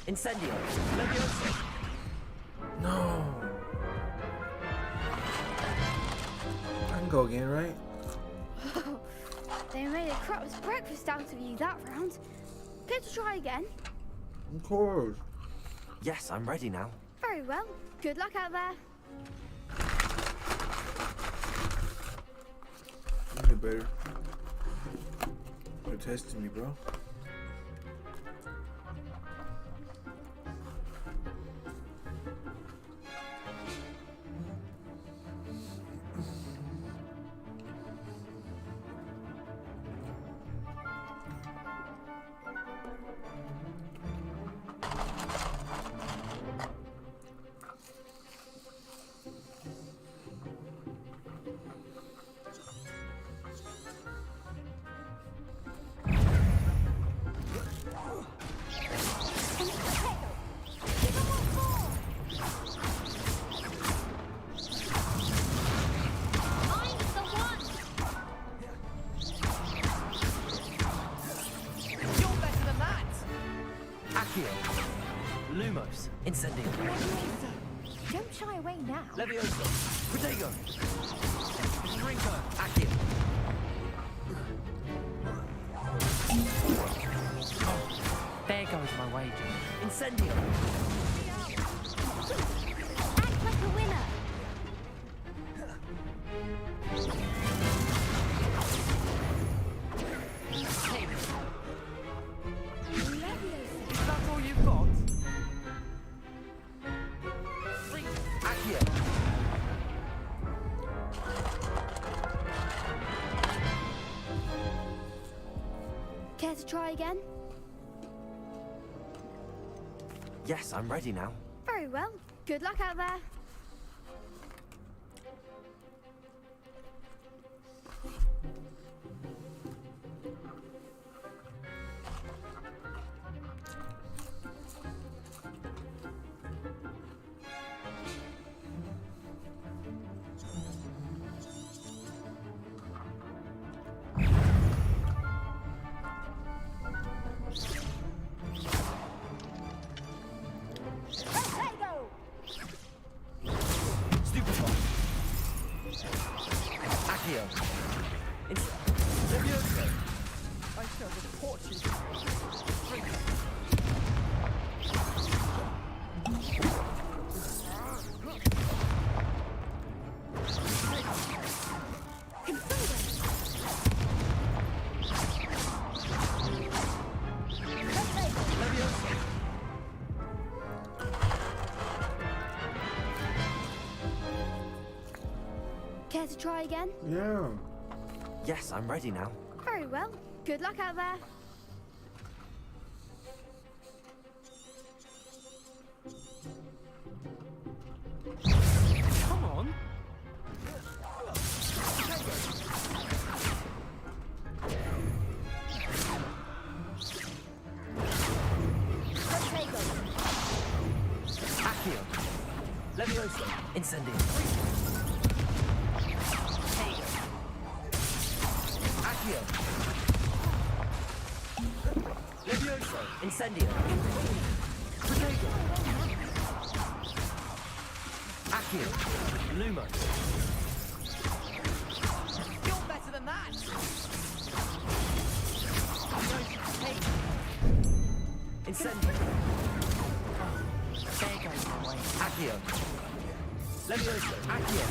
Incendio. Levioso. No. I can go again, right? They made a crap's breakfast out of you that round. Care to try again? Of course. Yes, I'm ready now. Very well. Good luck out there. You get better. You're testing me, bro. Lumos. Incendio. Don't shy away now. Levioso. Protego. Drinko. Accio. There goes my wager. Incendio. Act like a winner! That's all you've got? Accio. Care to try again? Yes, I'm ready now. Very well. Good luck out there. Levioso. I shall report you. Care to try again? Yeah. Yes, I'm ready now. Very well. Good luck out there. Come on. Accio. Levioso. Incendio. Accio. Levioso. Incendio. Protego. Accio. Lumo. You're better than that! Incendio. There goes my way. Accio. Levioso. Accio.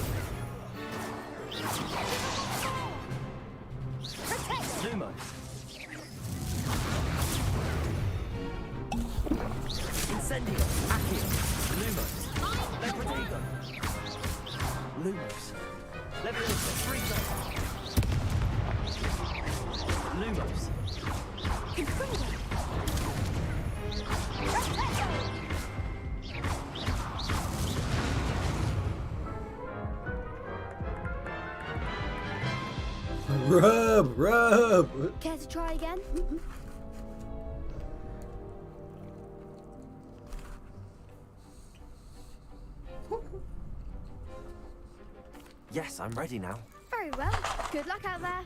Lumos. Incendio. Accio. Lumos. Protego. Lumos. Levioso. Frigo. Lumos. Rub. Care to try again? Yes, I'm ready now. Very well. Good luck out there.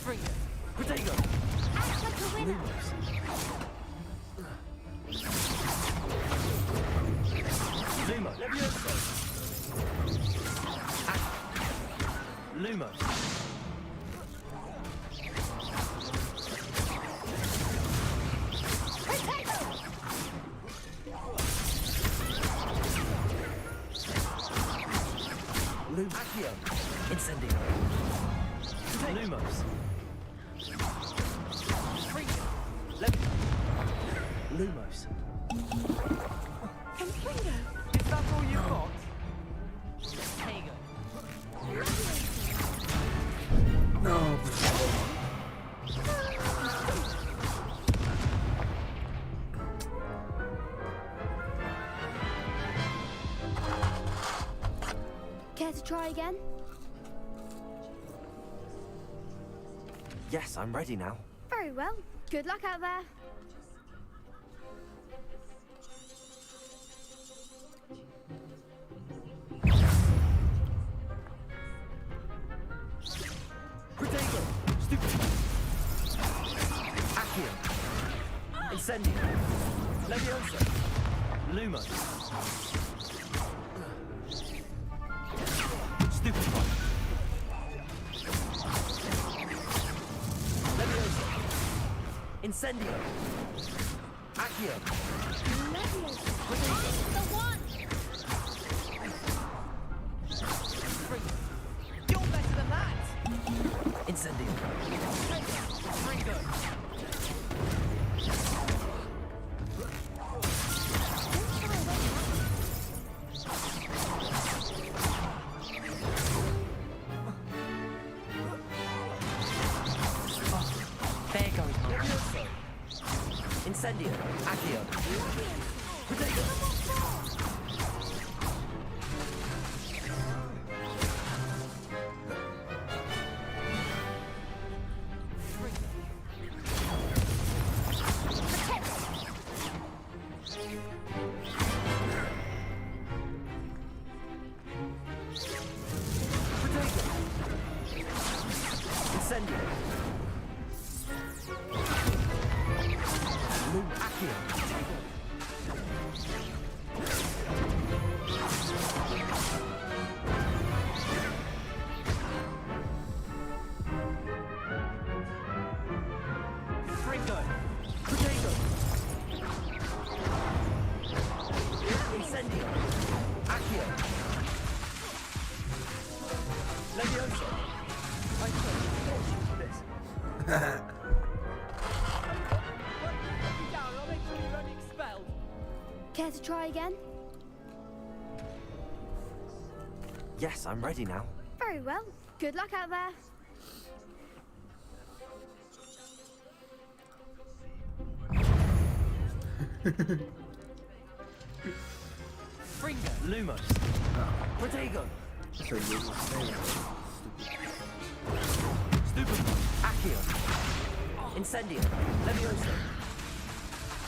Frigo. Protego. Lumos. Lumo. Levioso. Lumos. Accio. Incendio. Lumos. Frigo. Lumos. Is that all you got? Tego. No. Care to try again? Yes, I'm ready now. Very well. Good luck out there. Protego. Stupid. Accio. Incendio. Levioso. Lumos. Stupid one. Levioso. Incendio. Accio. Protego. The one! You're better than that! Incendio. Frigo. There goes my way. Incendio. Accio. Protego. Incendio. Fringo. Potato. Incendio. Accio. Levioso. I thought this. Care to try again? Yes, I'm ready now. Very well. Good luck out there. Fringo. Lumos. Protego. Stupid. Accio. Incendio. Levioso.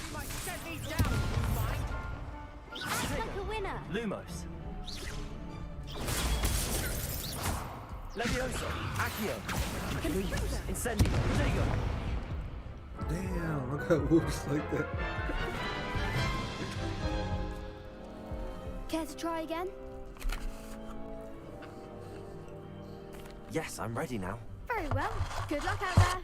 You might set me down, you mind? Act like a winner. Lumos. Levioso. Accio. Lumos. Incendio. Protego. Damn, look how it whoops like that. Care to try again? Yes, I'm ready now. Very well. Good luck out there.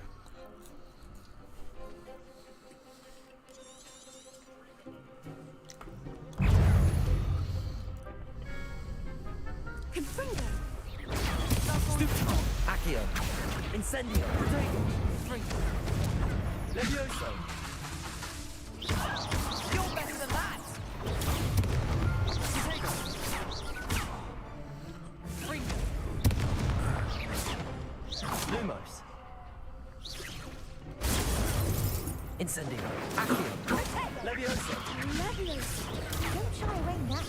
Confringo. Stupid. Accio. Incendio. Protego. Fringo. Levioso. You're better than that. Protego. Fringo. Lumos. Incendio. Accio. Levioso. Levioso. Don't shy away now.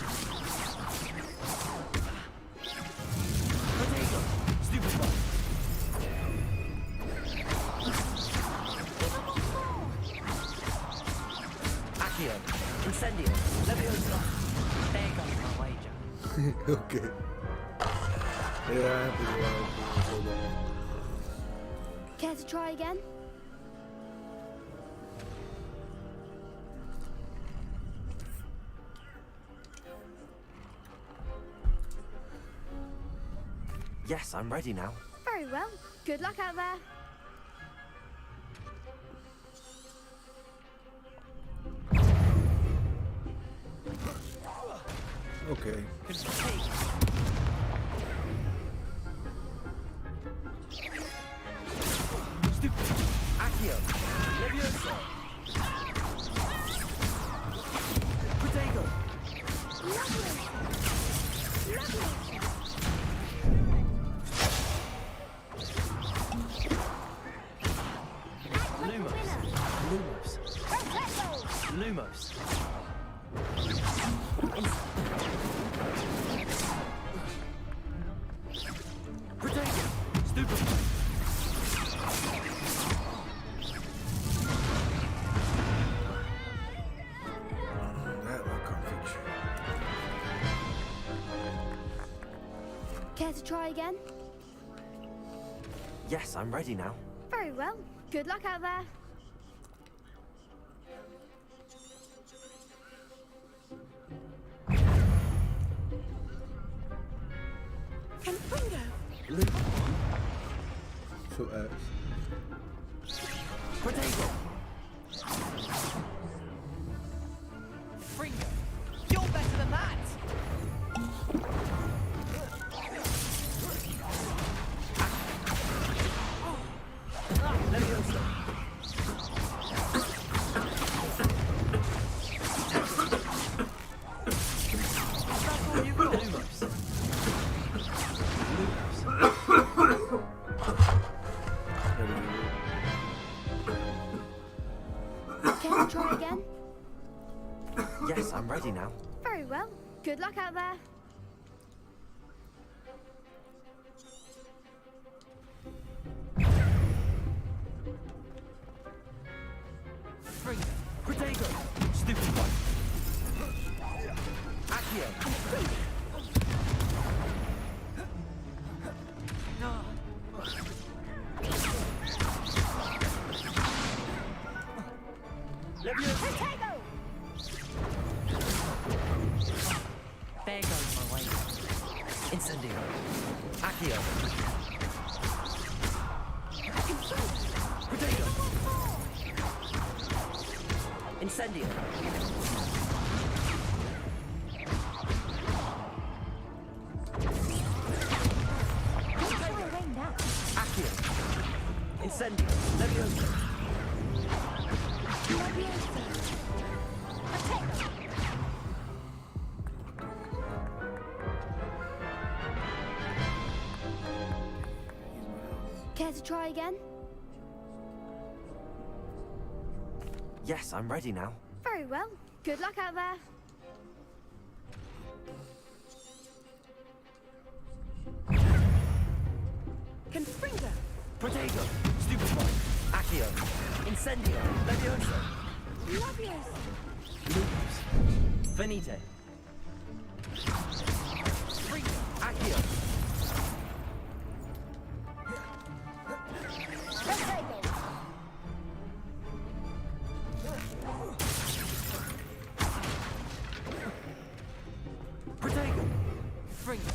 Protego. Stupid one. Accio. Incendio. Levioso. There goes my wager. Okay. Yeah, I think Care to try again? Yes, I'm ready now. Very well. Good luck out there. Okay. Stupid. Accio. Levioso. Protego. Lumos. Lumos. Protego. Stupid. That will comfort you. Care to try again? Yes, I'm ready now. Very well. Good luck out there. Confringo. So Protego. Fringo. You're better than that. Levioso. That's all you got. Lumos. Care to try again? Yes, I'm ready now. Very well. Good luck out there. Fringo. Protego. Stupid one. Accio. Protego! There goes my way. Incendio. Accio. Protego. Incendio. Accio. Incendio. Levioso. Care to try again? Yes, I'm ready now. Very well. Good luck out there. Confringo! Protego. Stupefy. Accio. Incendio. Levioso. Levioso! Lupus. Finite. Accio. Protego. Fringo.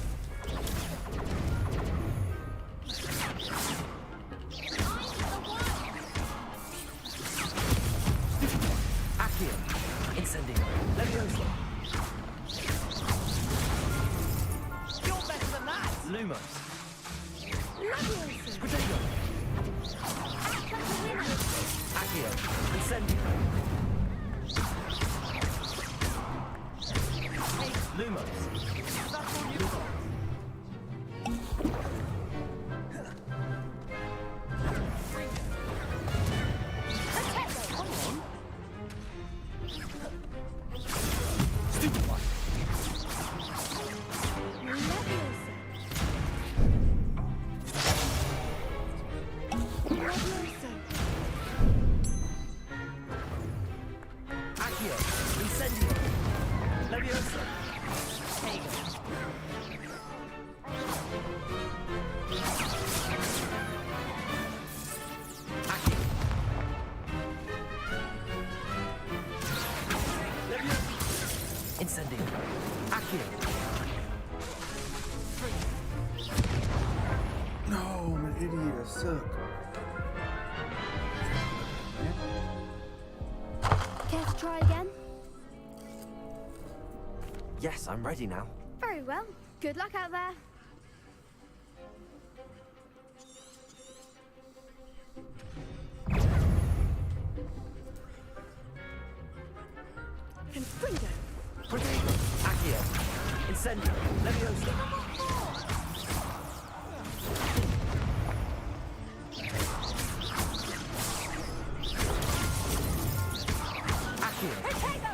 Accio. Incendio. Levioso. You're better than that! Lumos. Levioso! Protego. Accio. Incendio. Lumos. That's all you got. Stupefy. Accio. Incendio. Levioso. Accio. Levioso. Incendio. Accio. No, I'm an idiot. I suck. Care to try again? Yes, I'm ready now. Very well. Good luck out there. Confringo! Protego. Accio. Incendio. Levioso. Accio. Protego!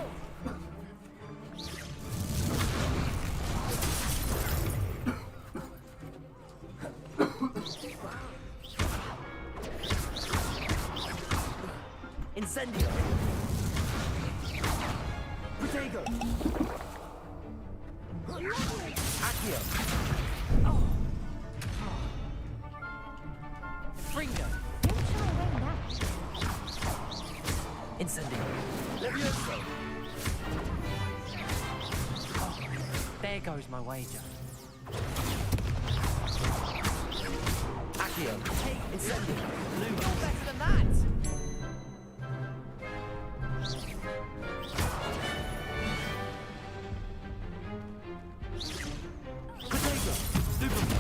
Incendio. Protego. Accio. Fringo. Incendio. Levioso. There goes my wager. Accio. Incendio. You're Lumos. better than that! Protego. Stupefy.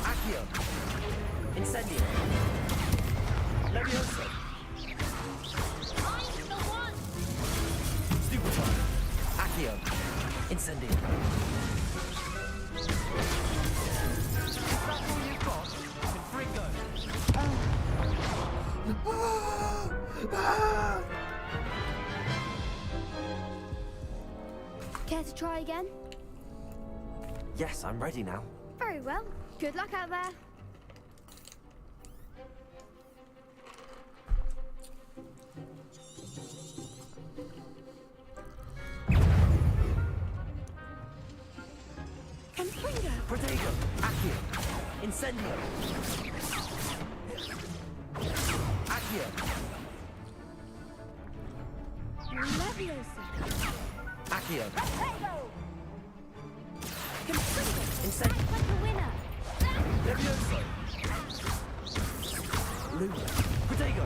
Accio. Incendio. Levioso. Stupefy. Accio. Incendio. That's all you've got? Fringo. Care to try again? Yes, I'm ready now. Very well. Good luck out there. Confringo! Protego. Accio. Incendio. Accio. Accio. Act like a winner. Levioso. Luma. Protego.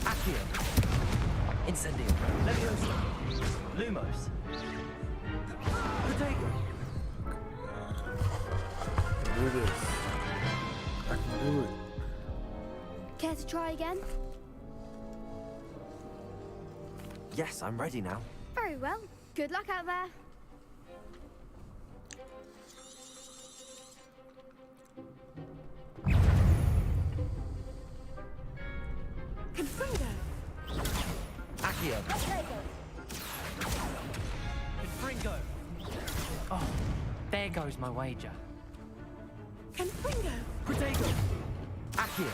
Accio. Incendio. Levioso. Lumos. Protego. Do this. I can do it. Care to try again? Yes, I'm ready now. Very well. Good luck out there. Confringo. Accio. Confringo. Oh, there goes my wager. Confringo. Protego. Accio.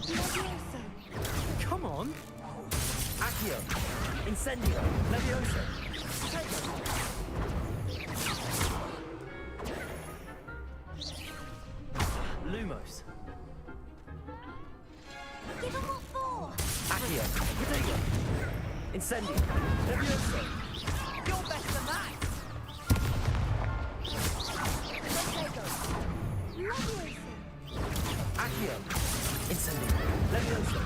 Levioso. Come on. Accio. Incendio. Levioso. Lumos. Give them what for. Accio. Protego. Incendio. Levioso. You're better than that. Accio. Incendio. Levioso.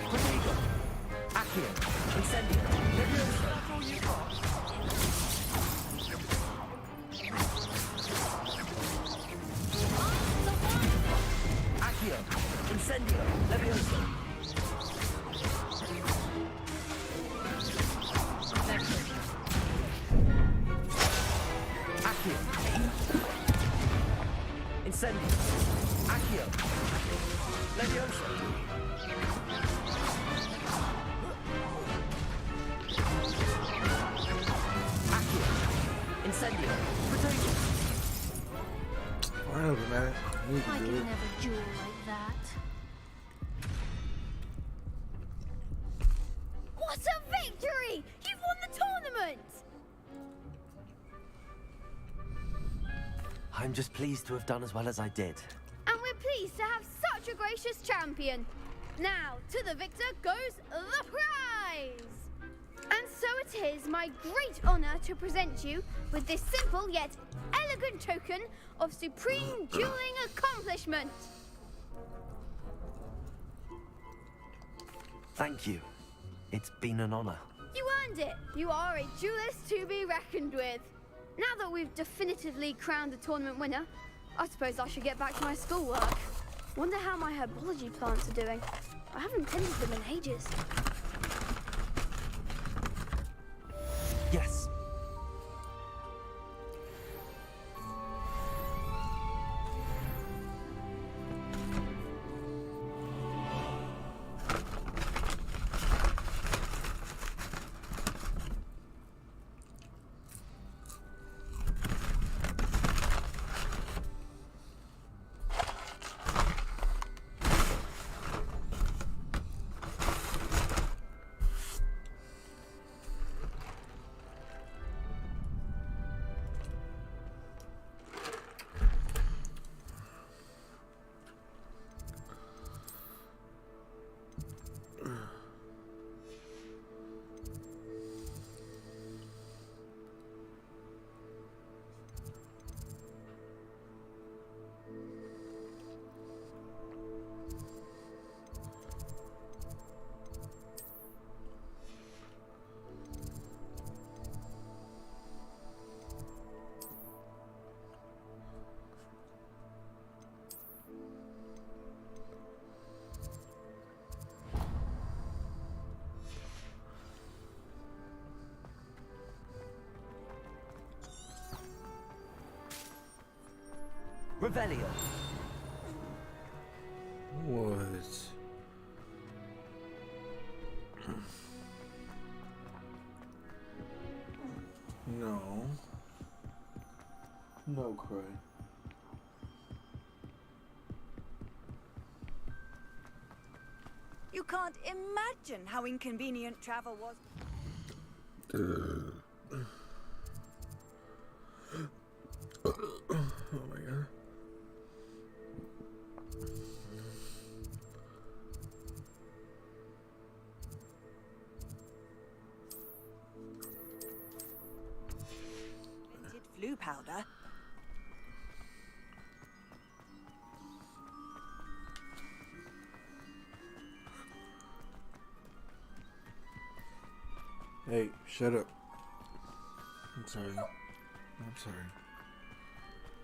Protego. Accio. Incendio. Levioso. That's all you got. Accio. Incendio. Levioso. Accio. Incendio. Accio. Levioso. Accio. Incendio. Protego. Finally, man. I need I to do could it. never duel like that. What a victory! You've won the tournament! I'm just pleased to have done as well as I did. And we're pleased to have such a gracious champion. Now, to the victor goes the prize! And so it is my great honor to present you with this simple yet elegant token of supreme dueling accomplishment. Thank you. It's been an honor. You earned it. You are a duelist to be reckoned with. Now that we've definitively crowned the tournament winner, I suppose I should get back to my schoolwork. Wonder how my herbology plants are doing. I haven't tended them in ages. Yes. Revelio. What? No. No, Cray. You can't imagine how inconvenient travel was. Oh my god. Flu powder. Hey, shut up. I'm sorry. I'm sorry.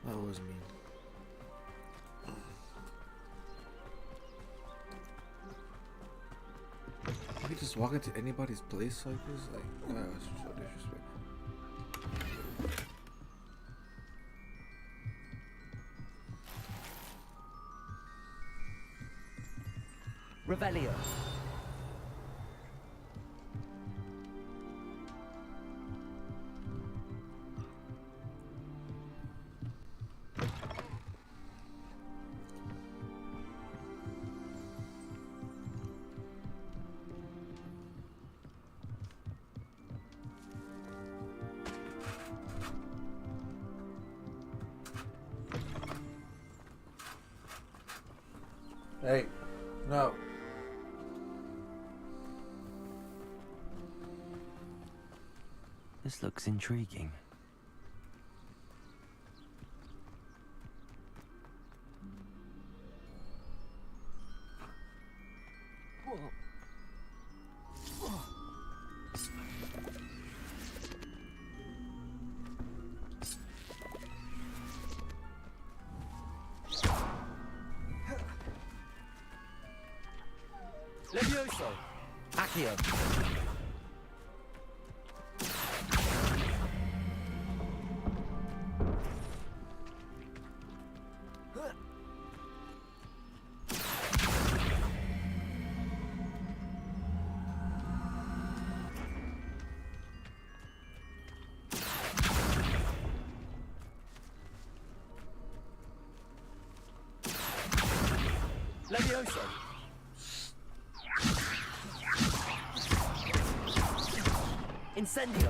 That was mean. You just walk into anybody's place like this? Like, that's so disrespectful. Revelio. Hey, no. This looks intriguing. Levioso. Accio. Levioso. Incendio.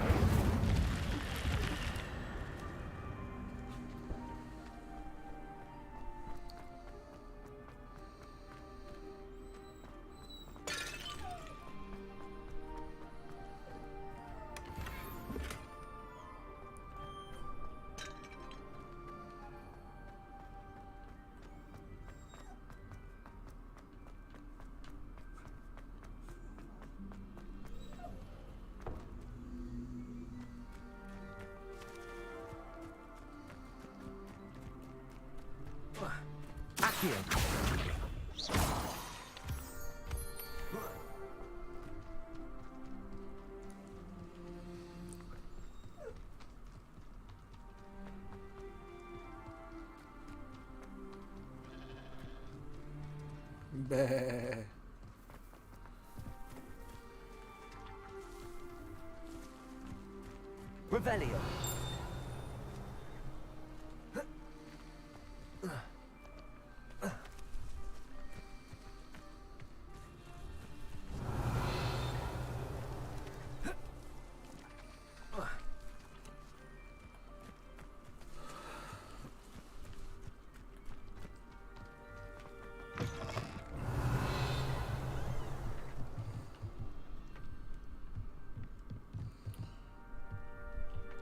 Accio. Bah. Revelio.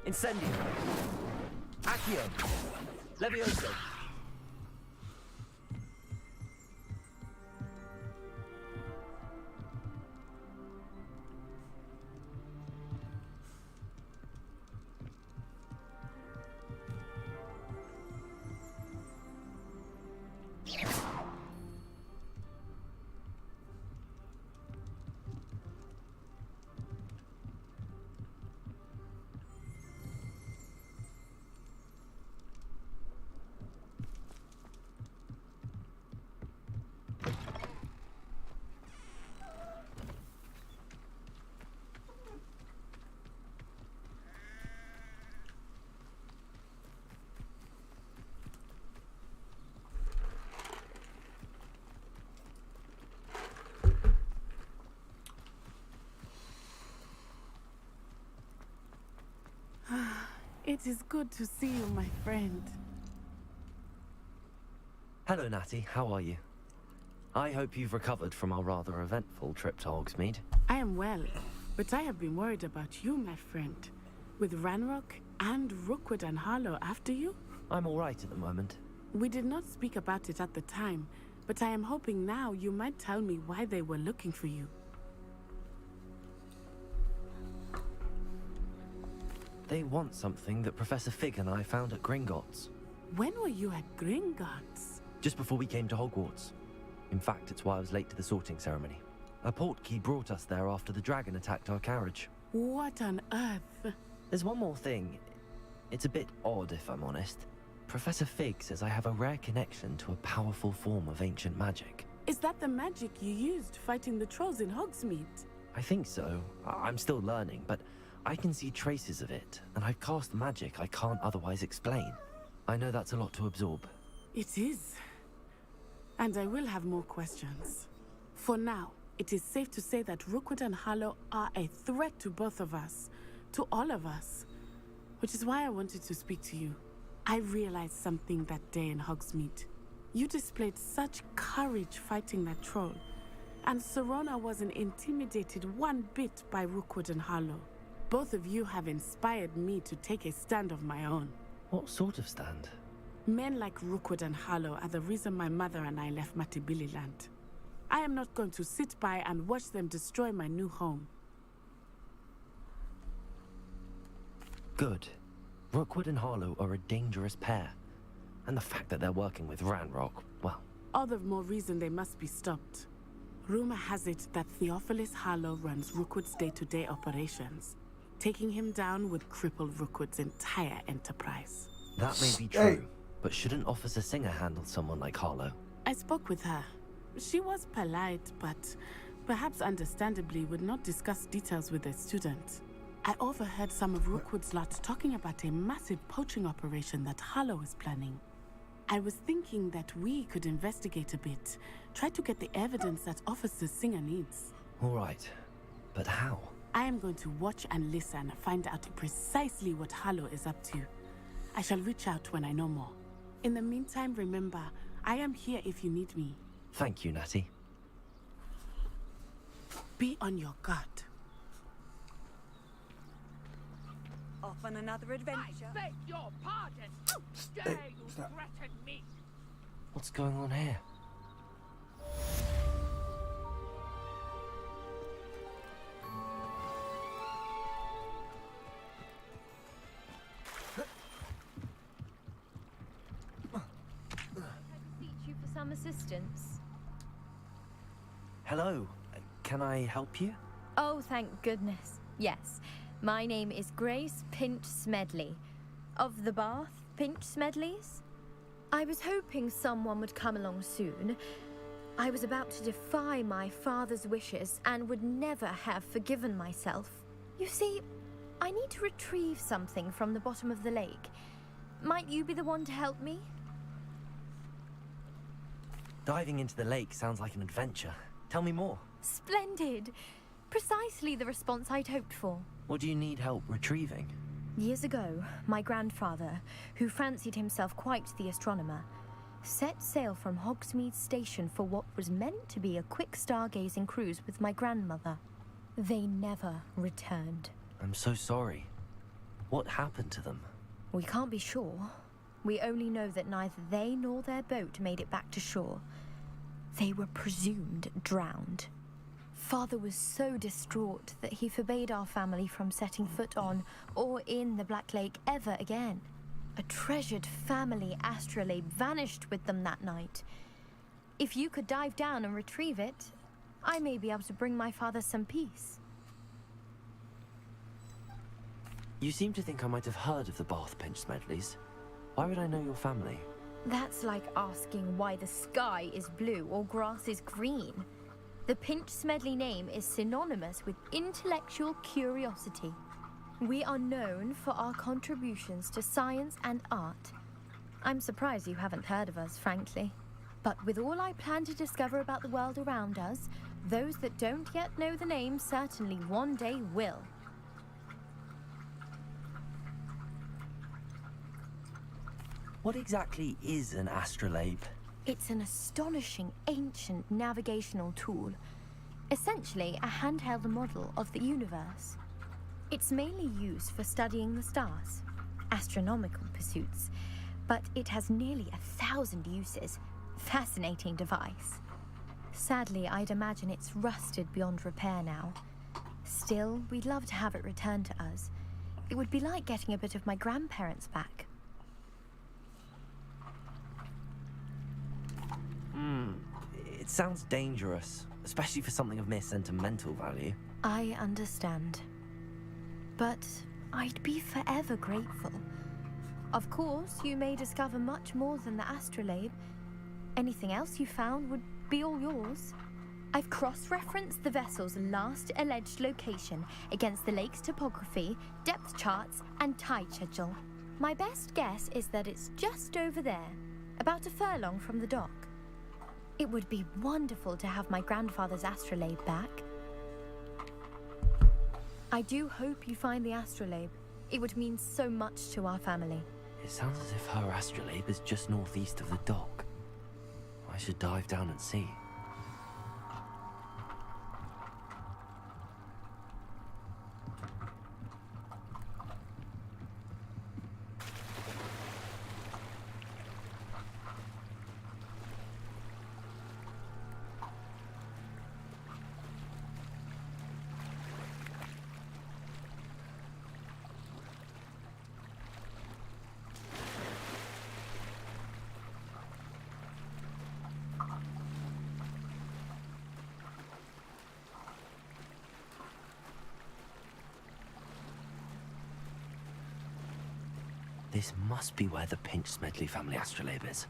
Incendio. Accio. Levioso. It is good to see you, my friend. Hello, Natty. How are you? I hope you've recovered from our rather eventful trip to Hogsmeade. I am well, but I have been worried about you, my friend. With Ranrock and Rookwood and Harlow after you? I'm all right at the moment. We did not speak about it at the time, but I am hoping now you might tell me why they were looking for you. They want something that Professor Fig and I found at Gringotts. When were you at Gringotts? Just before we came to Hogwarts. In fact, it's why I was late to the sorting ceremony. A portkey brought us there after the dragon attacked our carriage. What on earth? There's one more thing. It's a bit odd, if I'm honest. Professor Fig says I have a rare connection to a powerful form of ancient magic. Is that the magic you used fighting the trolls in Hogsmeade? I think so. I'm still learning, but I can see traces of it, and I've cast magic I can't otherwise explain. I know that's a lot to absorb. It is. And I will have more questions. For now, it is safe to say that Rookwood and Harlow are a threat to both of us. To all of us. Which is why I wanted to speak to you. I realized something that day in Hogsmeade. You displayed such courage fighting that troll. And Serona wasn't intimidated one bit by Rookwood and Harlow. Both of you have inspired me to take a stand of my own. What sort of stand? Men like Rookwood and Harlow are the reason my mother and I left Matabeleland. I am not going to sit by and watch them destroy my new home. Good. Rookwood and Harlow are a dangerous pair. And the fact that they're working with Ranrock, well... All the more reason they must be stopped. Rumor has it that Theophilus Harlow runs Rookwood's day-to-day operations. Taking him down would cripple Rookwood's entire enterprise. That may be true, but shouldn't Officer Singer handle someone like Harlow? I spoke with her. She was polite, but perhaps understandably would not discuss details with a student. I overheard some of Rookwood's lot talking about a massive poaching operation that Harlow is planning. I was thinking that we could investigate a bit, try to get the evidence that Officer Singer needs. All right, but how? I am going to watch and listen, find out precisely what Harlow is up to. I shall reach out when I know more. In the meantime, remember, I am here if you need me. Thank you, Natty. Be on your guard. Off on another adventure. I beg your pardon. How dare you threaten me? What's going on here? You for some assistance. Hello. Can I help you? Oh, thank goodness. Yes. My name is Grace Pinch Smedley. Of the Bath Pinch Smedleys? I was hoping someone would come along soon. I was about to defy my father's wishes and would never have forgiven myself. You see, I need to retrieve something from the bottom of the lake. Might you be the one to help me? Diving into the lake sounds like an adventure. Tell me more. Splendid! Precisely the response I'd hoped for. What do you need help retrieving? Years ago, my grandfather, who fancied himself quite the astronomer, set sail from Hogsmeade Station for what was meant to be a quick stargazing cruise with my grandmother. They never returned. I'm so sorry. What happened to them? We can't be sure. We only know that neither they nor their boat made it back to shore. They were presumed drowned. Father was so distraught that he forbade our family from setting foot on or in the Black Lake ever again. A treasured family astrolabe vanished with them that night. If you could dive down and retrieve it, I may be able to bring my father some peace. You seem to think I might have heard of the Bath Pinch Smedleys. Why would I know your family? That's like asking why the sky is blue or grass is green. The Pinch Smedley name is synonymous with intellectual curiosity. We are known for our contributions to science and art. I'm surprised you haven't heard of us, frankly. But with all I plan to discover about the world around us, those that don't yet know the name certainly one day will. What exactly is an astrolabe? It's an astonishing ancient navigational tool. Essentially, a handheld model of the universe. It's mainly used for studying the stars, astronomical pursuits, but it has nearly 1,000 uses. Fascinating device. Sadly, I'd imagine it's rusted beyond repair now. Still, we'd love to have it returned to us. It would be like getting a bit of my grandparents back. It sounds dangerous, especially for something of mere sentimental value. I understand. But I'd be forever grateful. Of course, you may discover much more than the astrolabe. Anything else you found would be all yours. I've cross-referenced the vessel's last alleged location against the lake's topography, depth charts, and tide schedule. My best guess is that it's just over there, about a furlong from the dock. It would be wonderful to have my grandfather's astrolabe back. I do hope you find the astrolabe. It would mean so much to our family. It sounds as if her astrolabe is just northeast of the dock. I should dive down and see. This must be where the Pinch-Smedley family astrolabe is.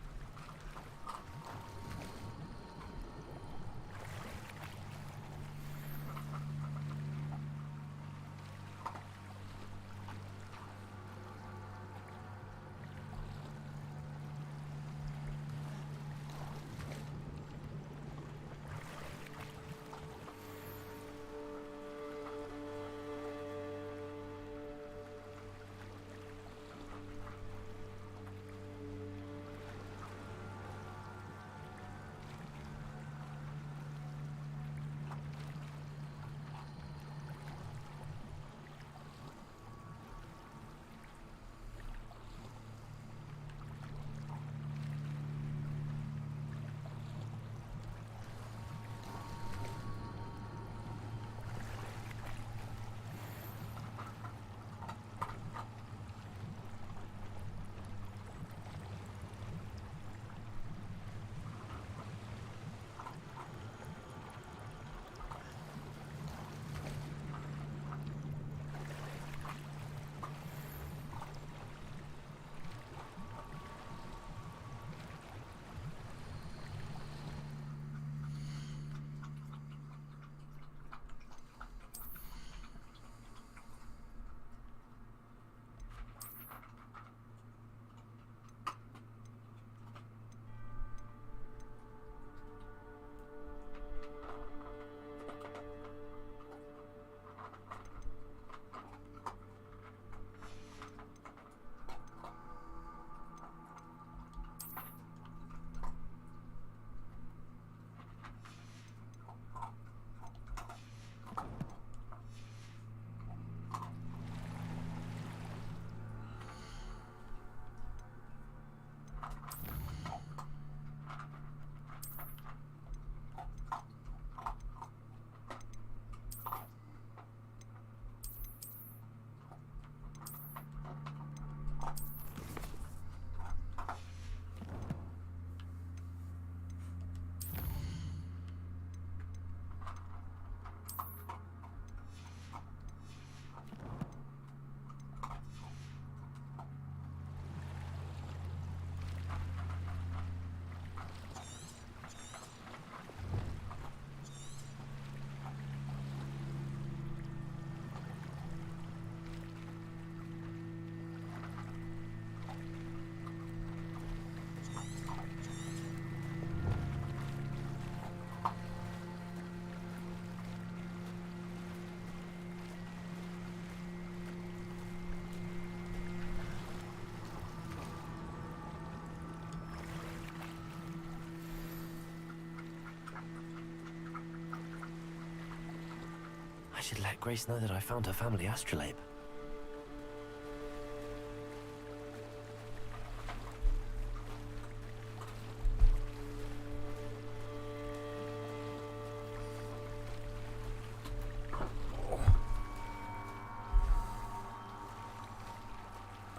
should let Grace know that I found her family astrolabe.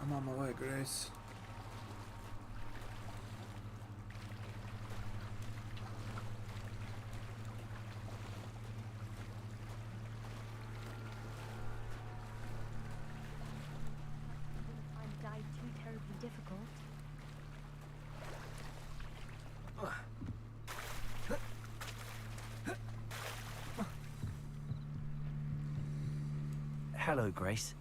I'm on my way, Grace. I'm dive too terribly difficult. Hello, Grace.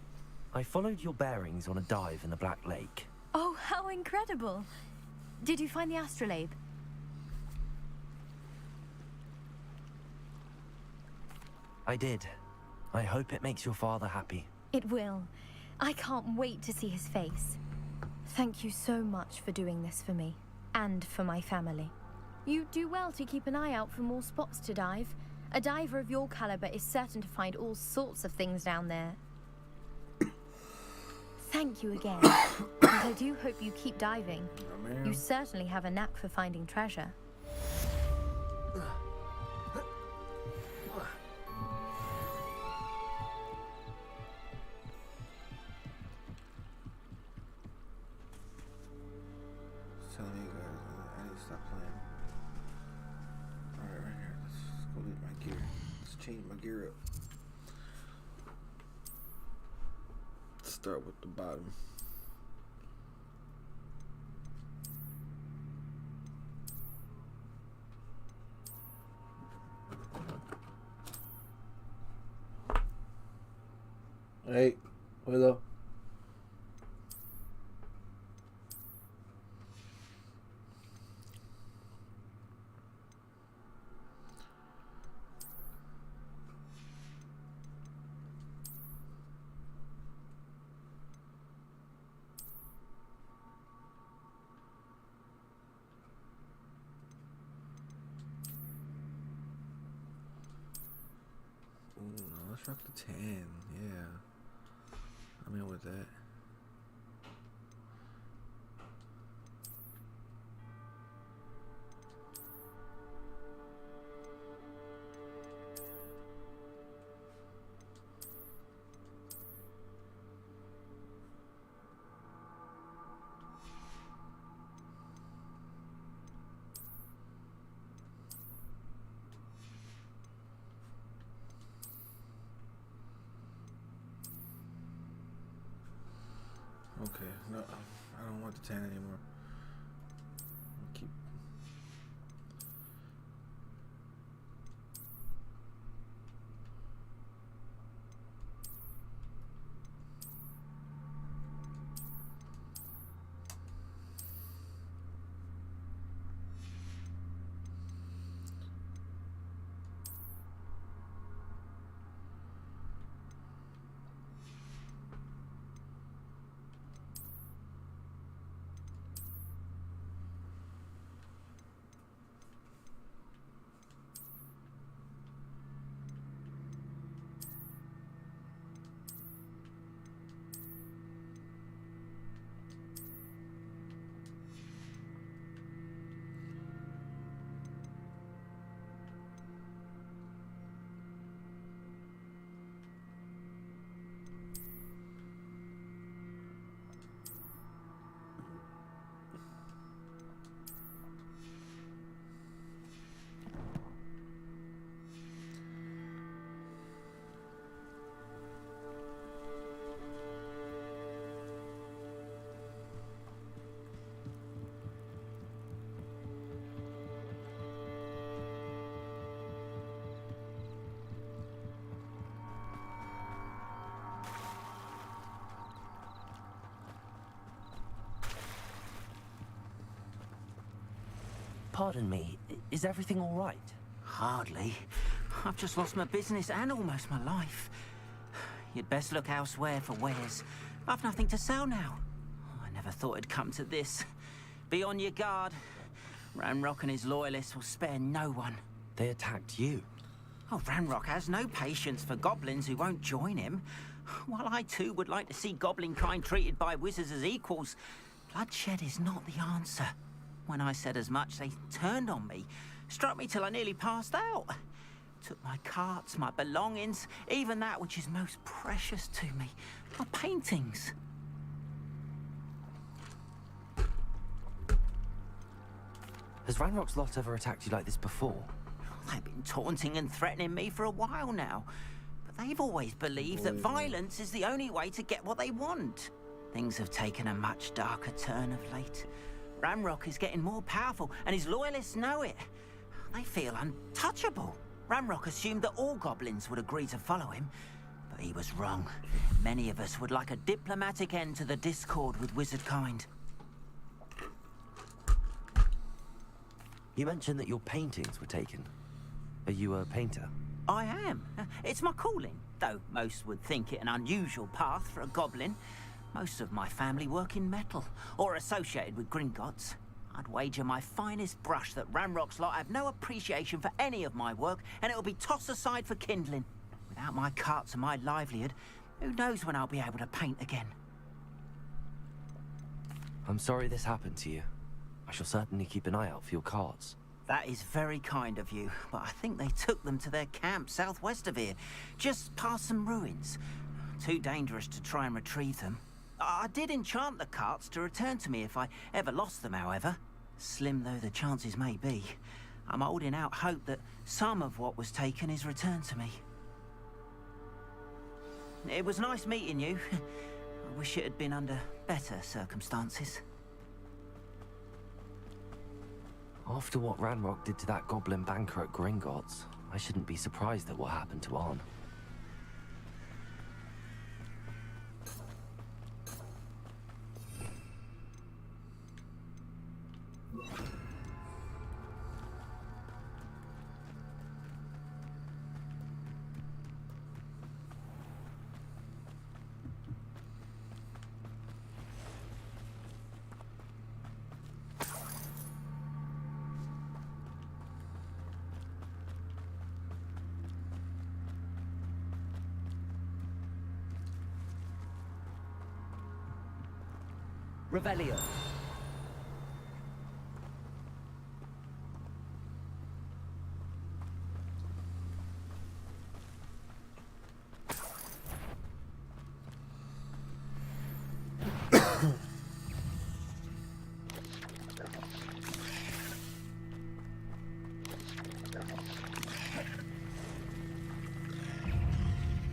I followed your bearings on a dive in the Black Lake. Oh, how incredible! Did you find the astrolabe? I did. I hope it makes your father happy. It will. I can't wait to see his face. Thank you so much for doing this for me, and for my family. You do well to keep an eye out for more spots to dive. A diver of your caliber is certain to find all sorts of things down there. Thank you again. And I do hope you keep diving. You certainly have a knack for finding treasure. Telling you guys, I need to stop playing. Alright, right here. Let's go get my gear. Let's change my gear up. Let's start with the bottom. Hey, Willow. Ooh, no, let's rock the 10. Yeah. I'm in with that. Okay, no, I don't want the 10 anymore. Keep. Pardon me, is everything all right? Hardly. I've just lost my business and almost my life. You'd best look elsewhere for wares. I've nothing to sell now. I never thought it'd come to this. Be on your guard. Ranrock and his loyalists will spare no one. They attacked you? Oh, Ranrock has no patience for goblins who won't join him. While I too would like to see goblin kind treated by wizards as equals, bloodshed is not the answer. When I said as much, they turned on me, struck me till I nearly passed out. Took my carts, my belongings, even that which is most precious to me, my paintings. Has Ranrock's lot ever attacked you like this before? They've been taunting and threatening me for a while now. But they've always believed that violence is the only way to get what they want. Things have taken a much darker turn of late. Ranrock is getting more powerful, and his loyalists know it. They feel untouchable. Ranrock assumed that all goblins would agree to follow him, but he was wrong. Many of us would like a diplomatic end to the discord with wizard kind. You mentioned that your paintings were taken. Are you a painter? I am. It's my calling, though most would think it an unusual path for a goblin. Most of my family work in metal, or associated with Gringotts. I'd wager my finest brush that Ranrock's lot have no appreciation for any of my work, and it'll be tossed aside for kindling. Without my carts and my livelihood, who knows when I'll be able to paint again? I'm sorry this happened to you. I shall certainly keep an eye out for your carts. That is very kind of you, but I think they took them to their camp southwest of here, just past some ruins. Too dangerous to try and retrieve them. I did enchant the carts to return to me if I ever lost them, however. Slim though the chances may be, I'm holding out hope that some of what was taken is returned to me. It was nice meeting you. I wish it had been under better circumstances. After what Ranrock did to that goblin banker at Gringotts, I shouldn't be surprised at what happened to Arn. Revelio.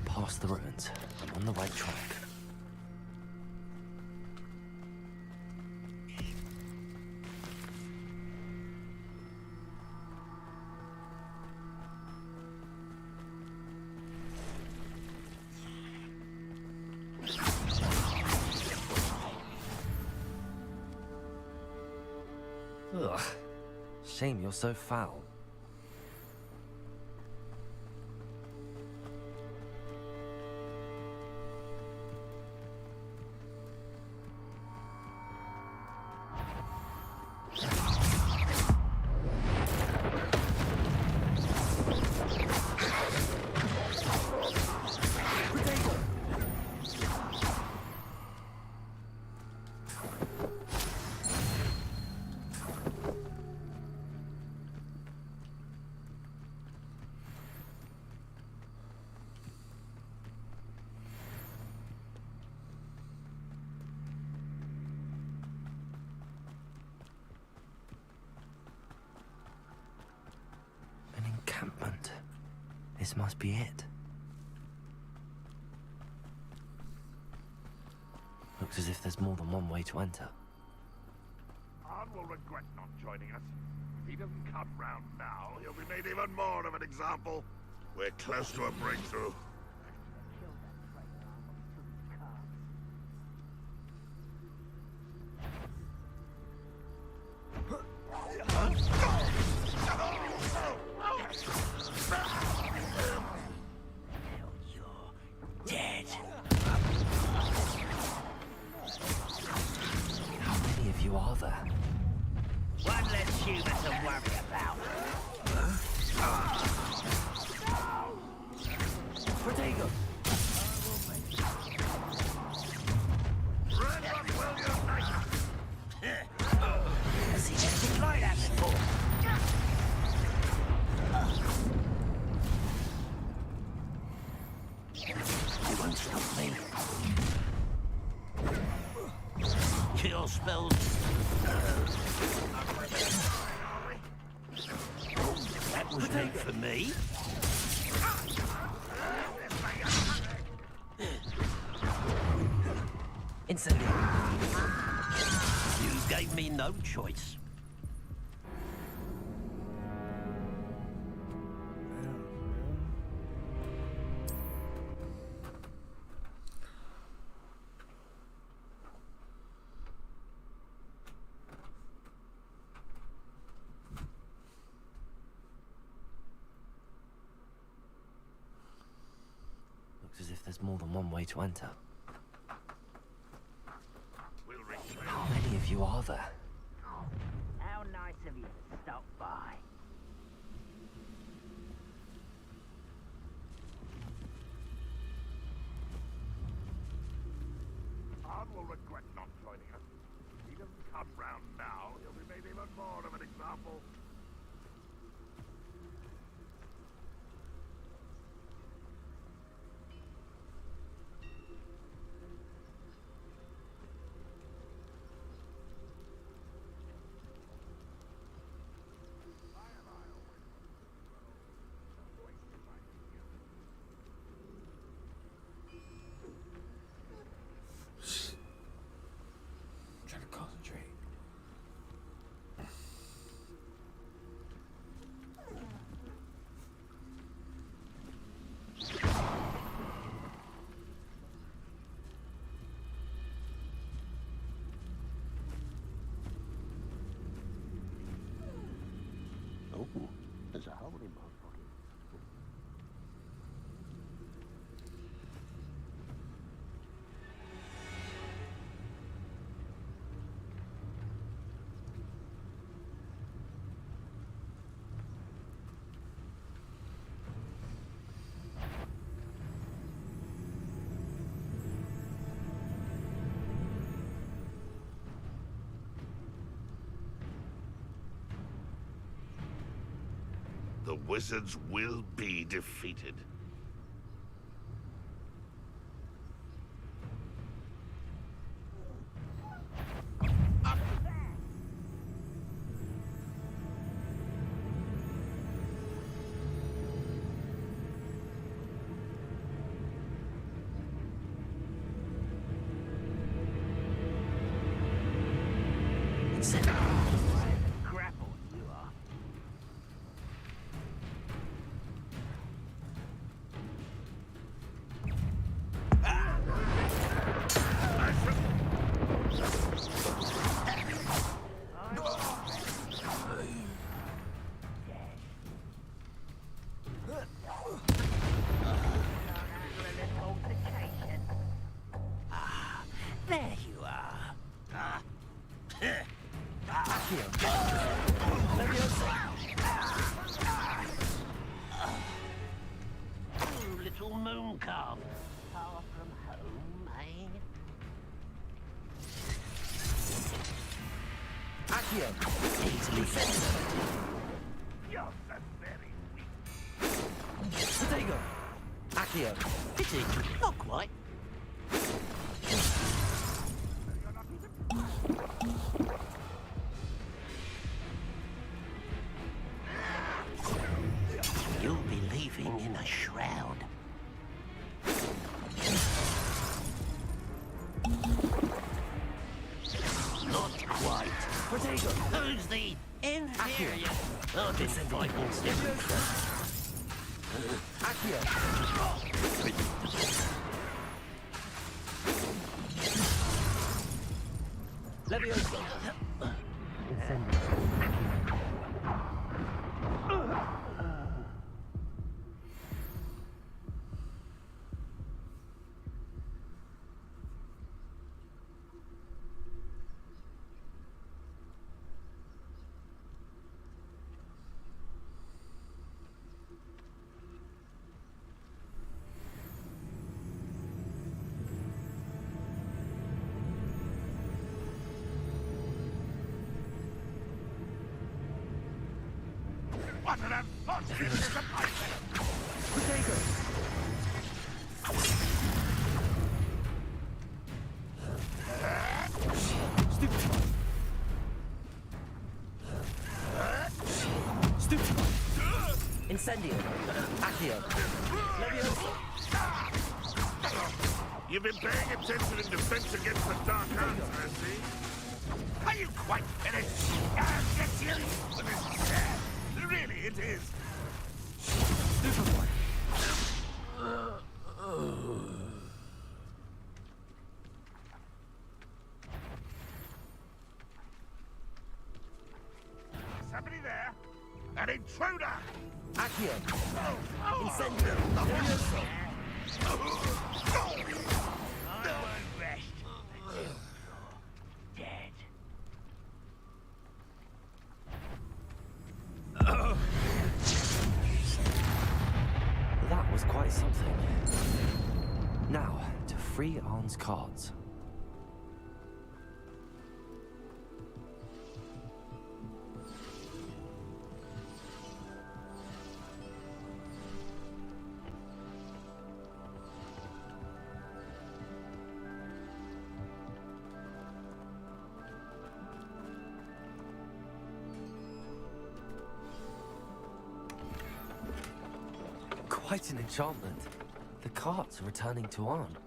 Past the ruins. I'm on the right track. Ugh. Shame you're so foul. Encampment. This must be it. Looks as if there's more than one way to enter. Arn will regret not joining us. If he doesn't come round now, he'll be made even more of an example. We're close to a breakthrough. Dead. How many of you are there? One less human to worry about. Cure spells. That was meant for me. Incendio. You gave me no choice. Looks as if there's more than one way to enter. How many of you are there? How nice of you to stop by. Arn will regret not joining us. If he doesn't come round now, he'll be made even more of an example. Trying to concentrate. Oh, there's a hole in my pocket. The wizards will be defeated. Grapple, you are. There you are. Little moon calf. Far from home, eh? Accio. Easily fed. You're so very weak. Protego. Accio. Pity, not quite. You'll be leaving in a shroud. Not quite. Protego. Who's the inferior? Oh, this frightens Accio. Leviosa. What an unfortunate disappointment! Protego. Incendio! Accio! Leviosa! You've been paying attention in defense against the dark arts, I see. Are you quite finished? Get serious for this chair. Really, it is. Superboy! Somebody there? An intruder! Accio! Oh, Incendio! Leviosa! I won't rest until you're dead. That was quite something. Now, to free Arn's cards. Quite an enchantment. The carts are returning to Arn.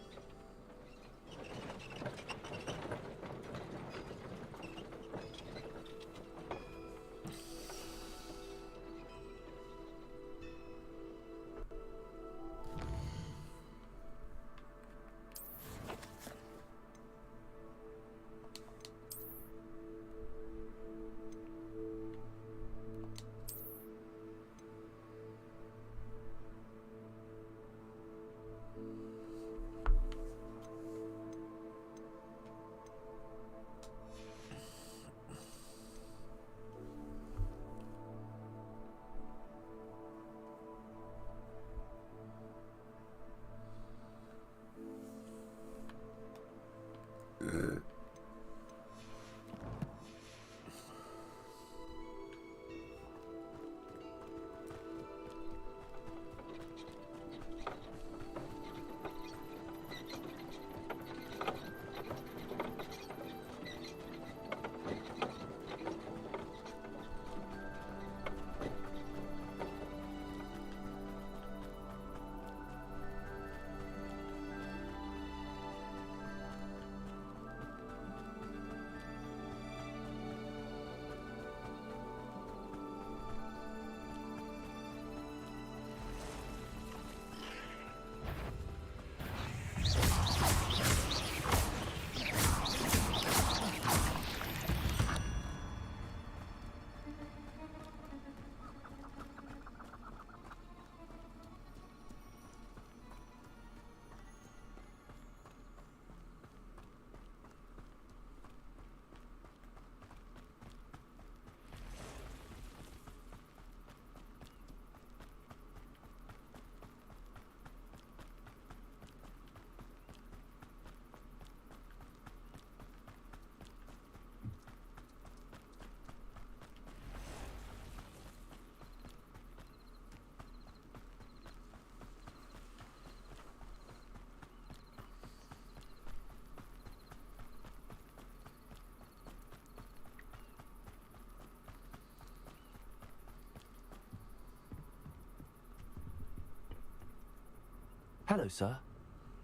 Hello, sir.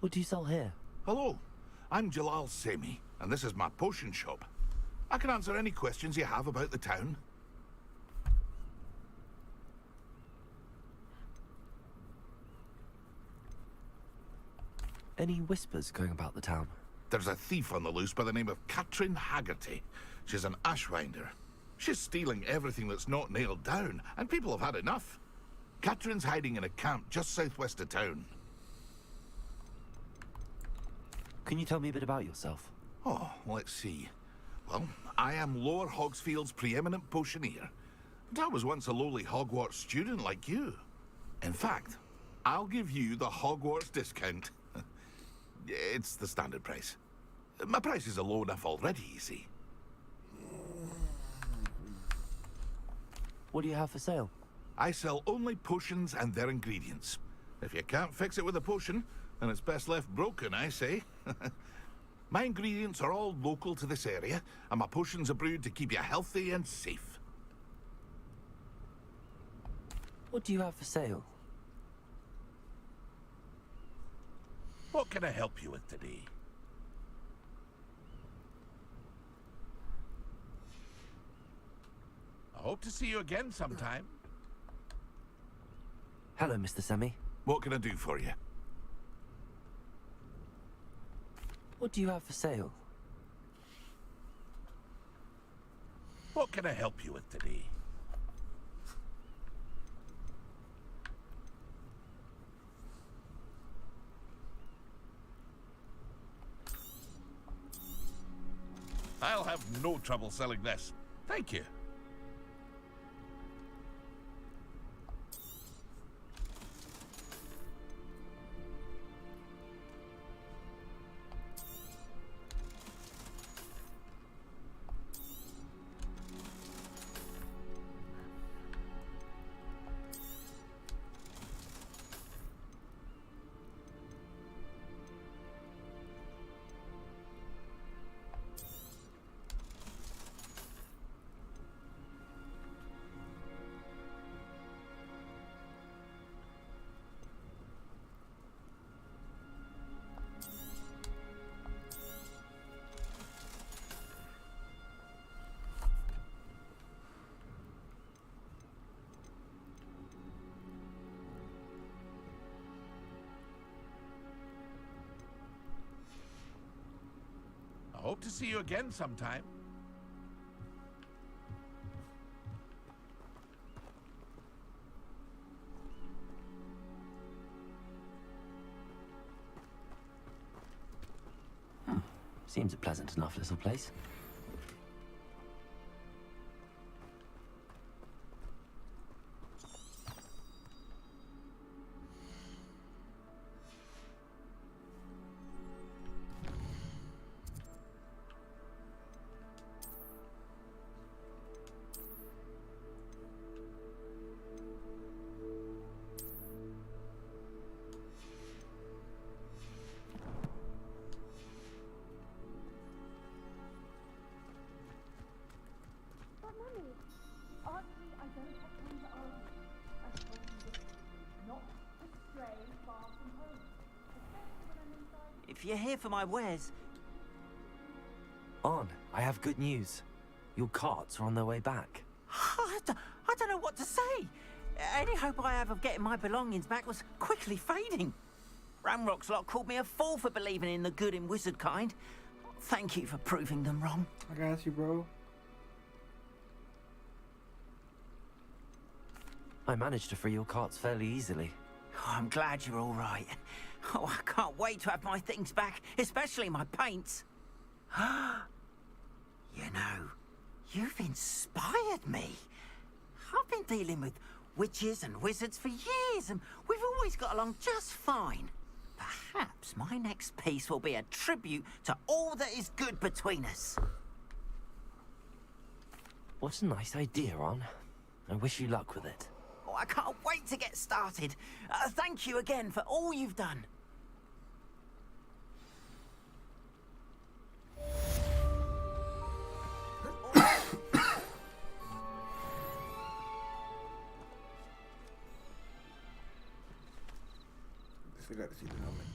What do you sell here? Hello, I'm Jalal Semi, and this is my potion shop. I can answer any questions you have about the town. Any whispers going about the town? There's a thief on the loose by the name of Katrin Haggerty. She's an ashwinder. She's stealing everything that's not nailed down, and people have had enough. Katrin's hiding in a camp just southwest of town. Can you tell me a bit about yourself? Oh, let's see. Well, I am Lower Hogsfield's preeminent potioneer. But I was once a lowly Hogwarts student like you. In fact, I'll give you the Hogwarts discount. It's the standard price. My prices are low enough already, you see. What do you have for sale? I sell only potions and their ingredients. If you can't fix it with a potion, then it's best left broken, I say. My ingredients are all local to this area, and my potions are brewed to keep you healthy and safe. What do you have for sale? What can I help you with today? I hope to see you again sometime. Hello, Mr. Semi. What can I do for you? What do you have for sale? What can I help you with today? I'll have no trouble selling this. Thank you. I hope to see you again sometime. Seems a pleasant enough little place. If you're here for my wares... On, I have good news. Your carts are on their way back. I don't know what to say. Any hope I have of getting my belongings back was quickly fading. Ramrock's lot called me a fool for believing in the good in wizard kind. Thank you for proving them wrong. I got you, bro. I managed to free your carts fairly easily. Oh, I'm glad you're all right. Oh, I can't wait to have my things back, especially my paints. You know, you've inspired me. I've been dealing with witches and wizards for years, and we've always got along just fine. Perhaps my next piece will be a tribute to all that is good between us. What a nice idea, Ron. I wish you luck with it. Oh, I can't wait to get started. Thank you again for all you've done. I got to see the helmet.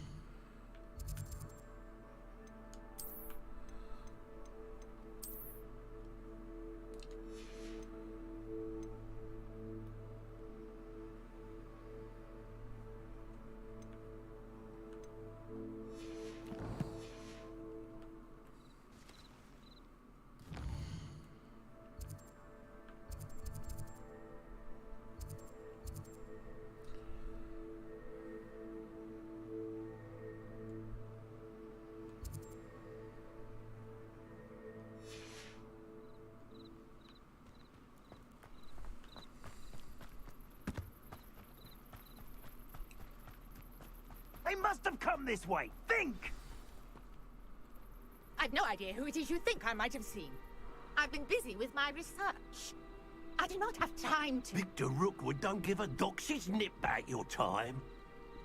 They must have come this way. Think! I've no idea who it is you think I might have seen. I've been busy with my research. I do not have time to... Victor Rookwood don't give a doxy's nip back your time.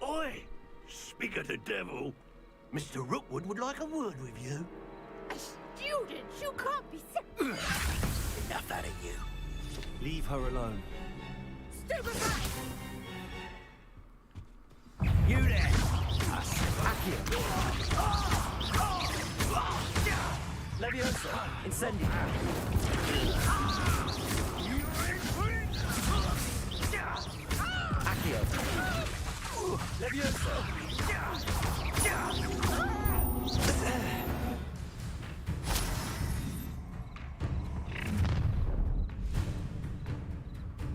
Oi! Speak of the devil. Mr. Rookwood would like a word with you. A student? You can't be... Enough out of you. Leave her alone. Stupefy! You there! Leviosa, incendio. Accio. Leviosa.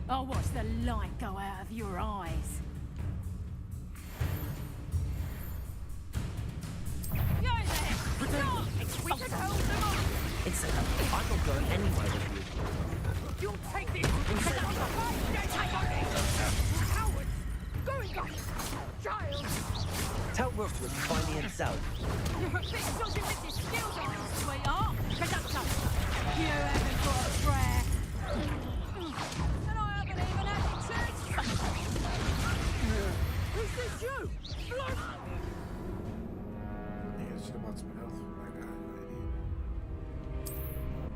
I'll watch the light go out of your eyes. You're there! Stop! We can hold them off! Incendio, I'm not going anywhere with you. You'll take this! Cowards! Going back! Child! Tell Rookwood to find me himself. You're a bit dodgy with your skills on, sweetheart! Conductor! You haven't got a prayer! And I haven't even had a chance! Who says you? Blood! Yeah, shit about some health. I got an idea.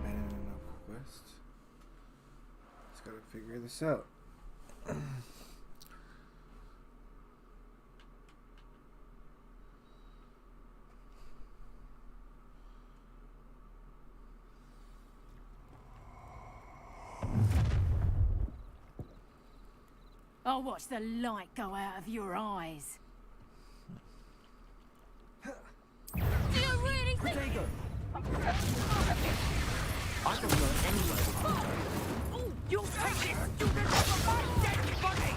Man, enough quest. Just gotta figure this out. I'll watch the light go out of your eyes. Do you really think... Protego! I'm not going anywhere with you. Oh, you'll take this stupid little dead body!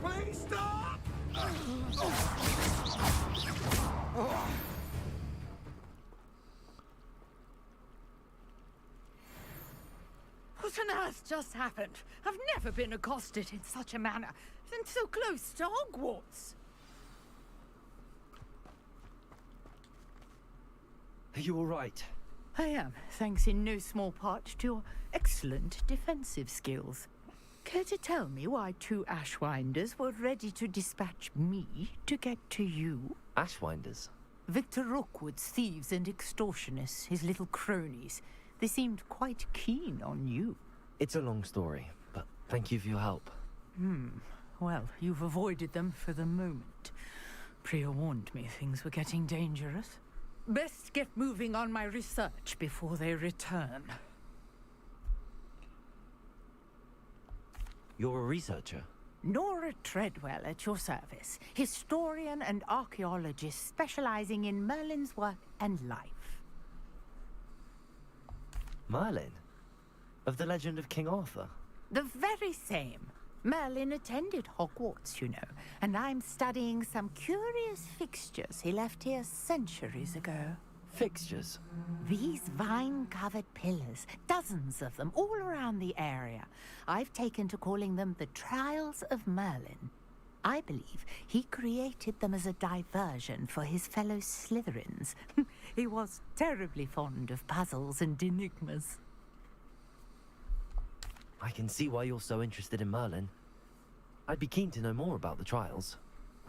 Please stop! What on earth just happened? I've never been accosted in such a manner, and so close to Hogwarts. Are you all right? I am, thanks in no small part to your excellent defensive skills. Care to tell me why two Ashwinders were ready to dispatch me to get to you? Ashwinders? Victor Rookwood's thieves and extortionists, his little cronies. They seemed quite keen on you. It's a long story, but thank you for your help. Well, you've avoided them for the moment. Priya warned me things were getting dangerous. Best get moving on my research before they return. You're a researcher? Nora Treadwell at your service, historian and archaeologist specializing in Merlin's work and life. Merlin? Of the legend of King Arthur? The very same. Merlin attended Hogwarts, you know, and I'm studying some curious fixtures he left here centuries ago. Fixtures? These vine-covered pillars, dozens of them, all around the area. I've taken to calling them the Trials of Merlin. I believe he created them as a diversion for his fellow Slytherins. He was terribly fond of puzzles and enigmas. I can see why you're so interested in Merlin. I'd be keen to know more about the trials.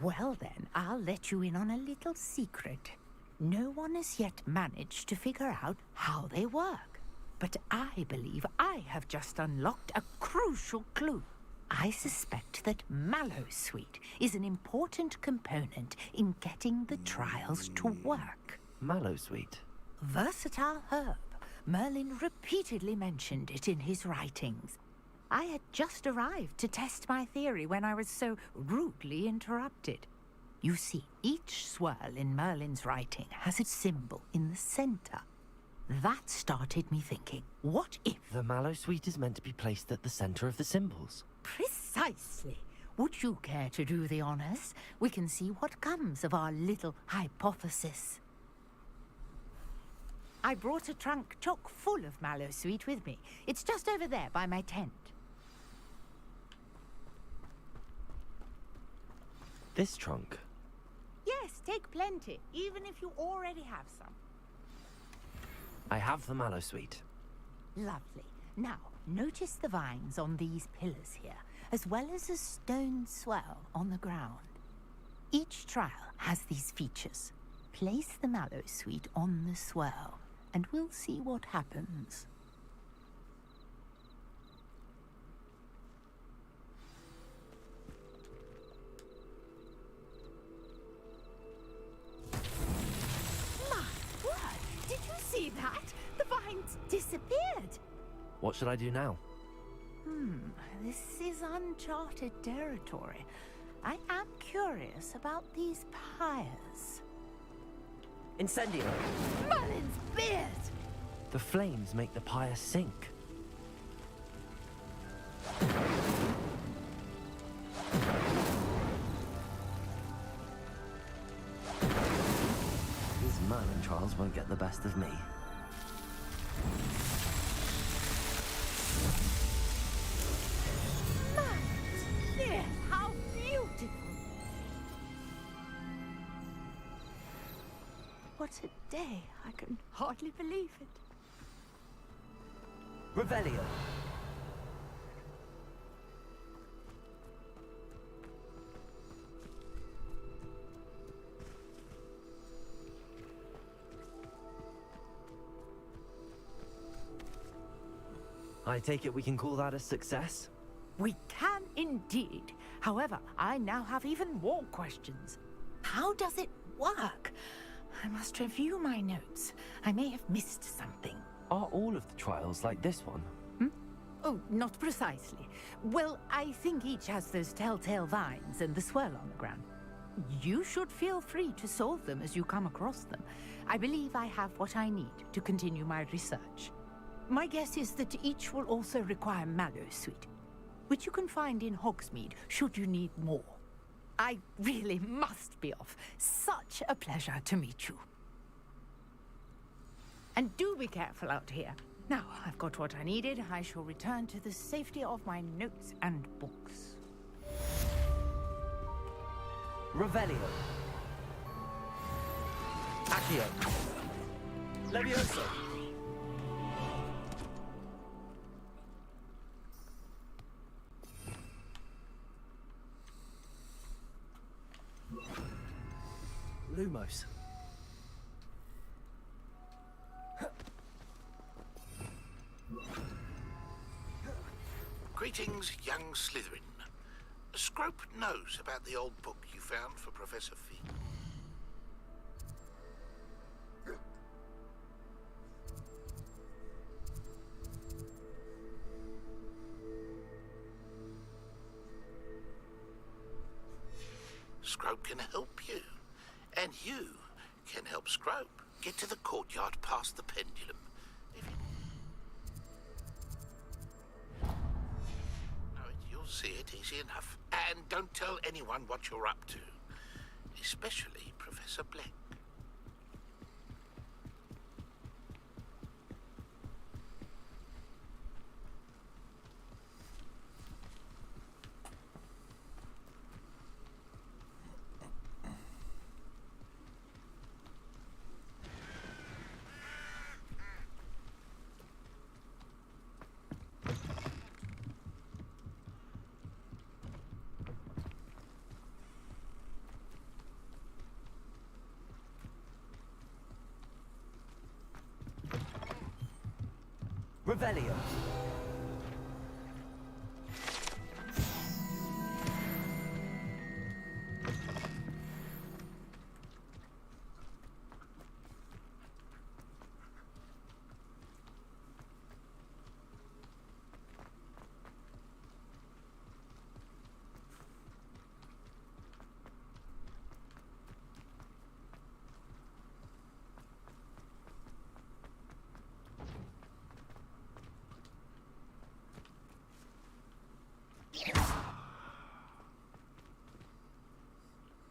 Well then, I'll let you in on a little secret. No one has yet managed to figure out how they work. But I believe I have just unlocked a crucial clue. I suspect that Mallowsweet is an important component in getting the trials to work. Mallowsweet? Versatile herb. Merlin repeatedly mentioned it in his writings. I had just arrived to test my theory when I was so rudely interrupted. You see, each swirl in Merlin's writing has its symbol in the center. That started me thinking, what if... The Mallowsweet is meant to be placed at the center of the symbols. Precisely. Would you care to do the honors? We can see what comes of our little hypothesis. I brought a trunk chock full of Mallowsweet with me. It's just over there by my tent. This trunk? Yes, take plenty, even if you already have some. I have the Mallowsweet. Lovely. Now, notice the vines on these pillars here, as well as a stone swell on the ground. Each trial has these features. Place the mallow sweet on the swirl, and we'll see what happens. My word! Did you see that? The vines disappeared. What should I do now? This is uncharted territory. I am curious about these pyres. Incendio! Merlin's beard! The flames make the pyre sink. These Merlin trials won't get the best of me. Merlin's beard! How beautiful! What a day. I can hardly believe it. Revelio! I take it we can call that a success? We can indeed. However, I now have even more questions. How does it work? I must review my notes. I may have missed something. Are all of the trials like this one? Oh, not precisely. Well, I think each has those telltale vines and the swirl on the ground. You should feel free to solve them as you come across them. I believe I have what I need to continue my research. My guess is that each will also require mallow sweet, which you can find in Hogsmeade should you need more. I really must be off. Such a pleasure to meet you. And do be careful out here. Now, I've got what I needed. I shall return to the safety of my notes and books. Revelio. Accio. Levioso. Lumos. Greetings, young Slytherin. Scrope knows about the old book you found for Professor Fee. Scrope can help you. And you can help Scrope get to the courtyard past the pendulum. You'll see it easy enough. And don't tell anyone what you're up to. Especially Professor Black. Revelio.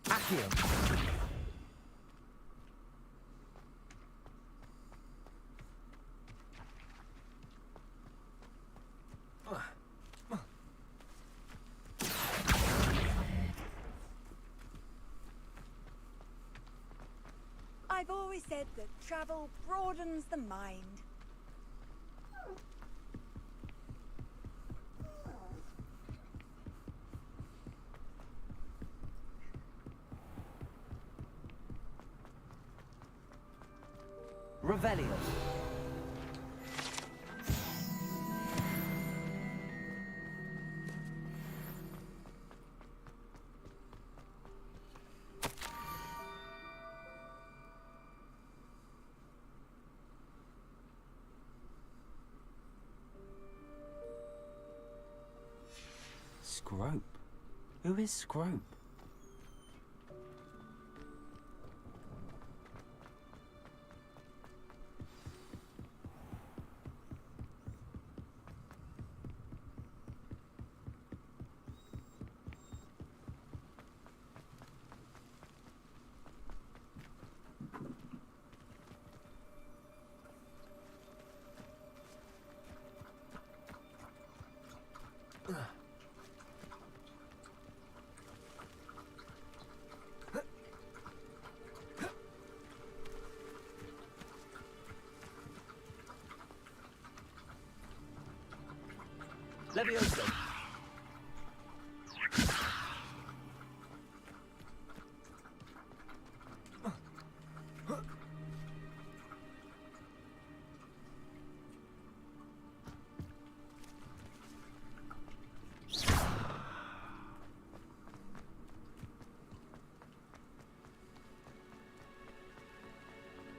Accio. I've always said that travel broadens the mind. Revelio. Scrope? Who is Scrope? Levioso.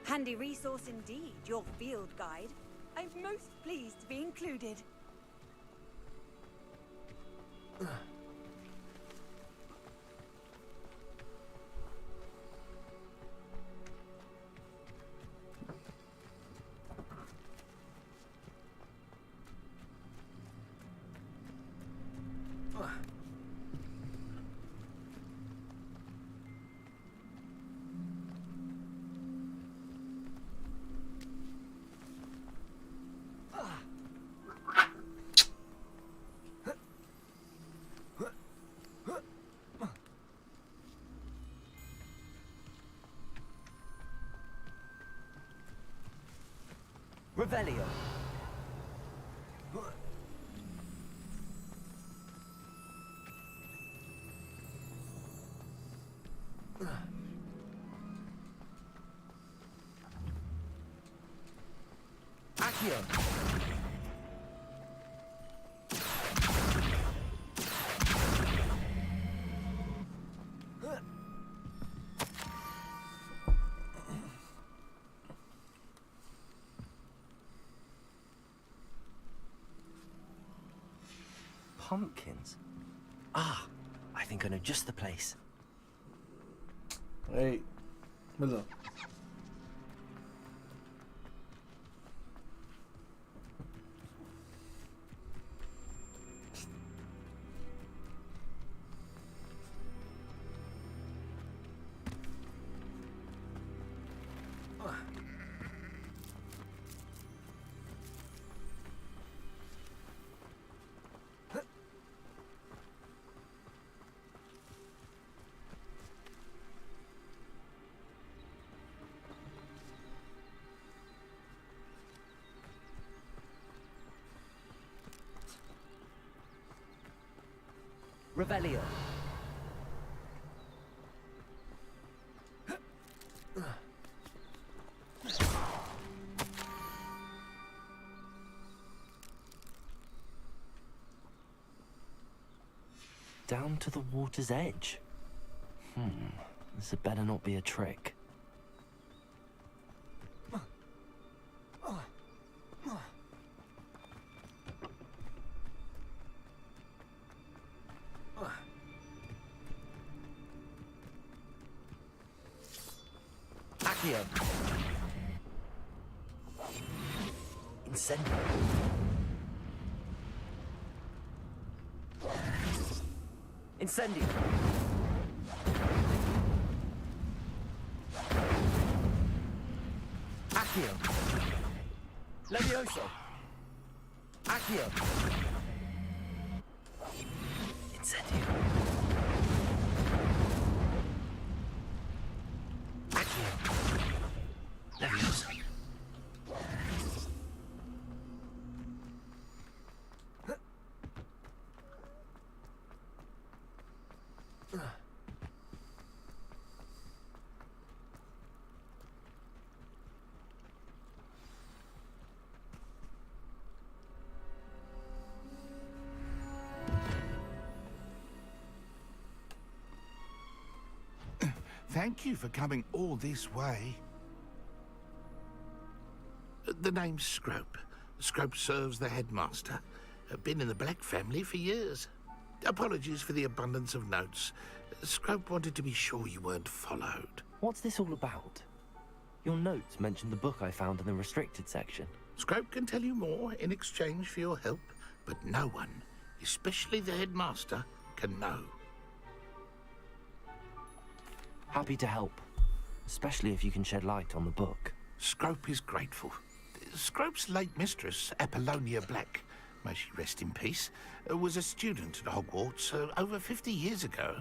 Handy resource indeed, your field guide. I'm most pleased to be included. Revelio. Accio. Pumpkins? Ah, I think I know just the place. Hey, Miller. Revelio. Down to the water's edge. This had better not be a trick. Accio. Incendio. Incendio. Accio. Levioso. Accio. Incendio. Accio. Levioso. Thank you for coming all this way. The name's Scrope. Scrope serves the headmaster. Been in the Black family for years. Apologies for the abundance of notes. Scrope wanted to be sure you weren't followed. What's this all about? Your notes mentioned the book I found in the restricted section. Scrope can tell you more in exchange for your help, but no one, especially the headmaster, can know. Happy to help, especially if you can shed light on the book. Scrope is grateful. Scrope's late mistress, Apollonia Black, may she rest in peace, was a student at Hogwarts over 50 years ago.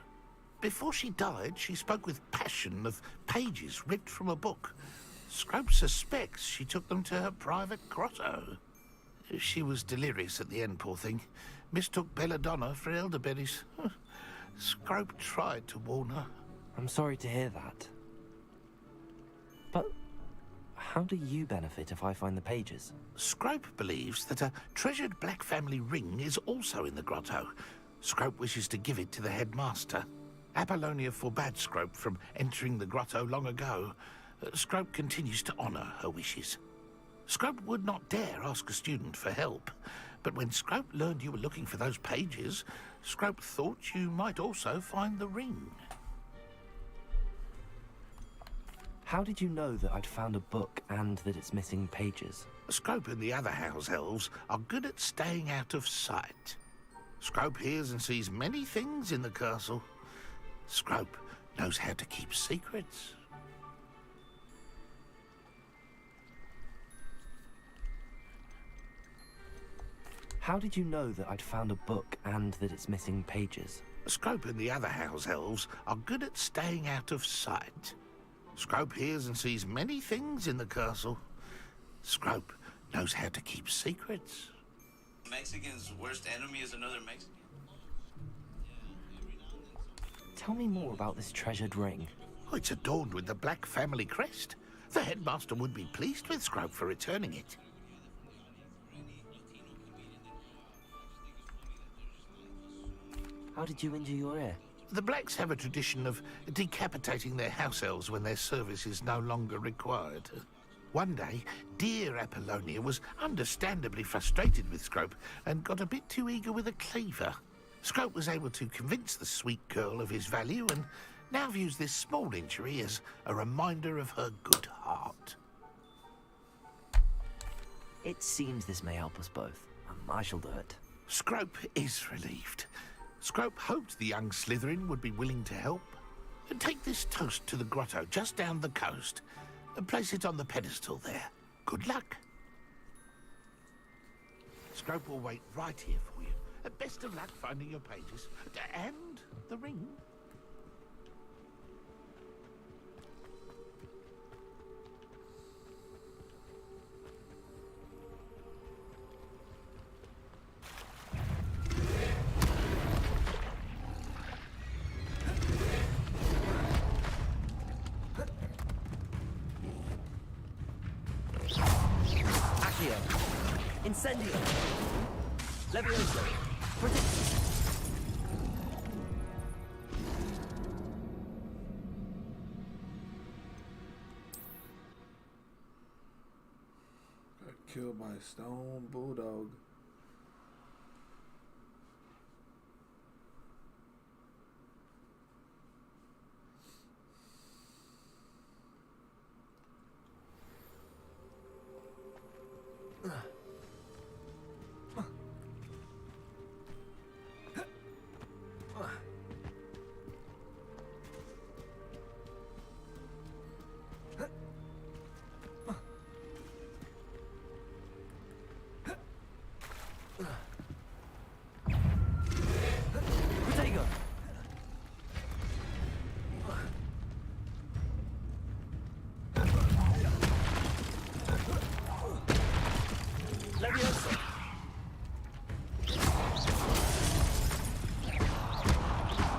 Before she died, she spoke with passion of pages ripped from a book. Scrope suspects she took them to her private grotto. She was delirious at the end, poor thing. Mistook belladonna for elderberries. Scrope tried to warn her. I'm sorry to hear that. But how do you benefit if I find the pages? Scrope believes that a treasured Black family ring is also in the grotto. Scrope wishes to give it to the headmaster. Apollonia forbade Scrope from entering the grotto long ago. Scrope continues to honour her wishes. Scrope would not dare ask a student for help, but when Scrope learned you were looking for those pages, Scrope thought you might also find the ring. How did you know that I'd found a book and that it's missing pages? Scrope and the other house elves are good at staying out of sight. Scrope hears and sees many things in the castle. Scrope knows how to keep secrets. How did you know that I'd found a book and that it's missing pages? Scrope and the other house elves are good at staying out of sight. Scrope hears and sees many things in the castle. Scrope knows how to keep secrets. Mexican's worst enemy is another Mexican. Tell me more about this treasured ring. Oh, it's adorned with the Black family crest. The headmaster would be pleased with Scrope for returning it. How did you injure your ear? The Blacks have a tradition of decapitating their house elves when their service is no longer required. One day, dear Apollonia was understandably frustrated with Scrope and got a bit too eager with a cleaver. Scrope was able to convince the sweet girl of his value and now views this small injury as a reminder of her good heart. It seems this may help us both. I shall do it. Scrope is relieved. Scrope hoped the young Slytherin would be willing to help. Take this toast to the grotto just down the coast and place it on the pedestal there. Good luck. Scrope will wait right here for you. Best of luck finding your pages. And the ring. Incendio! Levioso! Predict! Got killed by a stone bulldog.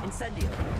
Incendio!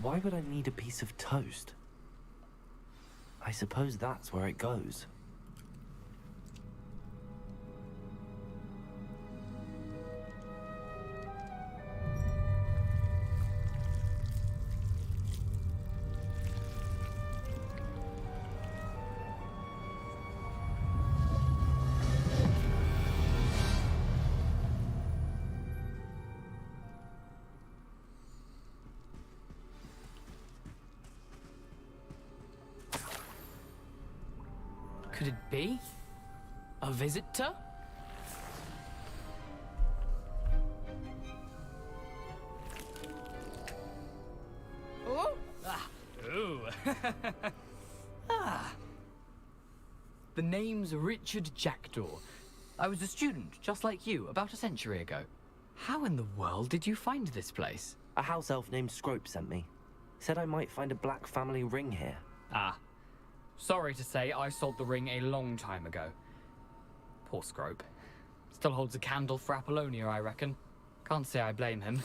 Why would I need a piece of toast? I suppose that's where it goes. Could it be? A visitor? Oh! Ah. Ooh. Ah. The name's Richard Jackdaw. I was a student, just like you, about a century ago. How in the world did you find this place? A house elf named Scrope sent me. Said I might find a black family ring here. Ah. Sorry to say, I sold the ring a long time ago. Poor Scrope. Still holds a candle for Apollonia, I reckon. Can't say I blame him.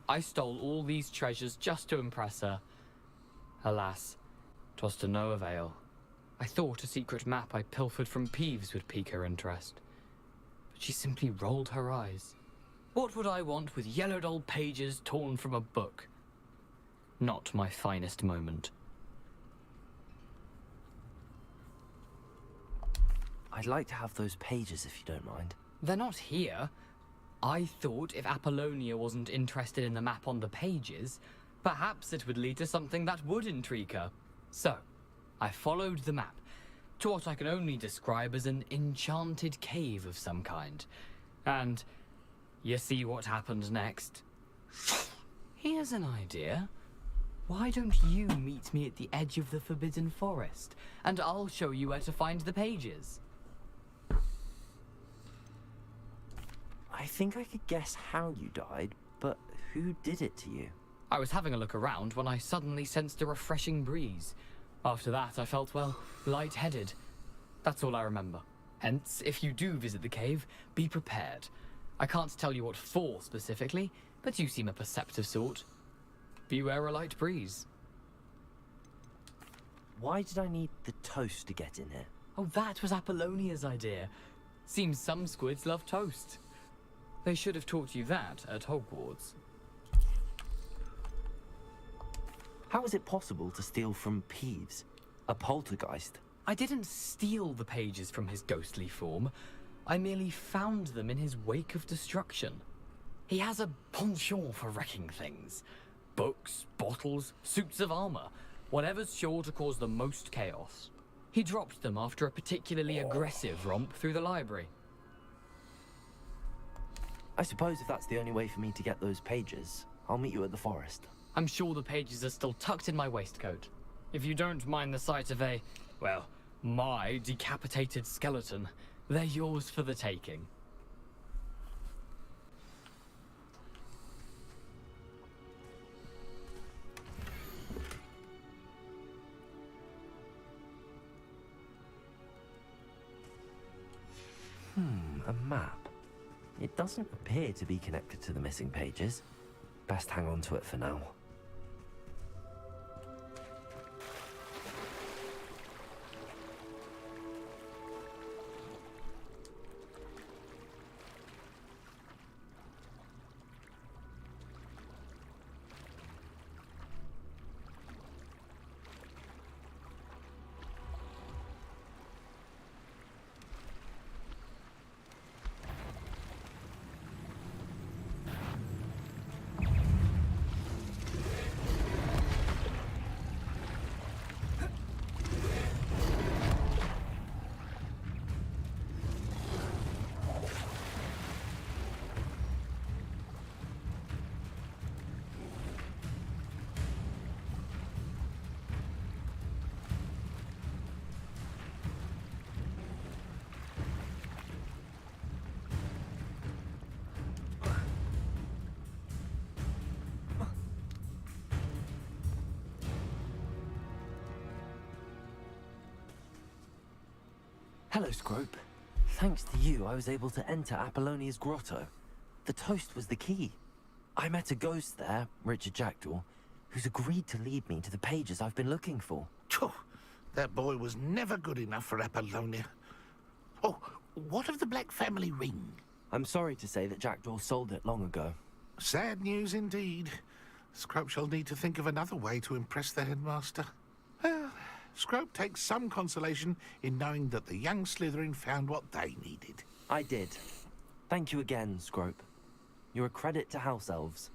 I stole all these treasures just to impress her. Alas, 'twas to no avail. I thought a secret map I pilfered from Peeves would pique her interest. But she simply rolled her eyes. What would I want with yellowed old pages torn from a book? Not my finest moment. I'd like to have those pages if you don't mind. They're not here. I thought if Apollonia wasn't interested in the map on the pages, perhaps it would lead to something that would intrigue her. So, I followed the map to what I can only describe as an enchanted cave of some kind. And you see what happened next? Here's an idea. Why don't you meet me at the edge of the Forbidden Forest, and I'll show you where to find the pages. I think I could guess how you died, but who did it to you? I was having a look around when I suddenly sensed a refreshing breeze. After that, I felt, well, lightheaded. That's all I remember. Hence, if you do visit the cave, be prepared. I can't tell you what for specifically, but you seem a perceptive sort. Beware a light breeze. Why did I need the toast to get in here? Oh, that was Apollonia's idea. Seems some squids love toast. They should have taught you that at Hogwarts. How is it possible to steal from Peeves, a poltergeist? I didn't steal the pages from his ghostly form. I merely found them in his wake of destruction. He has a penchant for wrecking things. Books, bottles, suits of armor, whatever's sure to cause the most chaos. He dropped them after a particularly aggressive romp through the library. I suppose if that's the only way for me to get those pages, I'll meet you at the forest. I'm sure the pages are still tucked in my waistcoat. If you don't mind the sight of a, well, my decapitated skeleton, they're yours for the taking. A map. It doesn't appear to be connected to the missing pages. Best hang on to it for now. Hello, Scrope. Thanks to you, I was able to enter Apollonia's grotto. The toast was the key. I met a ghost there, Richard Jackdaw, who's agreed to lead me to the pages I've been looking for. That boy was never good enough for Apollonia. Oh, what of the Black family ring? I'm sorry to say that Jackdaw sold it long ago. Sad news indeed. Scrope shall need to think of another way to impress the headmaster. Well, Scrope takes some consolation in knowing that the young Slytherin found what they needed. I did. Thank you again, Scrope. You're a credit to House Elves.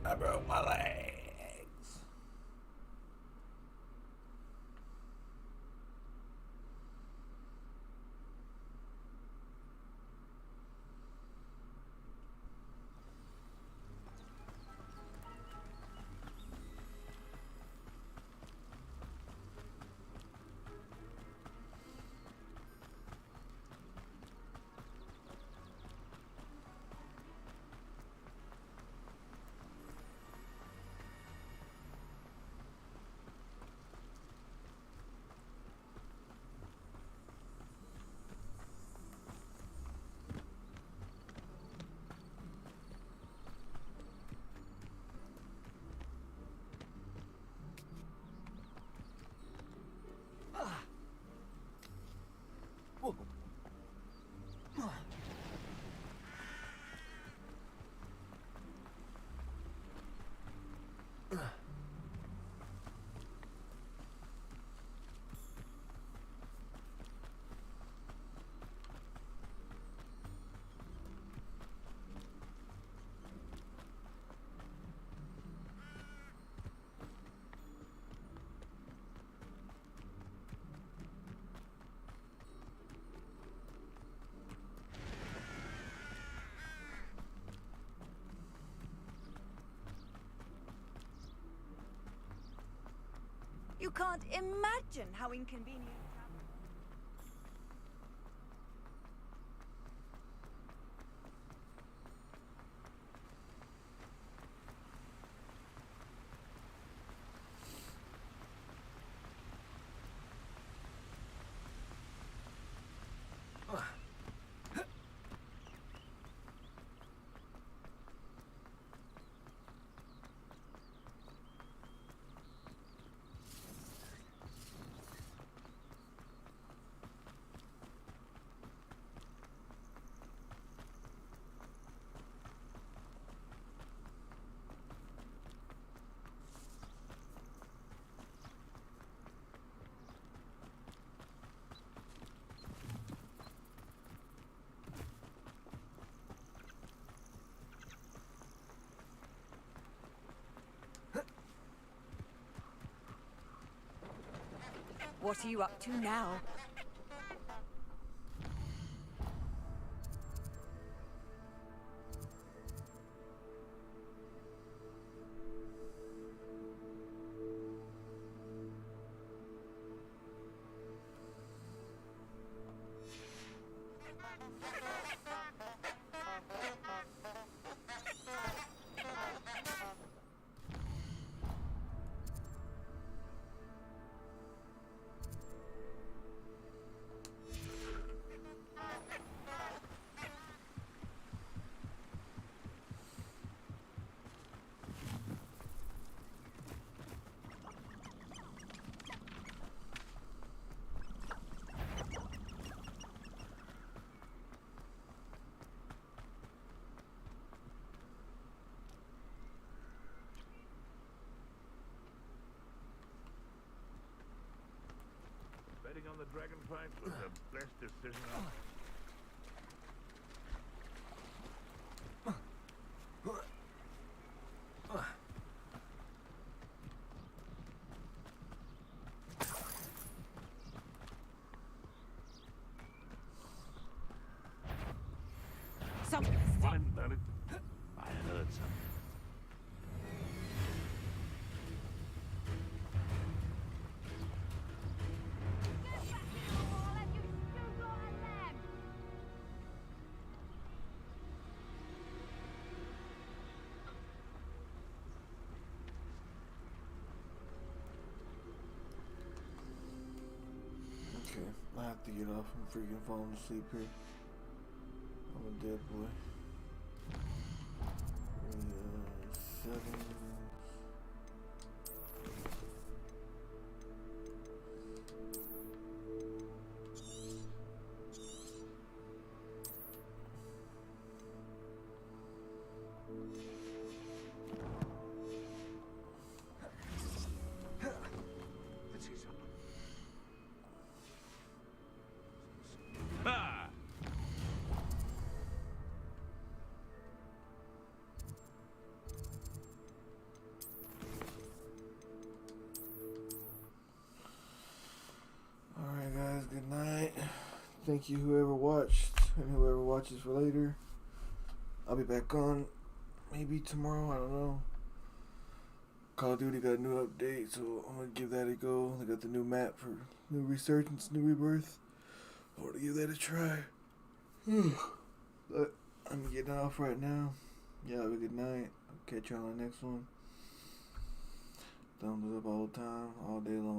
I broke my legs. You can't imagine how inconvenient. What are you up to now? Betting on the dragon fight was the best decision I made. One invalid. I heard something. Okay, I have to get off. I'm freaking falling asleep here. I'm a dead boy. 7. Alright guys, good night. Thank you whoever watched and whoever watches for later. I'll be back on maybe tomorrow, I don't know. Call of Duty got a new update, so I'm gonna give that a go. They got the new map for new resurgence, new rebirth. I want to give that a try. But I'm getting off right now. Yeah, have a good night. I'll catch you on the next one. Thumbs up all the time, all day long.